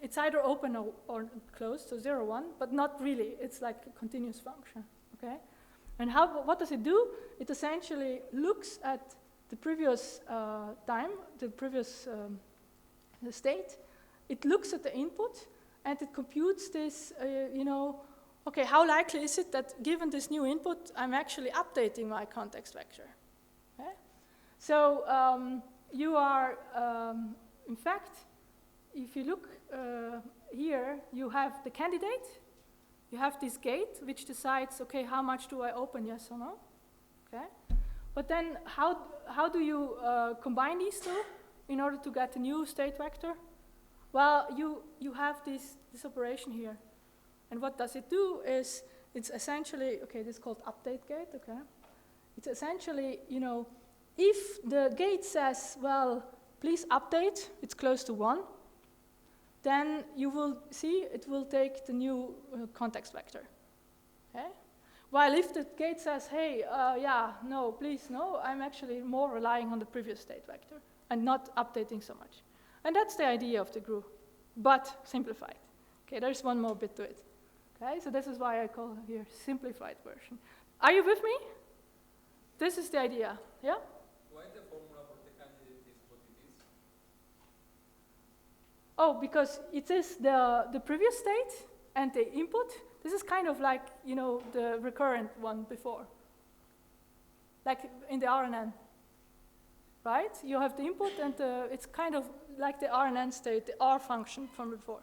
it's either open or closed, so 0, 1, but not really. It's like a continuous function, okay? And what does it do? It essentially looks at the previous time, the previous the state. It looks at the input, and it computes this, okay, how likely is it that given this new input, I'm actually updating my context vector? Okay? So you are, in fact, if you look here, you have the candidate, you have this gate which decides, okay, how much do I open, yes or no? Okay. But then how do you combine these two in order to get a new state vector? Well, you have this operation here. And what does it do is, it's essentially, okay, this is called update gate, okay? It's essentially, if the gate says, well, please update, it's close to 1, then you will see it will take the new context vector, okay? While if the gate says, hey, yeah, no, please, no, I'm actually more relying on the previous state vector and not updating so much. And that's the idea of the GRU, but simplified. Okay, there's one more bit to it. Okay, so this is why I call here simplified version. Are you with me? This is the idea, yeah? Why the formula for the candidate is what it is? Oh, because it is the previous state and the input. This is kind of like, the recurrent one before. Like in the RNN, right? You have the input and it's kind of like the RNN state, the R function from before.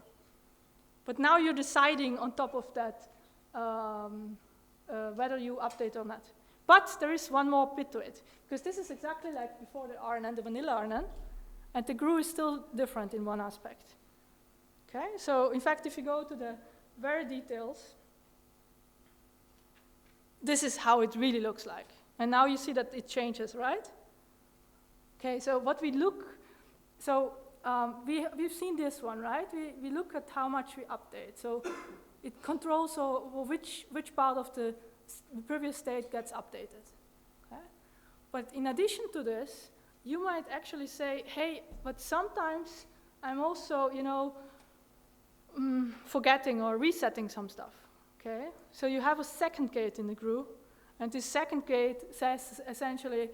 But now you're deciding on top of that whether you update or not. But there is one more bit to it, because this is exactly like before the RNN, the vanilla RNN, and the GRU is still different in one aspect. Okay, so in fact, if you go to the very details, this is how it really looks like. And now you see that it changes, right? Okay, so what we look, so we've seen this one, right? We look at how much we update. So it controls which part of the previous state gets updated. Okay? But in addition to this, you might actually say, hey, but sometimes I'm also, forgetting or resetting some stuff. Okay? So you have a second gate in the GRU, and this second gate says essentially,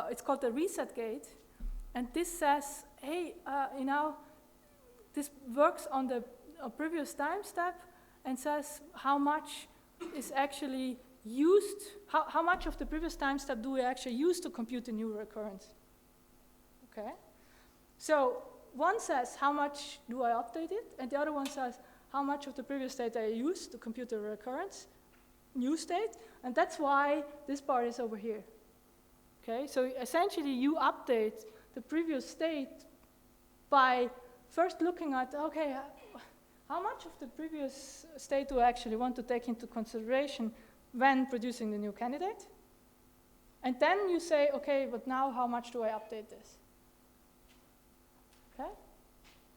it's called the reset gate, and this says, hey, this works on the previous time step and says how much is actually used, how much of the previous time step do we actually use to compute the new recurrence. Okay? So one says how much do I update it, and the other one says how much of the previous state I use to compute the recurrence, new state, and that's why this part is over here. Okay, so essentially you update the previous state by first looking at, okay, how much of the previous state do I actually want to take into consideration when producing the new candidate? And then you say, okay, but now how much do I update this? Okay?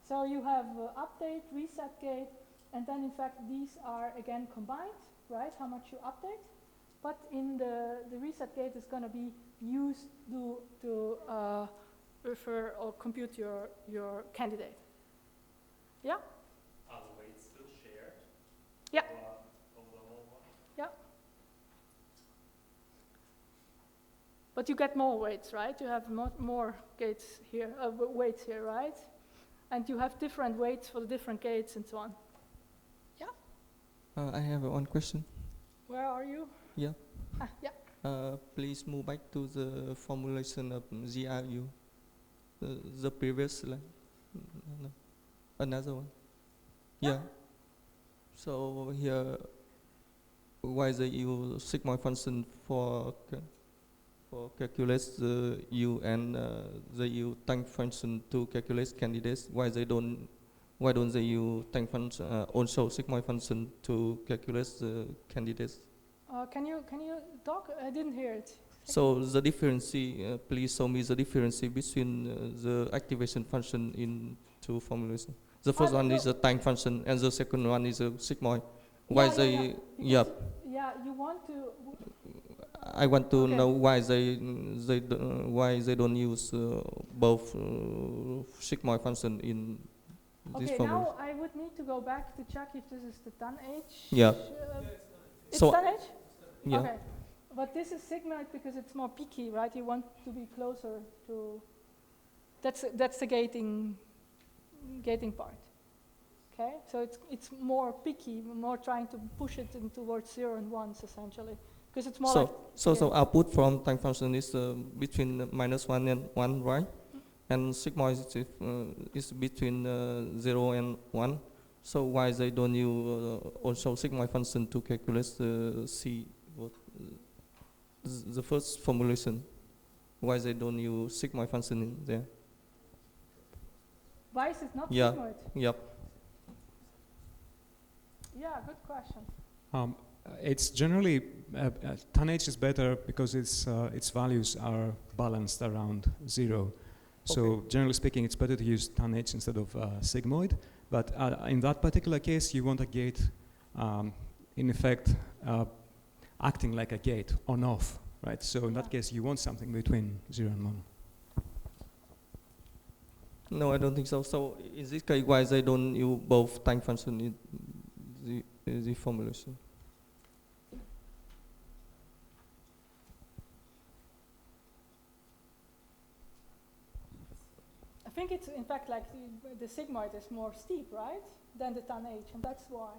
So you have update, reset gate, and then in fact these are again combined, right? How much you update. But in the reset gate is going to be used to refer or compute your candidate. Yeah? Are the weights still shared? Yeah. Over the whole one? Yeah. But you get more weights, right? You have more gates here, weights here, right? And you have different weights for the different gates and so on. Yeah? I have one question. Where are you? Yeah. Yeah. Please move back to the formulation of GRU. The previous slide. No. Another one. Yeah. So here, why they use sigmoid function for calculate the U and they use time function to calculate candidates? Why don't they use time function also sigmoid function to calculate the candidates? Can you talk? I didn't hear it. So the difference, please show me the difference between the activation function in two formulations. The first one is a time function, and the second one is a sigmoid. Why they? Yeah. Yeah, you want to. I want to know why they don't use both sigmoid function in this Okay, formula. now I would need to go back to check if this is the tan H. Yeah. It's So- tan H? Yeah. Okay. But this is sigmoid because it's more peaky, right? You want to be closer to... That's the gating part. Okay, so it's more peaky, more trying to push it in towards 0 and 1s essentially, because it's more So, like... so output from time function is between -1 and 1, right? And sigmoid is between 0 and 1. So why they don't use also sigmoid function to calculate the first formulation? Why they don't use sigmoid function in there? Why is it not Yeah. sigmoid? Yep. Yeah, good question. It's generally tan H is better because its values are balanced around 0. So Okay. generally speaking, it's better to use tan H instead of sigmoid. But in that particular case, you want a gate, in effect, acting like a gate on-off, right? So in that case, you want something between 0 and 1. No, I don't think so. So in this case, why they don't use both time function in the formulation? I think it's in fact like the sigmoid is more steep, right, than the tan H, and that's why.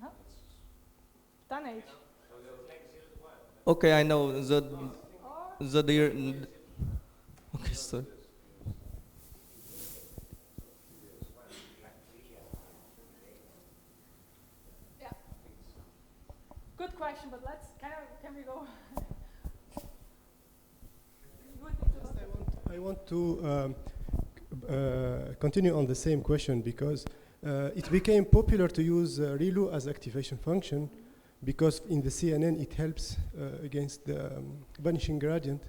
Huh? Tan H. Okay, I know the dear. Okay, so. Yeah. Good question, but let's can we go? You would need to look. I want to continue on the same question because it became popular to use ReLU as activation function because in the CNN it helps against the vanishing gradient,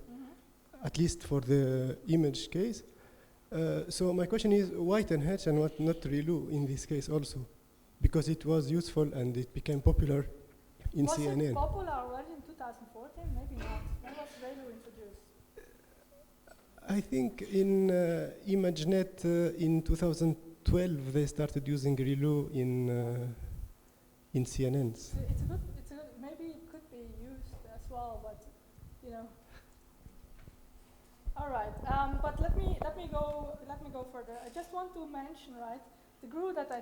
at least for the image case. So my question is, why 10H and what not ReLU in this case also? Because it was useful and it became popular in Was CNN. it popular already in 2014? Maybe not. When was ReLU introduced? I think in ImageNet in 2012 they started using ReLU in CNNs. It's a good, maybe it could be used as well, but you know. All right, but let me go further. I just want to mention, right, the GRU that I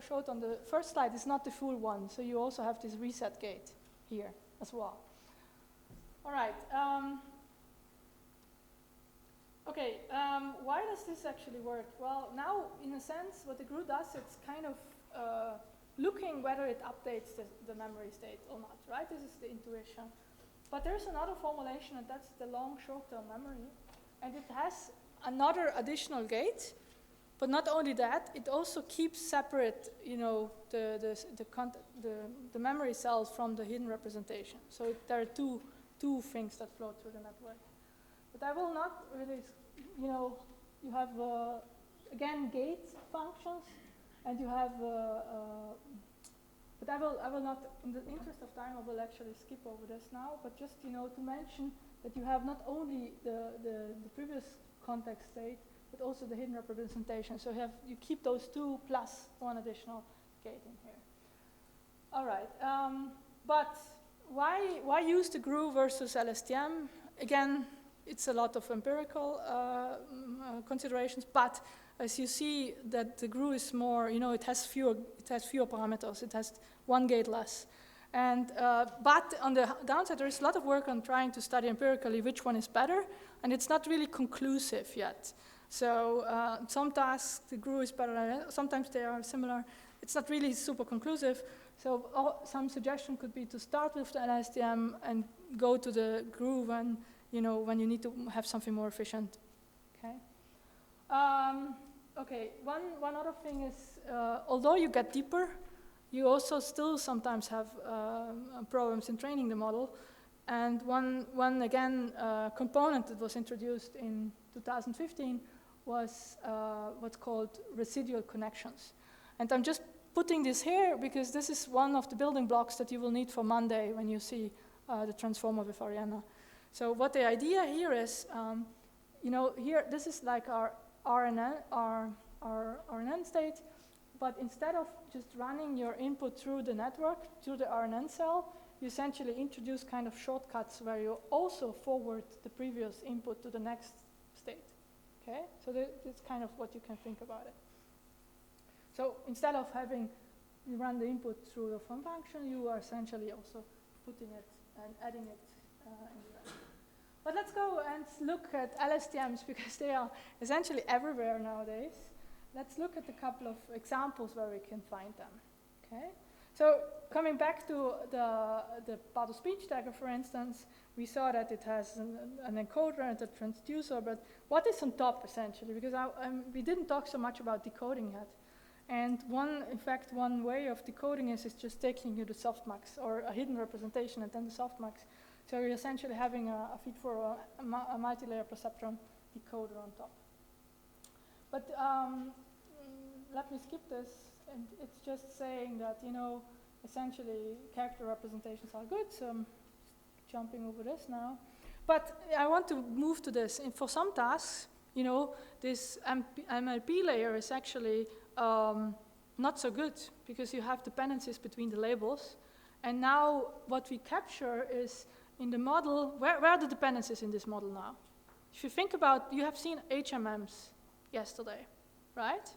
showed on the first slide is not the full one, so you also have this reset gate here as well. All right. Okay, why does this actually work? Well, now, in a sense, what the GRU does, it's kind of looking whether it updates the memory state or not, right? This is the intuition. But there's another formulation, and that's the long short-term memory. And it has another additional gate. But not only that, it also keeps separate, you know, the memory cells from the hidden representation. So there are two things that flow through the network. But I will not really, you know, you have, again, gate functions, and you have, but I will not, in the interest of time, I will actually skip over this now, but just, you know, to mention that you have not only the previous context state, but also the hidden representation. So you keep those two plus one additional gate in here. All right, but why use the GRU versus LSTM? Again, it's a lot of empirical considerations, but as you see that the GRU is more, you know, it has fewer parameters. It has one gate less. And, but on the downside, there is a lot of work on trying to study empirically which one is better, and it's not really conclusive yet. So some tasks, the GRU is better, sometimes they are similar. It's not really super conclusive. So some suggestion could be to start with the LSTM and go to the GRU when you need to have something more efficient. Okay. Okay. One other thing is, although you get deeper, you also still sometimes have problems in training the model. And one component that was introduced in 2015 was what's called residual connections. And I'm just putting this here because this is one of the building blocks that you will need for Monday when you see the transformer with Ariana. So what the idea here is, you know, here this is like our RNN, our RNN state, but instead of just running your input through the network, through the RNN cell, you essentially introduce kind of shortcuts where you also forward the previous input to the next state. Okay, so that's kind of what you can think about it. So instead of having you run the input through the fun function, you are essentially also putting it and adding it in the rest. But let's go and look at LSTMs because they are essentially everywhere nowadays. Let's look at a couple of examples where we can find them. Okay. So coming back to the part-of-speech tagger, for instance, we saw that it has an encoder and a transducer, but what is on top essentially? Because we didn't talk so much about decoding yet. And in fact, one way of decoding is just taking you the softmax or a hidden representation and then the softmax. So you're essentially having a feed for a multi-layer perceptron decoder on top. But let me skip this, and it's just saying that, you know, essentially character representations are good, so I'm jumping over this now. But I want to move to this. And for some tasks, you know, this MLP layer is actually not so good because you have dependencies between the labels. And now what we capture is in the model, where are the dependencies in this model now? If you think about, you have seen HMMs yesterday, right?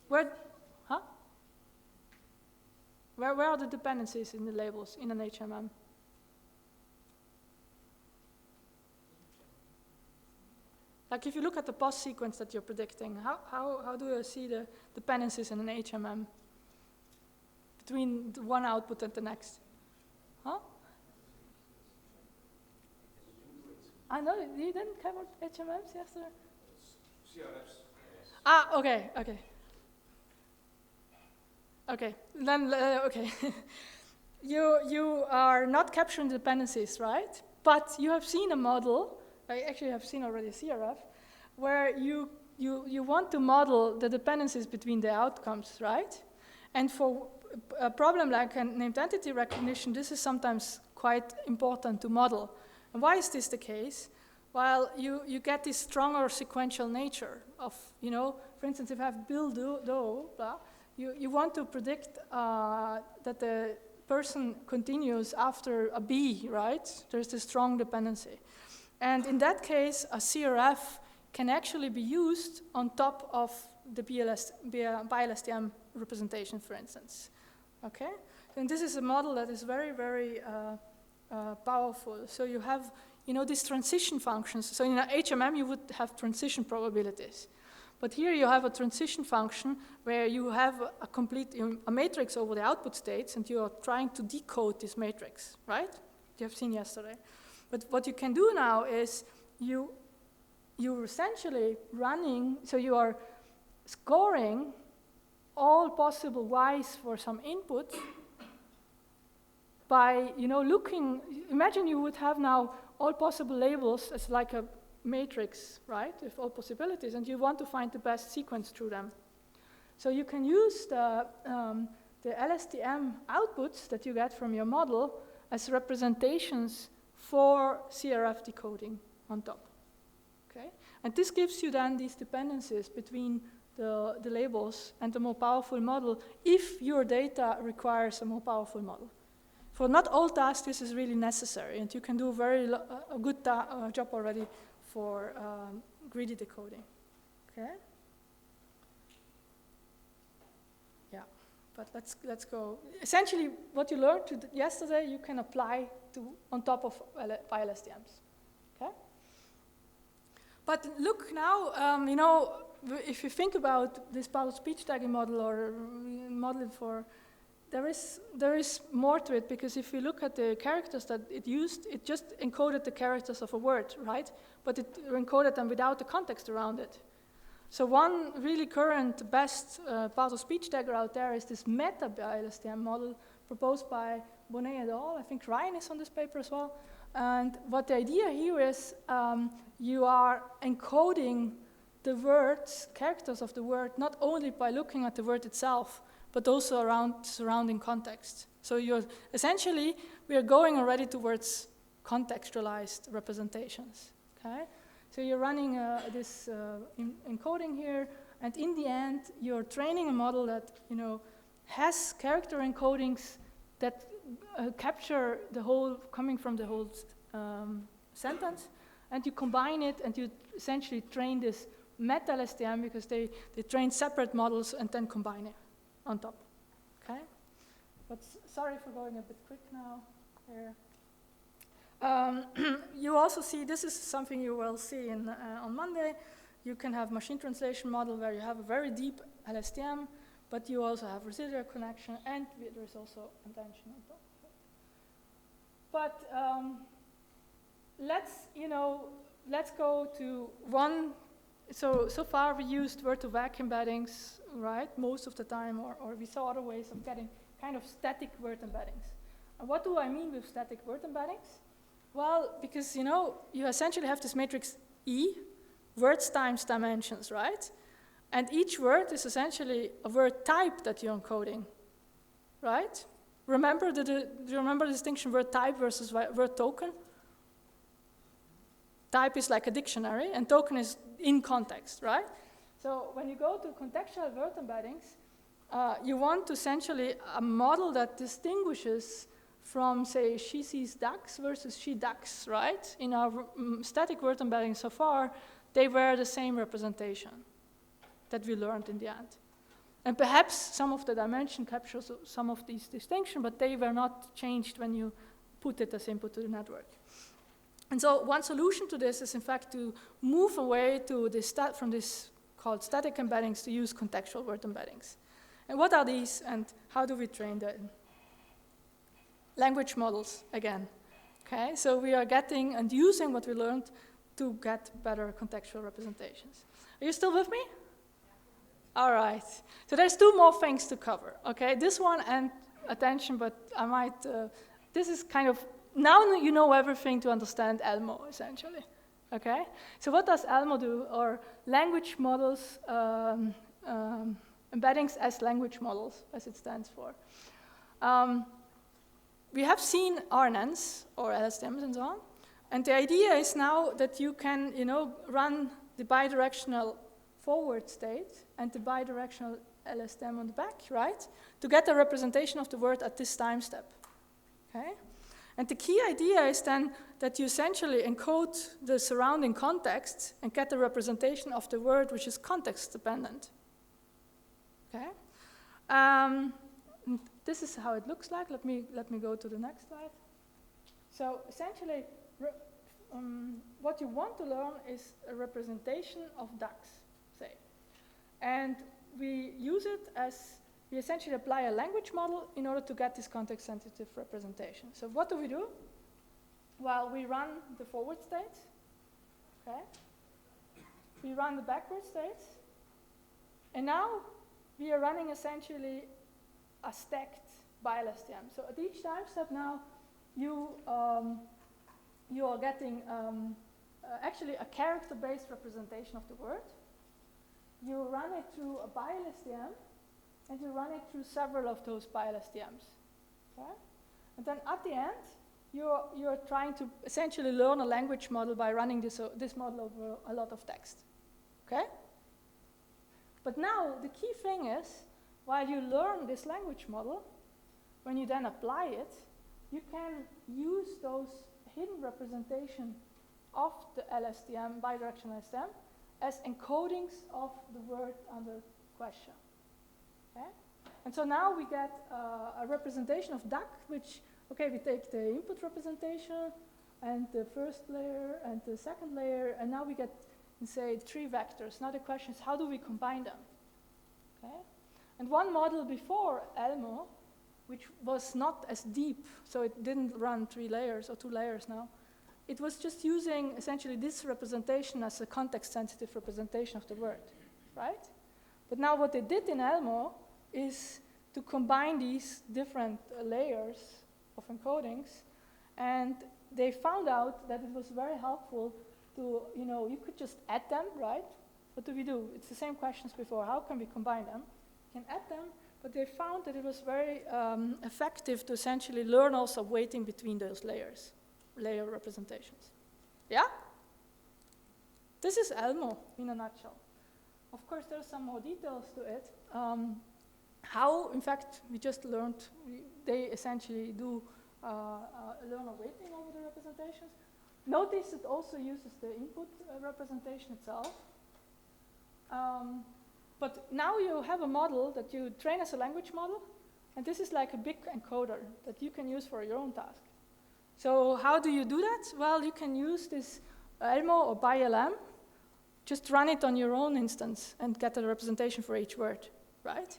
Where are the dependencies in the labels in an HMM? Like if you look at the POS sequence that you're predicting, how do you see the dependencies in an HMM between the one output and the next? Huh? I know, you didn't cover HMMs yesterday? CRFs. Ah, okay. Okay, then, okay. You are not capturing dependencies, right? But you have seen a model, I actually have seen already a CRF, where you want to model the dependencies between the outcomes, right? And for a problem like named entity recognition, this is sometimes quite important to model. And why is this the case? Well, you get this stronger sequential nature of, you know, for instance, if I have Bill Doe, blah, you want to predict that the person continues after a B, right? There's this strong dependency. And in that case, a CRF can actually be used on top of the BLSTM representation, for instance. Okay? And this is a model that is very, very powerful. So you have, you know, these transition functions. So in an HMM, you would have transition probabilities. But here you have a transition function where you have a matrix over the output states, and you are trying to decode this matrix, right? You have seen yesterday. But what you can do now is you're essentially running, so you are scoring all possible Y's for some input by, you know, looking, imagine you would have now all possible labels as like a matrix, right, with all possibilities, and you want to find the best sequence through them. So you can use the LSTM outputs that you get from your model as representations for CRF decoding on top. Okay? And this gives you then these dependencies between the labels and the more powerful model if your data requires a more powerful model. For not all tasks, this is really necessary, and you can do a good job already for greedy decoding. Okay? Yeah, but let's go. Essentially, what you learned yesterday, you can apply on top of LSTMs. Okay? But look now, you know, if you think about this part-of-speech tagging model or modeling for, there is more to it, because if you look at the characters that it used, it just encoded the characters of a word, right? But it encoded them without the context around it. So one really current best part-of-speech tagger out there is this meta LSTM model proposed by Bonnet et al. I think Ryan is on this paper as well. And what the idea here is you are encoding the words, characters of the word, not only by looking at the word itself, but also around surrounding context. So we are going already towards contextualized representations, okay? So you're running this encoding here, and in the end, you're training a model that has character encodings that capture the whole, coming from the whole sentence, and you combine it, and you essentially train this meta LSTM because they train separate models and then combine it on top. Okay? But sorry for going a bit quick now here. You also see, this is something you will see on Monday. You can have machine translation model where you have a very deep LSTM, but you also have residual connection, and there's also attention on top of it. But let's go to one. So far we used word-to-vec embeddings, right, most of the time, or we saw other ways of getting kind of static word embeddings. And what do I mean with static word embeddings? Well, because you essentially have this matrix E, words times dimensions, right? And each word is essentially a word type that you're encoding, right? Do you remember the distinction word type versus word token? Type is like a dictionary, and token is in context, right? So when you go to contextual word embeddings, you want essentially a model that distinguishes from, say, she sees ducks versus she ducks, right? In our static word embedding so far, they were the same representation that we learned in the end. And perhaps some of the dimension captures some of these distinctions, but they were not changed when you put it as input to the network. And so one solution to this is, in fact, to move away to this from this called static embeddings to use contextual word embeddings. And what are these, and how do we train them? Language models, again. Okay, so we are getting and using what we learned to get better contextual representations. Are you still with me? All right. So there's two more things to cover. Okay, this one and attention, but I might. This is kind of now you know everything to understand Elmo essentially. Okay. So what does Elmo do? Or language models, embeddings as language models, as it stands for. We have seen RNNs or LSTMs and so on, and the idea is now that you can, run the bidirectional forward state and the bidirectional LSTM on the back, right, to get a representation of the word at this time step. Okay, and the key idea is then that you essentially encode the surrounding context and get a representation of the word which is context dependent. Okay. This is how it looks like. Let me go to the next slide. So essentially, what you want to learn is a representation of ducks, say. And we use it as, we essentially apply a language model in order to get this context-sensitive representation. So what do? Well, we run the forward states, okay? We run the backward states. And now we are running essentially a stacked bi-LSTM. So at each time step now, you are getting actually a character-based representation of the word. You run it through a bi-LSTM, and you run it through several of those bi-LSTMs. Okay? And then at the end, you're trying to essentially learn a language model by running this model over a lot of text. Okay? But now the key thing is, while you learn this language model, when you then apply it, you can use those hidden representation of the LSTM, bidirectional LSTM, as encodings of the word under question. Okay? And so now we get a representation of duck, which, okay, we take the input representation and the first layer and the second layer, and now we get, say, 3 vectors. Now the question is, how do we combine them? Okay? And one model before Elmo, which was not as deep, so it didn't run 3 layers or 2 layers now, it was just using essentially this representation as a context-sensitive representation of the word, right? But now what they did in Elmo is to combine these different layers of encodings, and they found out that it was very helpful to, you could just add them, right? What do? It's the same questions before. How can we combine them? You can add them, but they found that it was very effective to essentially learn also weighting between those layer representations. Yeah? This is Elmo in a nutshell. Of course, there's some more details to it. How, in fact, we just learned, they essentially do learner weighting over the representations. Notice it also uses the input representation itself. But now you have a model that you train as a language model, and this is like a big encoder that you can use for your own task. So how do you do that? Well, you can use this Elmo or ByLM, just run it on your own instance and get a representation for each word, right?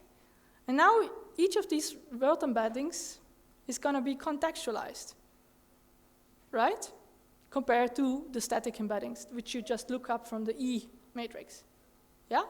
And now each of these word embeddings is going to be contextualized, right? Compared to the static embeddings, which you just look up from the E matrix, yeah?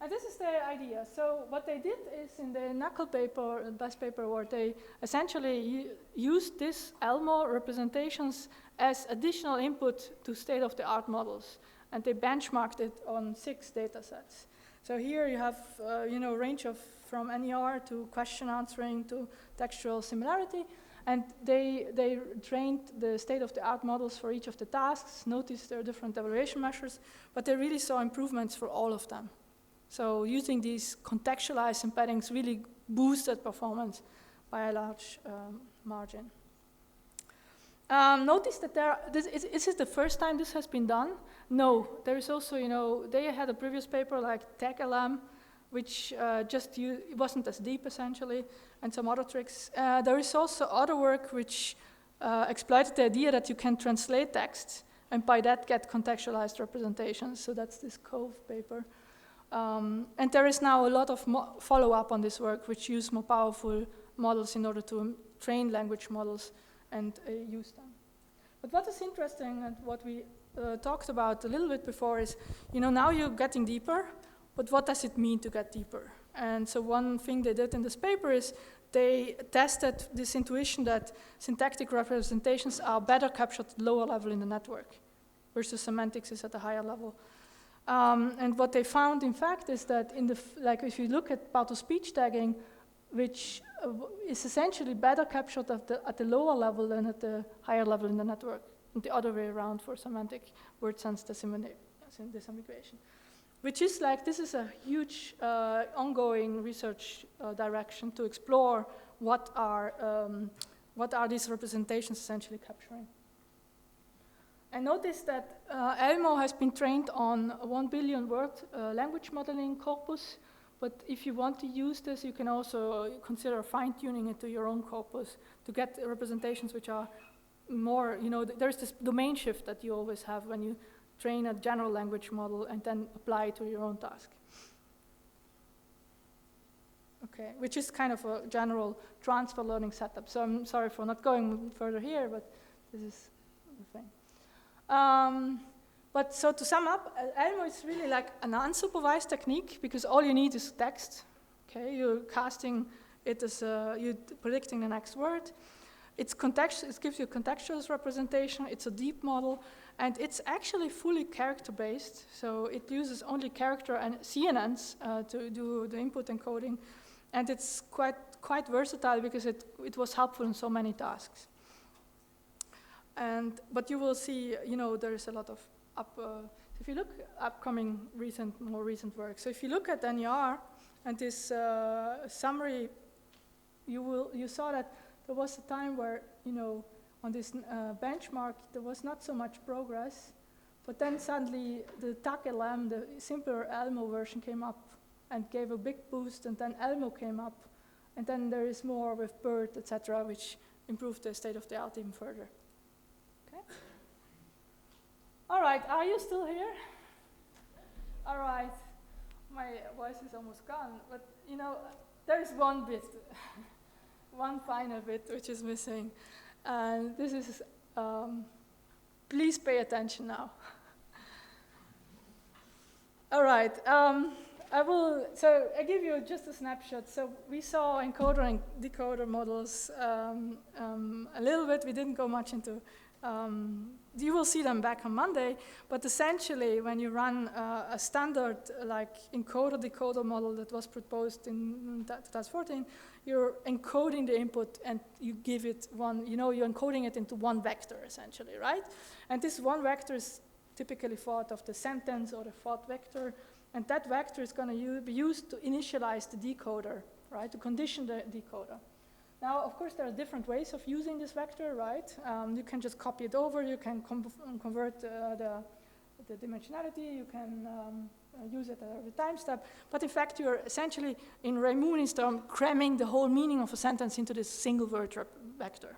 And this is the idea. So what they did is in the knuckle paper, best paper, where they essentially used these Elmo representations as additional input to state-of-the-art models. And they benchmarked it on 6 data sets. So here you have range of from NER to question answering to textual similarity. And they trained the state-of-the-art models for each of the tasks. Notice there are different evaluation measures, but they really saw improvements for all of them. So using these contextualized embeddings really boosted performance by a large margin. Notice that is this the first time this has been done? No, there is also, they had a previous paper like TechLM, which it wasn't as deep essentially, and some other tricks. There is also other work which exploited the idea that you can translate text and by that get contextualized representations. So that's this Cove paper. And there is now a lot of follow-up on this work which use more powerful models in order to train language models and use them. But what is interesting and what we talked about a little bit before is, now you're getting deeper, but what does it mean to get deeper? And so one thing they did in this paper is they tested this intuition that syntactic representations are better captured at lower level in the network versus semantics is at a higher level. And what they found, in fact, is that if you look at part-of-speech tagging, which is essentially better captured at the lower level than at the higher level in the network, and the other way around for semantic word sense disambiguation. Which is this is a huge ongoing research direction to explore what are these representations essentially capturing. And notice that Elmo has been trained on a 1 billion word language modeling corpus, but if you want to use this, you can also consider fine-tuning it to your own corpus to get representations which are more, there's this domain shift that you always have when you train a general language model and then apply it to your own task. Okay, which is kind of a general transfer learning setup. So I'm sorry for not going further here, but this is the thing. But so to sum up, Elmo is really like an unsupervised technique because all you need is text. Okay, you're casting it as you're predicting the next word. It gives you a contextual representation. It's a deep model, and it's actually fully character-based. So it uses only character and CNNs to do the input encoding, and it's quite versatile because it was helpful in so many tasks. But you will see, there is a lot of if you look upcoming more recent work. So if you look at NER and this summary, you saw that there was a time where, on this benchmark, there was not so much progress, but then suddenly the TAC-LM, the simpler Elmo version came up and gave a big boost, and then Elmo came up, and then there is more with BERT, etc., which improved the state of the art even further. Okay. All right, are you still here? All right, my voice is almost gone, but there is one bit, one final bit which is missing, and this is, please pay attention now. All right, so I give you just a snapshot. So we saw encoder and decoder models a little bit. We didn't go much into. You will see them back on Monday, but essentially when you run a standard like encoder decoder model that was proposed in 2014, you're encoding the input and you give it one, you're encoding it into one vector essentially, right? And this one vector is typically thought of the sentence or the thought vector, and that vector is going to be used to initialize the decoder, right, to condition the decoder. Now, of course, there are different ways of using this vector, right? You can just copy it over, you can convert the dimensionality, you can use it at every time step, but in fact, you're essentially, in Ray Mooney's term, cramming the whole meaning of a sentence into this single word vector.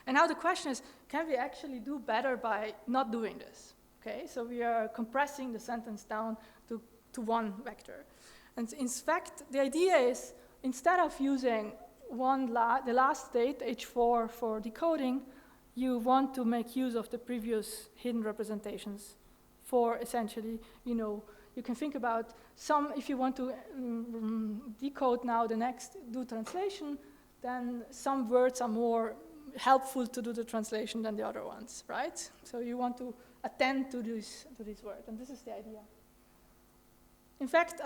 And now the question is, can we actually do better by not doing this? Okay, so we are compressing the sentence down to one vector. And in fact, the idea is, instead of using the last state, H4, for decoding, you want to make use of the previous hidden representations for essentially, you can think about if you want to decode now the next, do translation, then some words are more helpful to do the translation than the other ones, right? So you want to attend to these words, and this is the idea. In fact,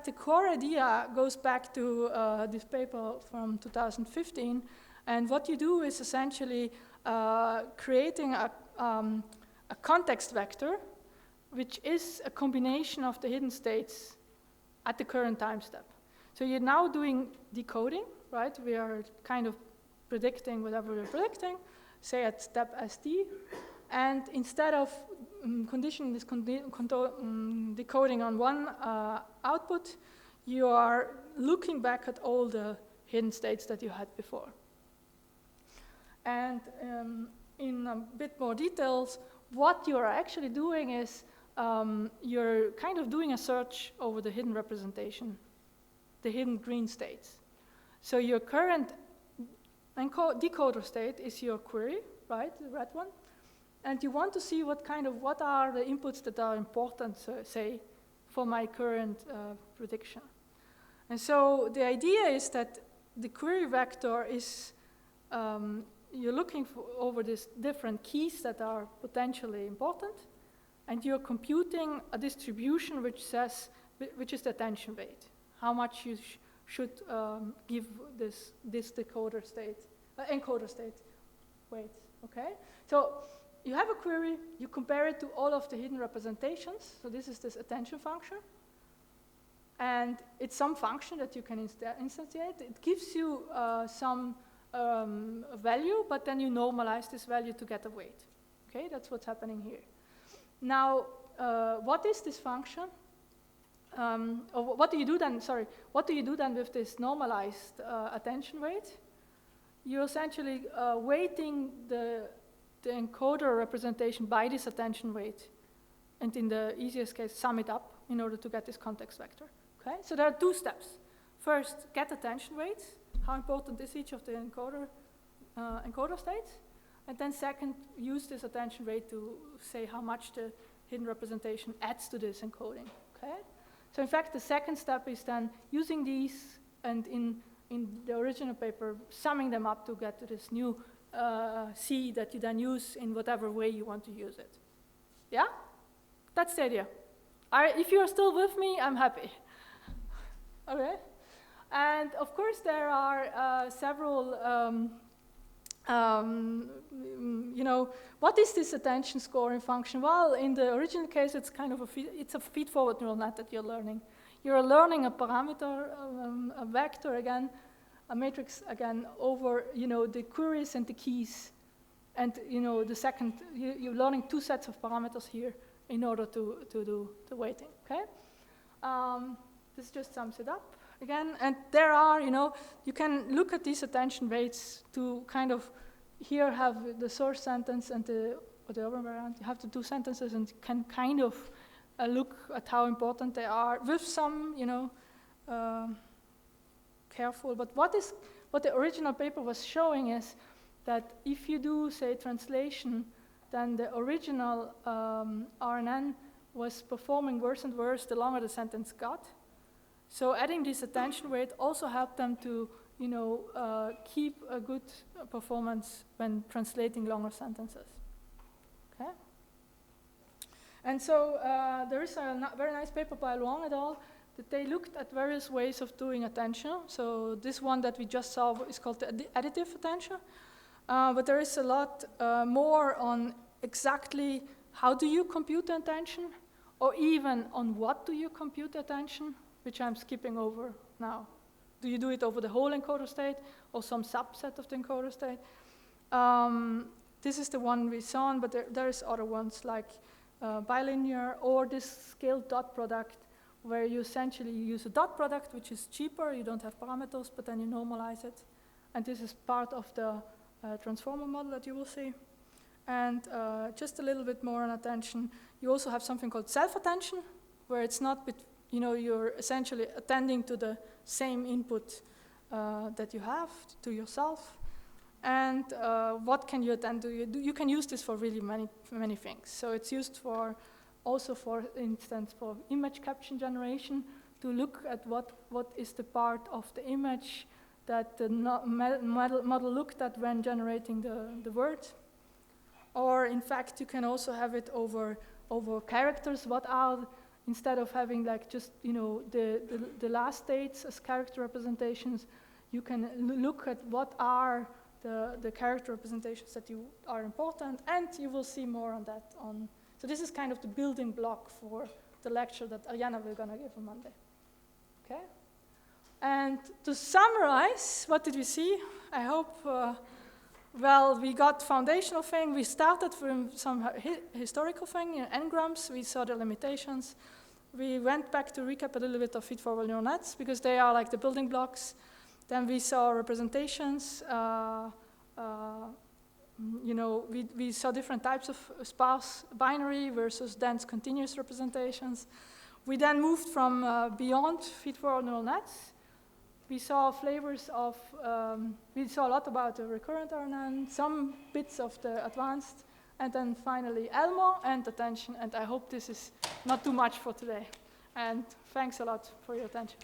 the core idea goes back to this paper from 2015, and what you do is essentially creating a context vector, which is a combination of the hidden states at the current time step. So you're now doing decoding, right? We are kind of predicting whatever we're predicting, say at step SD, and instead of conditioning this decoding on one output, you are looking back at all the hidden states that you had before. And in a bit more details, what you are actually doing is you're kind of doing a search over the hidden representation, the hidden green states. So your current decoder state is your query, right, the red one, and you want to see what are the inputs that are important, say, for my current prediction. And so the idea is that the query vector is, you're looking over these different keys that are potentially important, and you're computing a distribution which is the attention weight, how much you should give this decoder state, encoder state weights, okay? So you have a query, you compare it to all of the hidden representations, so this is this attention function, and it's some function that you can instantiate. It gives you some value, but then you normalize this value to get a weight, okay? That's what's happening here. Now, what is this function? Or what do you do then, what do you do then with this normalized attention weight? You're essentially weighting the encoder representation by this attention weight, and in the easiest case, sum it up in order to get this context vector, okay? So there are two steps. First, get attention weights. How important is each of the encoder states? And then second, use this attention weight to say how much the hidden representation adds to this encoding, okay? So in fact, the second step is then using these, and in the original paper, summing them up to get to this new C that you then use in whatever way you want to use it. Yeah? That's the idea. If you're still with me, I'm happy. Okay? And of course, there are several, what is this attention scoring function? Well, in the original case, it's kind of it's a feed-forward neural net that you're learning. You're learning a parameter, a vector again, a matrix again over, the queries and the keys. And, the second, you're learning two sets of parameters here in order to do the weighting, okay? This just sums it up again. And there are, you can look at these attention weights to kind of, here have the source sentence and the other variant. You have the two sentences and can kind of look at how important they are with some, careful. But what the original paper was showing is that if you do, say, translation, then the original RNN was performing worse and worse the longer the sentence got. So adding this attention weight also helped them to, keep a good performance when translating longer sentences. Okay. And so there is a very nice paper by Luong et al. That they looked at various ways of doing attention. So this one that we just saw is called the additive attention. But there is a lot more on exactly how do you compute the attention, or even on what do you compute the attention, which I'm skipping over now. Do you do it over the whole encoder state or some subset of the encoder state? This is the one we saw, but there's other ones like bilinear or this scaled dot product, where you essentially use a dot product, which is cheaper, you don't have parameters, but then you normalize it. And this is part of the transformer model that you will see. And just a little bit more on attention, you also have something called self-attention, where it's not, you're essentially attending to the same input that you have to yourself. And what can you attend to? You can use this for really many things. So it's used also for instance, for image caption generation, to look at what is the part of the image that the model looked at when generating the word. Or in fact, you can also have it over characters. What are, instead of having like just the last states as character representations, you can look at what are the character representations that are important, and you will see more on that. So this is kind of the building block for the lecture that Ariana will gonna give on Monday. Okay. And to summarize, what did we see? I hope. Well, we got foundational thing. We started from some historical thing, n-grams. We saw the limitations. We went back to recap a little bit of feed-forward neural nets, because they are like the building blocks. Then we saw representations. We saw different types of sparse binary versus dense continuous representations. We then moved from beyond feed-forward neural nets. We saw flavors of, we saw a lot about the recurrent RNN, some bits of the advanced, and then finally Elmo and attention. And I hope this is not too much for today. And thanks a lot for your attention.